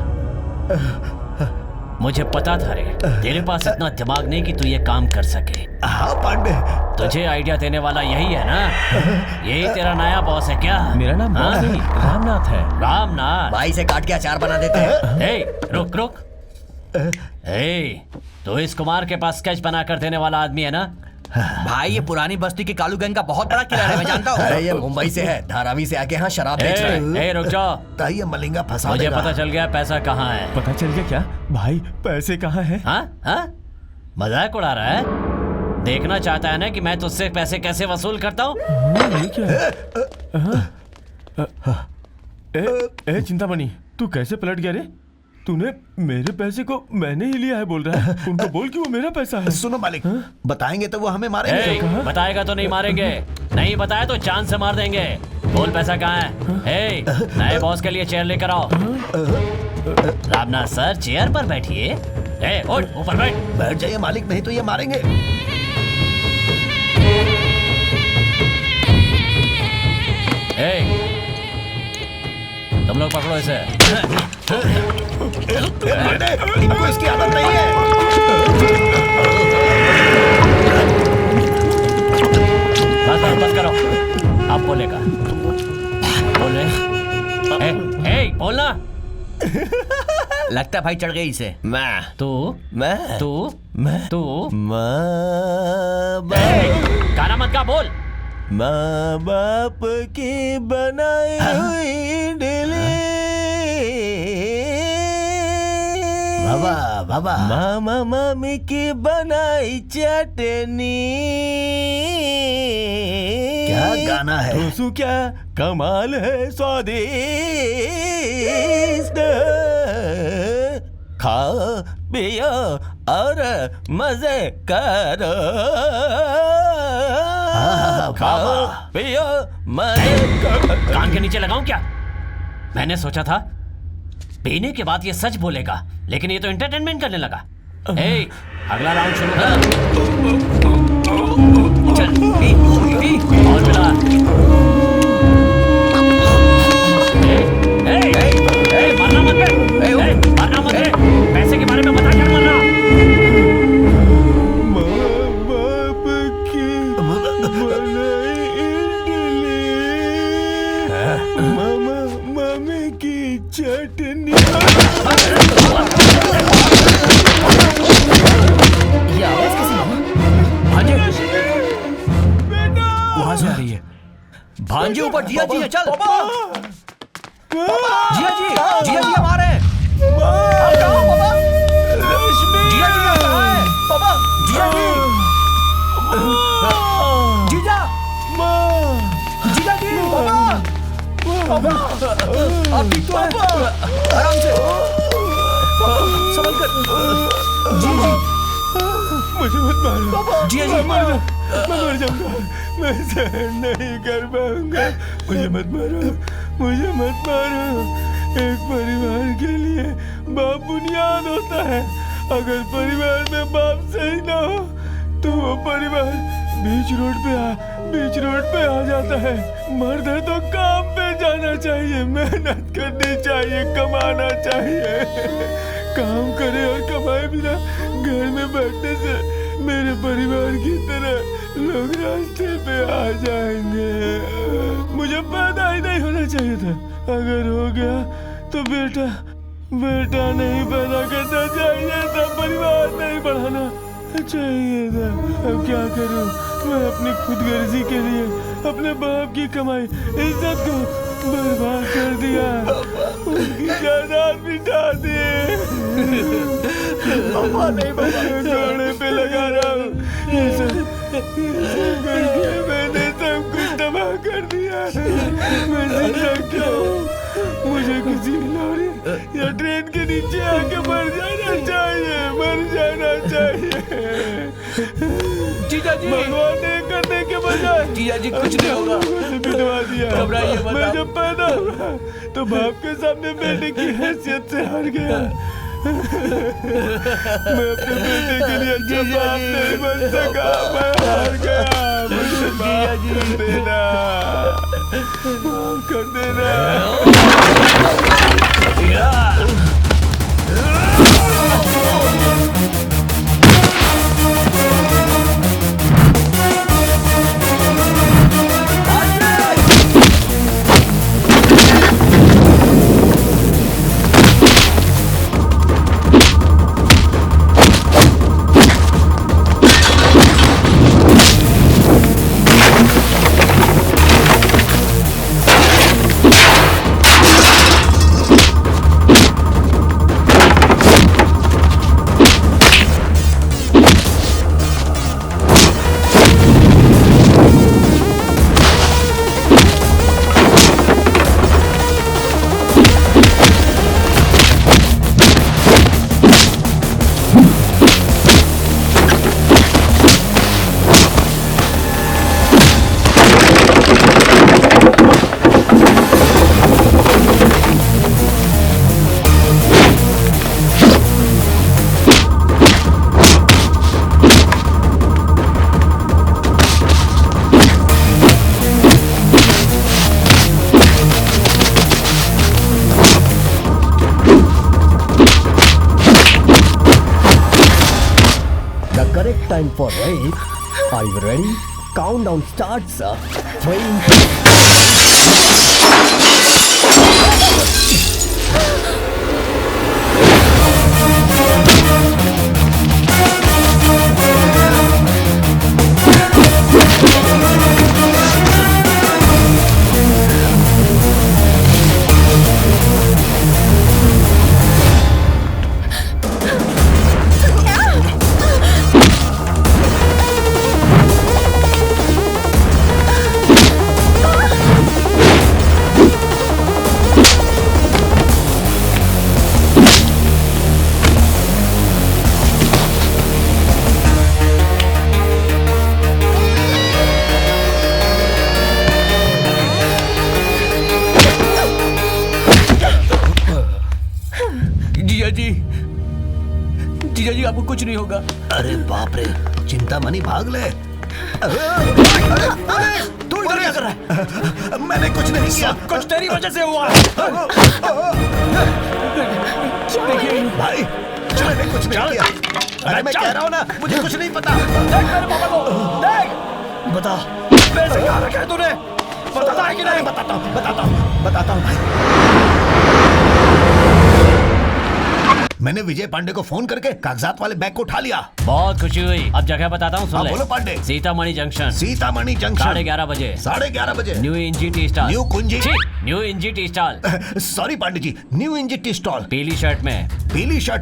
मुझे पता था रे, तेरे पास इतना दिमाग नहीं कि तू ये काम कर सके। हाँ पांडे, तुझे आइडिया देने वाला यही है ना? यही तेरा नया बॉस है क्या? मेरा नाम बॉस नहीं, रामनाथ है। रामनाथ? भाई से काट के अचार बना देते हैं। ए, रुक रुक। ए, तो इस कुमार के पास स्केच बनाकर देने वाला आदमी है ना? भाई ये पुरानी बस्ती के कालू गैंग का बहुत बड़ा किलर है, मैं जानता हूँ। अरे ये मुंबई से है, धारावी से आके यहाँ शराब बेच रहा है। ए, रुक जाओ। ताई मलिंगा फंसा मुझे देगा। पता चल गया पैसा कहाँ है। पता चल गया क्या भाई? पैसे कहाँ हैं? हाँ? मजाक उड़ा रहा है? देखना चाहता है ना कि मैं तुझसे पैसे कैसे वसूल करता हूँ? ए चिंतामणि, तू कैसे पलट गया रे? तूने मेरे पैसे को मैंने ही लिया है बोल रहा है। उनको बोल कि वो मेरा पैसा है। सुनो मालिक, बताएंगे तो वो हमें मारेंगे। बताएगा तो नहीं मारेंगे, नहीं बताया तो जान से मार देंगे। बोल पैसा कहाँ है? नए बॉस के लिए चेयर लेकर आओ। रामनाथ सर चेयर पर बैठिए। उठ ऊपर बैठ जाइए मालिक, नहीं तो ये मारेंगे। तुम लोग पकड़ो इसे। इनको इसकी आदत नहीं है। बस करो, अब बोलेगा। बोल रहे बोलना। लगता है भाई चढ़ गई इसे। तू गाना मत गा, बोल। माँ बाप की बनाई हुई दिली, बाबा मामा मामी की बनाई चटनी। क्या गाना है? ठूसू क्या कमाल है स्वादिष्ट, खाओ पियो और मजे करो। खाओ पियो मजे करो। कान के नीचे लगाऊं क्या? मैंने सोचा था पीने के बाद ये सच बोलेगा, लेकिन ये तो एंटरटेनमेंट करने लगा। अगला राउंड शुरू कर। चल पी और मिला। मरना मत रे, मरना मत रे। पैसे के बारे में बता क्या मरना। मामा मामी की चटनी। ये आवाज कैसी मामा? भांजे वहां से आ रही है। भांजे ऊपर, जिया जी चल। जिया जी हमारे। जिया जी कहाँ है? जिया जी, जीजा, जीजा जी, आप ठीक तो हैं? आराम से, संभल कर। जी मुझे मत मारो। जिया जी, मैं मर जाऊंगा, मैं सहन नहीं कर पाऊंगा। मुझे मत मारो, मुझे मत मारो। एक परिवार के लिए बाप बुनियाद होता है। अगर परिवार में बाप सही ना हो तो वो परिवार बीच रोड पे आ जाता है। मर्द है तो काम पे जाना चाहिए, मेहनत करनी चाहिए, कमाना चाहिए। काम करे और कमाए बिना घर में बैठने से मेरे परिवार की तरह लोग रास्ते पे आ जाएंगे। मुझे पैदा ही नहीं होना चाहिए था। अगर हो गया तो बेटा नहीं पैदा करना चाहिए था, परिवार नहीं बढ़ाना चाहिए था। अब क्या करूं? मैं अपनी खुदगर्जी के लिए अपने बाप की कमाई, इज्जत को बर्बाद कर दिया, उनकी जायदाद बिठा दिए। घोड़े पे लगा रहा हूँ, ये सब करके मैंने सब कुछ तबाह कर दिया। मैं जिंदा क्यों? मुझे किसी लॉरी या ट्रेन के नीचे आके मर जाना चाहिए। जीजा जी, भगवान ने करने के बजाय जीजा जी कुछ नहीं होगा, मुझे बिठवा दिया। घबराइए मत। मैं जब पैदा हुआ तो बाप के सामने बेटे की हैसियत से हार गया। मैं अपने बेटे के लिए अच्छा बाप नहीं बन सका, मैं हार गया। मुझे माफ कर देना, माफ कर देना। time for race. Are you ready? Countdown starts. 3. जीजा जी आपको कुछ नहीं होगा। अरे बाप रे, चिंता मनी भाग ले। तू इधर क्या कर रहा है? मैंने कुछ नहीं किया। कुछ तेरी वजह से हुआ। देखिए भाई, मैंने कुछ नहीं किया। अरे मैं कह रहा हूँ ना, मुझे कुछ नहीं पता। देख मेरे पापा को, देख। बता, पैसे कहाँ रखे तूने? बताता है कि नहीं? बताता हूँ भाई। मैंने विजय पांडे को फोन करके कागजात वाले बैग को उठा लिया। बहुत खुशी हुई। अब जगह बताता हूँ, सुन ले। बोलो पांडे। सीतामढ़ी जंक्शन। 11:30 बजे। 11:30 बजे। न्यू इंजी टी स्टॉल। न्यू कुंजी। न्यू इंजी tea stall. Sorry Pandey ji, new इंजी टी स्टॉल। पीली शर्ट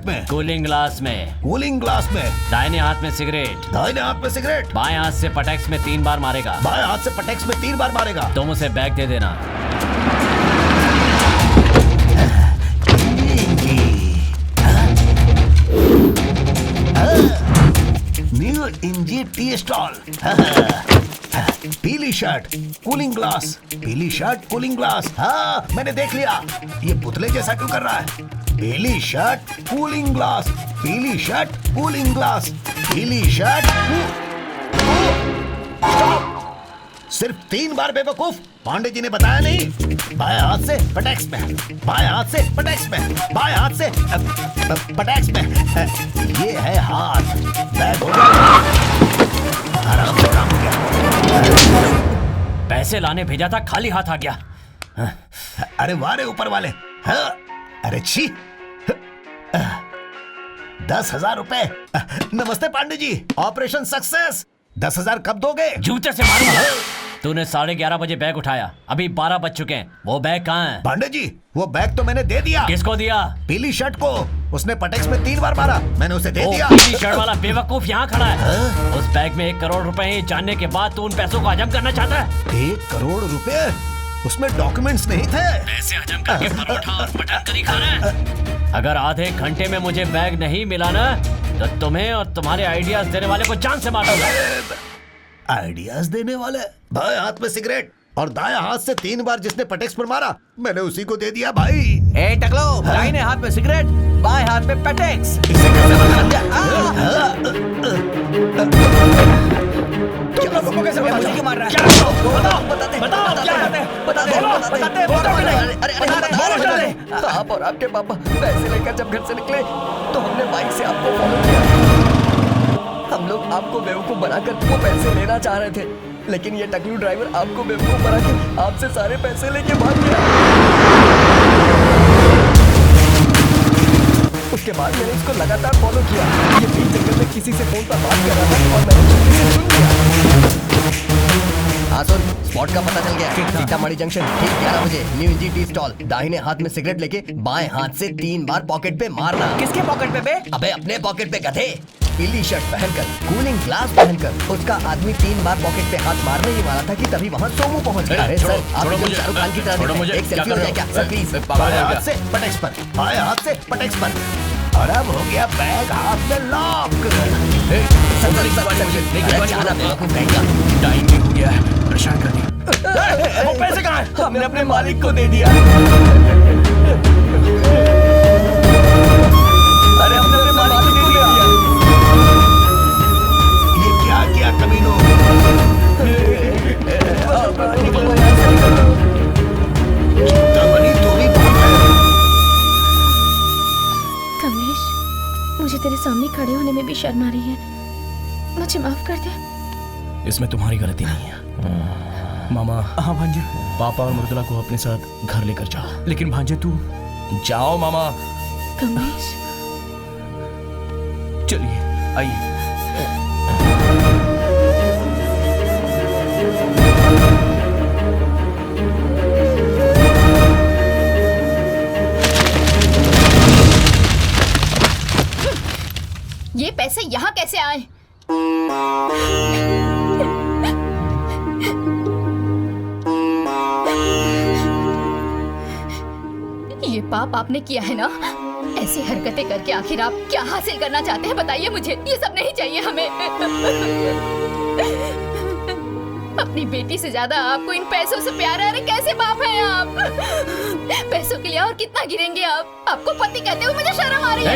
में। कूलिंग ग्लास में। दाहिने हाथ में सिगरेट। बाएं हाथ से पटेक्स में 3 बार मारेगा। तुम उसे बैग दे देना। न्यू इंजी टी स्टॉल। पीली शर्ट, कूलिंग ग्लास। हाँ, मैंने देख लिया। ये पुतले जैसा क्यों कर रहा है? पीली शर्ट, कूलिंग ग्लास। सिर्फ 3 बार बेवकूफ। पांडे जी ने बताया नहीं? बाएं हाथ से पटेक्स में। ये है हाथ। बैग हो गया। आराम से काम हो गया। पैसे लाने भेजा था, खाली हाथ आ गया। अरे वारे ऊपर वाले। हाँ? अरे छी। 10,000 रुपए। नमस्ते पांडे जी, ऑपरेशन सक्सेस। 10,000 कब दोगे? जूते से मारूंगा। तूने 11:30 बजे बैग उठाया, अभी 12 बज चुके हैं। वो बैग कहाँ है? पांडे जी, वो बैग तो मैंने दे दिया। किसको दिया? पीली शर्ट को। उसने पटेक्स में 3 बार मारा, मैंने उसे दे दिया। पीली शर्ट वाला बेवकूफ यहाँ खड़ा है। उस बैग में 1 करोड़ रुपए हैं, जानने के बाद तू उन पैसों को हजम करना चाहता है? 1 करोड़ रुपए? उसमें डॉक्यूमेंट्स नहीं थे। पैसे हजम करके परोठा और मटन करी खा रहा है। अगर आधे घंटे में मुझे बैग नहीं मिला ना, तो तुम्हें और तुम्हारे आइडियाज देने वाले को जान से मारूंगा। आइडियाज देने वाले? बाएं हाथ में सिगरेट और दाएं हाथ से 3 बार जिसने पटेक्स पर मारा, मैंने उसी को दे दिया भाई। ए टकलो, दाहिने हाथ में सिगरेट, बाएं हाथ में पटेक्स। इसे कैसे मुझे क्यों मार रहा है? बताते। आप और आपके पापा पैसे लेकर जब घर से निकले तो हमने बाइक से आपको फॉलो किया। हम लोग आपको बेवकूफ बनाकर वो पैसे लेना चाह रहे थे, लेकिन ये टकलू ड्राइवर आपको बेवकूफ बना के आपसे सारे पैसे लेके भाग गया। उसके बाद मैंने इसको लगातार फॉलो किया। ये बीच जंगल में किसी से फोन पर बात कर रहा था और मैंने चुपके से सुन लिया। हाँ सुन, स्पॉट का पता चल गया। सीतामढ़ी जंक्शन, ठीक 11 बजे। न्यू इंजी टी स्टॉल। दाहिने हाथ में सिगरेट लेके बाएं हाथ से 3 बार पॉकेट पे मारना। किसके पॉकेट पे बे? अबे अपने पॉकेट पे गधे। पीली शर्ट पहनकर, कूलिंग ग्लास पहनकर उसका आदमी 3 बार पॉकेट पे हाथ मारने ही वाला था कि तभी वहाँ सोमू पहुँच गया। अरे सर, आप एकदम शाहरुख खान की तरह दिखते हैं। एक सेल्फी हो जाए क्या सर प्लीज? बाएं हाथ से पटेक्स पर, बाएं हाथ से पटेक्स पर। और अब हो गया बैग हाथ में लॉक। टाइम भी हो गया है, परेशान कर दिया। वो पैसे कहाँ हैं? हमने अपने मालिक को दे दिया। अरे हमने अपने मालिक को दे दिया। ये क्या किया कमीनों? तू भी भाग गया। कमलेश, मुझे तेरे सामने खड़े होने में भी शर्म आ रही है। मुझ मुझे माफ कर दे। इसमें तुम्हारी गलती नहीं है। मामा। हाँ भांजे। पापा और मृदुला को अपने साथ घर लेकर जाओ। लेकिन भांजे तू। जाओ मामा। कमलेश। चलिए आइए। ये पैसे यहाँ कैसे आए? ये पाप आपने किया है ना? ऐसी हरकतें करके आखिर आप क्या हासिल करना चाहते हैं बताइए मुझे। ये सब नहीं चाहिए हमें। अपनी बेटी से ज्यादा आपको इन पैसों से प्यार है। अरे कैसे बाप हैं आप? पैसों के लिए और कितना गिरेंगे आप? आपको पति कहते हुए मुझे शर्म आ रही है।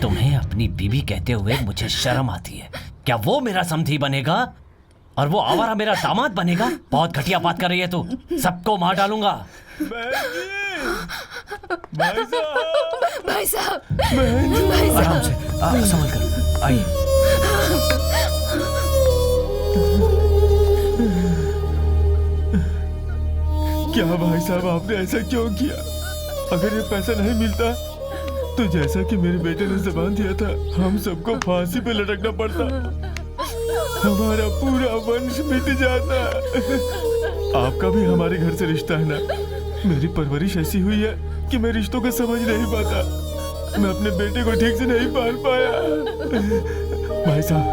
तुम्हें अपनी बीवी कहते हुए मुझे शर्म आती है? क्या वो मेरा समधी बनेगा और वो आवारा मेरा दामाद बनेगा? बहुत घटिया बात कर रही है तू। सबको मार डालूंगा। भाई साहब। आराम से संभल कर आइए। क्या भाई साहब आपने ऐसा क्यों किया? अगर ये पैसा नहीं मिलता तो जैसा कि मेरे बेटे ने जबान दिया था हम सबको फांसी पे लटकना पड़ता। हमारा पूरा वंश मिट जाता। आपका भी हमारे घर से रिश्ता है ना? मेरी परवरिश ऐसी हुई है कि मैं रिश्तों को समझ नहीं पाता। मैं अपने बेटे को ठीक से नहीं पाल पाया। भाई साहब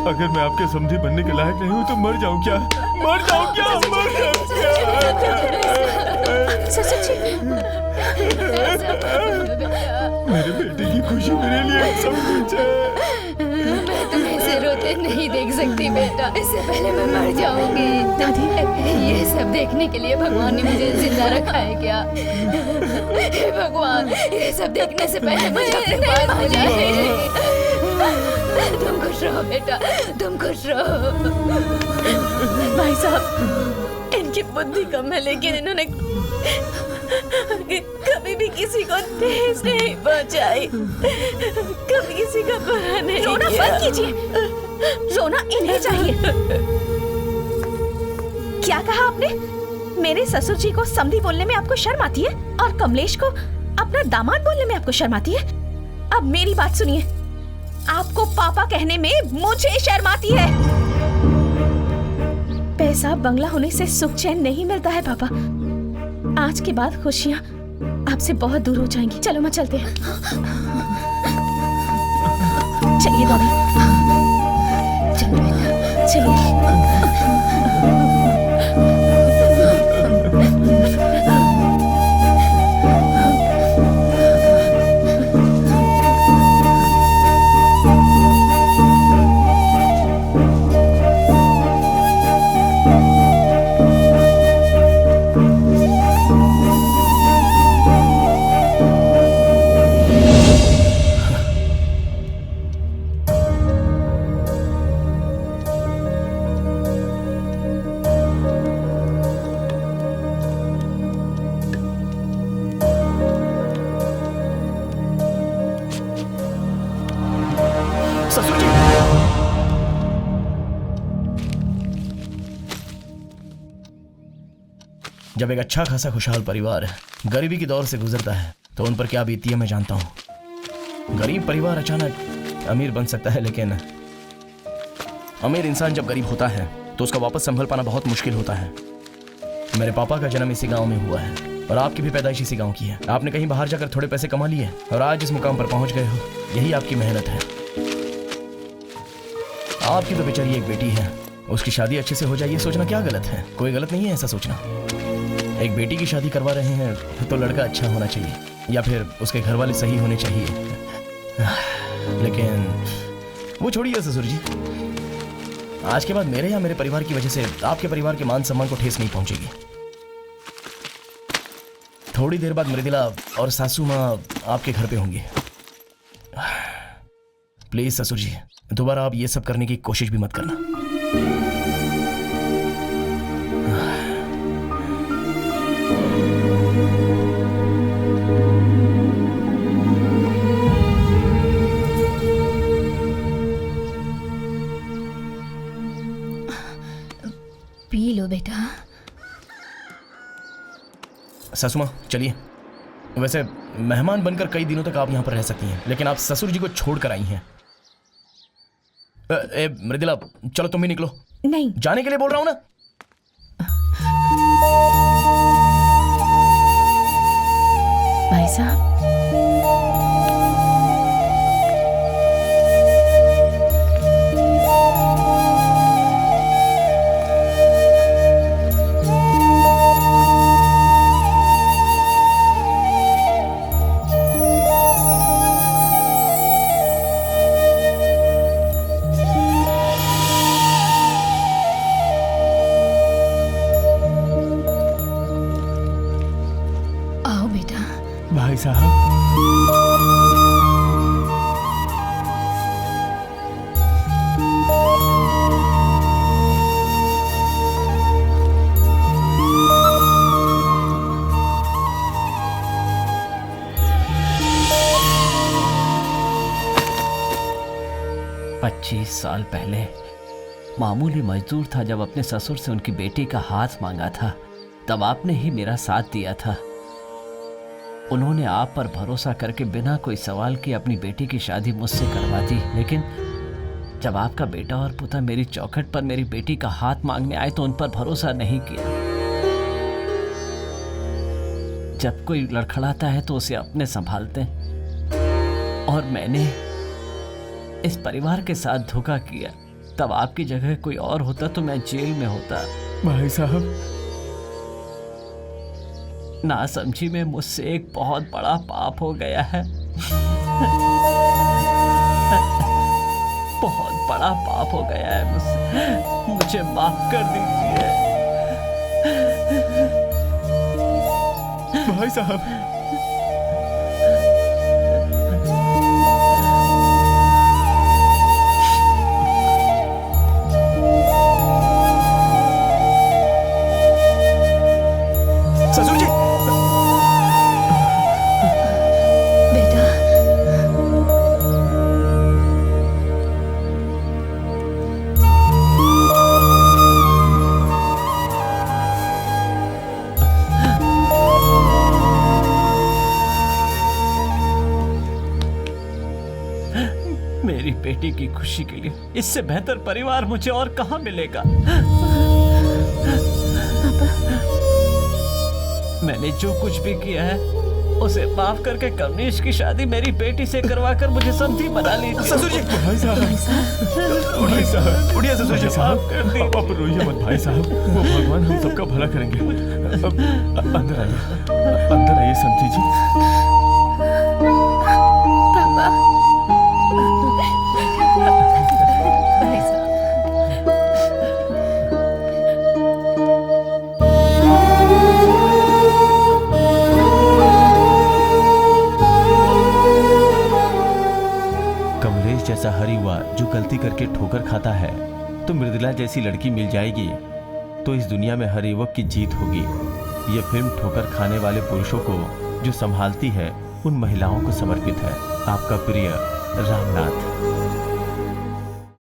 अगर मैं आपके समधी बनने के लायक नहीं हूँ तो मर जाऊँ क्या? मर जाऊँ क्या? मर जाऊँ क्या? ससुर जी। मेरे बेटे की खुशी मेरे लिए सब कुछ है। मैं तुम्हें ऐसे रोते नहीं देख सकती बेटा। इससे पहले मैं मर जाऊंगी। दादी। ये सब देखने के लिए भगवान ने मुझे जिंदा रखा है क्या? हे भगवान ये सब देखने से पहले मुझे अपने पास ले जाए। तुम खुश रहो बेटा, तुम खुश रहो। भाई साहब इनकी बुद्धि कम है लेकिन इन्होंने कभी भी किसी को ठेस नहीं पहुंचाई, कभी किसी का बुरा नहीं रोना किया। बंद कीजिए। रोना इन्हें चाहिए। क्या कहा आपने? मेरे ससुर जी को समधी बोलने में आपको शर्म आती है और कमलेश को अपना दामाद बोलने में आपको शर्म आती है? अब मेरी बात सुनिए। आपको पापा कहने में मुझे शर्म आती है। पैसा बंगला होने से सुख चैन नहीं मिलता है पापा। आज के बाद खुशियाँ आपसे बहुत दूर हो जाएंगी। चलो मैं चलते हैं। चलिए दादी। चलिए। जब एक अच्छा खासा खुशहाल परिवार गरीबी की दौर से गुजरता है तो उन पर क्या बीतती है मैं जानता हूँ। गरीब परिवार अचानक अमीर बन सकता है लेकिन अमीर इंसान जब गरीब होता है तो उसका वापस संभल पाना बहुत मुश्किल होता है। मेरे पापा का जन्म इसी गांव में हुआ है और आपकी भी पैदाइश इसी गांव की है। आपने कहीं बाहर जाकर थोड़े पैसे कमा लिए और आज इस मुकाम पर पहुंच गए हो। यही आपकी मेहनत है। आपकी तो बेचारी एक बेटी है, उसकी शादी अच्छे से हो जाए ये सोचना क्या गलत है? कोई गलत नहीं है ऐसा सोचना। एक बेटी की शादी करवा रहे हैं तो लड़का अच्छा होना चाहिए या फिर उसके घर वाले सही होने चाहिए। लेकिन वो छोड़िए ससुर जी, आज के बाद मेरे या मेरे परिवार की वजह से आपके परिवार के मान सम्मान को ठेस नहीं पहुंचेगी। थोड़ी देर बाद मृदुला और सासू माँ आपके घर पे होंगी। प्लीज ससुर जी दोबारा आप ये सब करने की कोशिश भी मत करना। लो बेटा। सासू माँ चलिए। वैसे मेहमान बनकर कई दिनों तक आप यहाँ पर रह सकती हैं, लेकिन आप ससुर जी को छोड़ कर आई हैं। मृदुला चलो तुम भी निकलो। नहीं, जाने के लिए बोल रहा हूँ ना। भाई साहब, आओ बेटा। भाई साहब, पच्चीस साल पहले मामूली मजदूर था जब अपने ससुर से उनकी बेटी का हाथ मांगा था, तब आपने ही मेरा साथ दिया था। उन्होंने आप पर भरोसा करके बिना कोई सवाल किए अपनी बेटी की शादी मुझसे करवा दी, लेकिन जब आपका बेटा और पुता मेरी चौखट पर मेरी बेटी का हाथ मांगने आए तो उन पर भरोसा नहीं किया। जब कोई लड़खड़ाता है तो उसे अपने संभालते हैं, और मैंने इस परिवार के साथ धोखा किया। तब आपकी जगह कोई और होता तो मैं जेल में होता। भाई साहब, ना समझी में मुझसे एक बहुत बड़ा पाप हो गया है। बहुत बड़ा पाप हो गया है मुझसे, मुझे माफ कर दीजिए। भाई साहब, ससुर जी बेटा मेरी बेटी की खुशी के लिए इससे बेहतर परिवार मुझे और कहाँ मिलेगा। मैंने जो कुछ भी किया है उसे माफ करके कमलेश की शादी मेरी बेटी से करवाकर मुझे समझी बना लीजिए। ससुर जी भाई साहब, भाई साहब, उड़िए ससुर जी। आप रोइए मत भाई साहब, वो भगवान हम सबका भला करेंगे। अब अंदर आइए समझी जी। पापा। भाई साहब, कमलेश जैसा हरी हुआ जो गलती करके ठोकर खाता है, तो मृदुला जैसी लड़की मिल जाएगी तो इस दुनिया में हर युवक की जीत होगी। ये फिल्म ठोकर खाने वाले पुरुषों को जो संभालती है उन महिलाओं को समर्पित है। आपका प्रिय रामनाथ।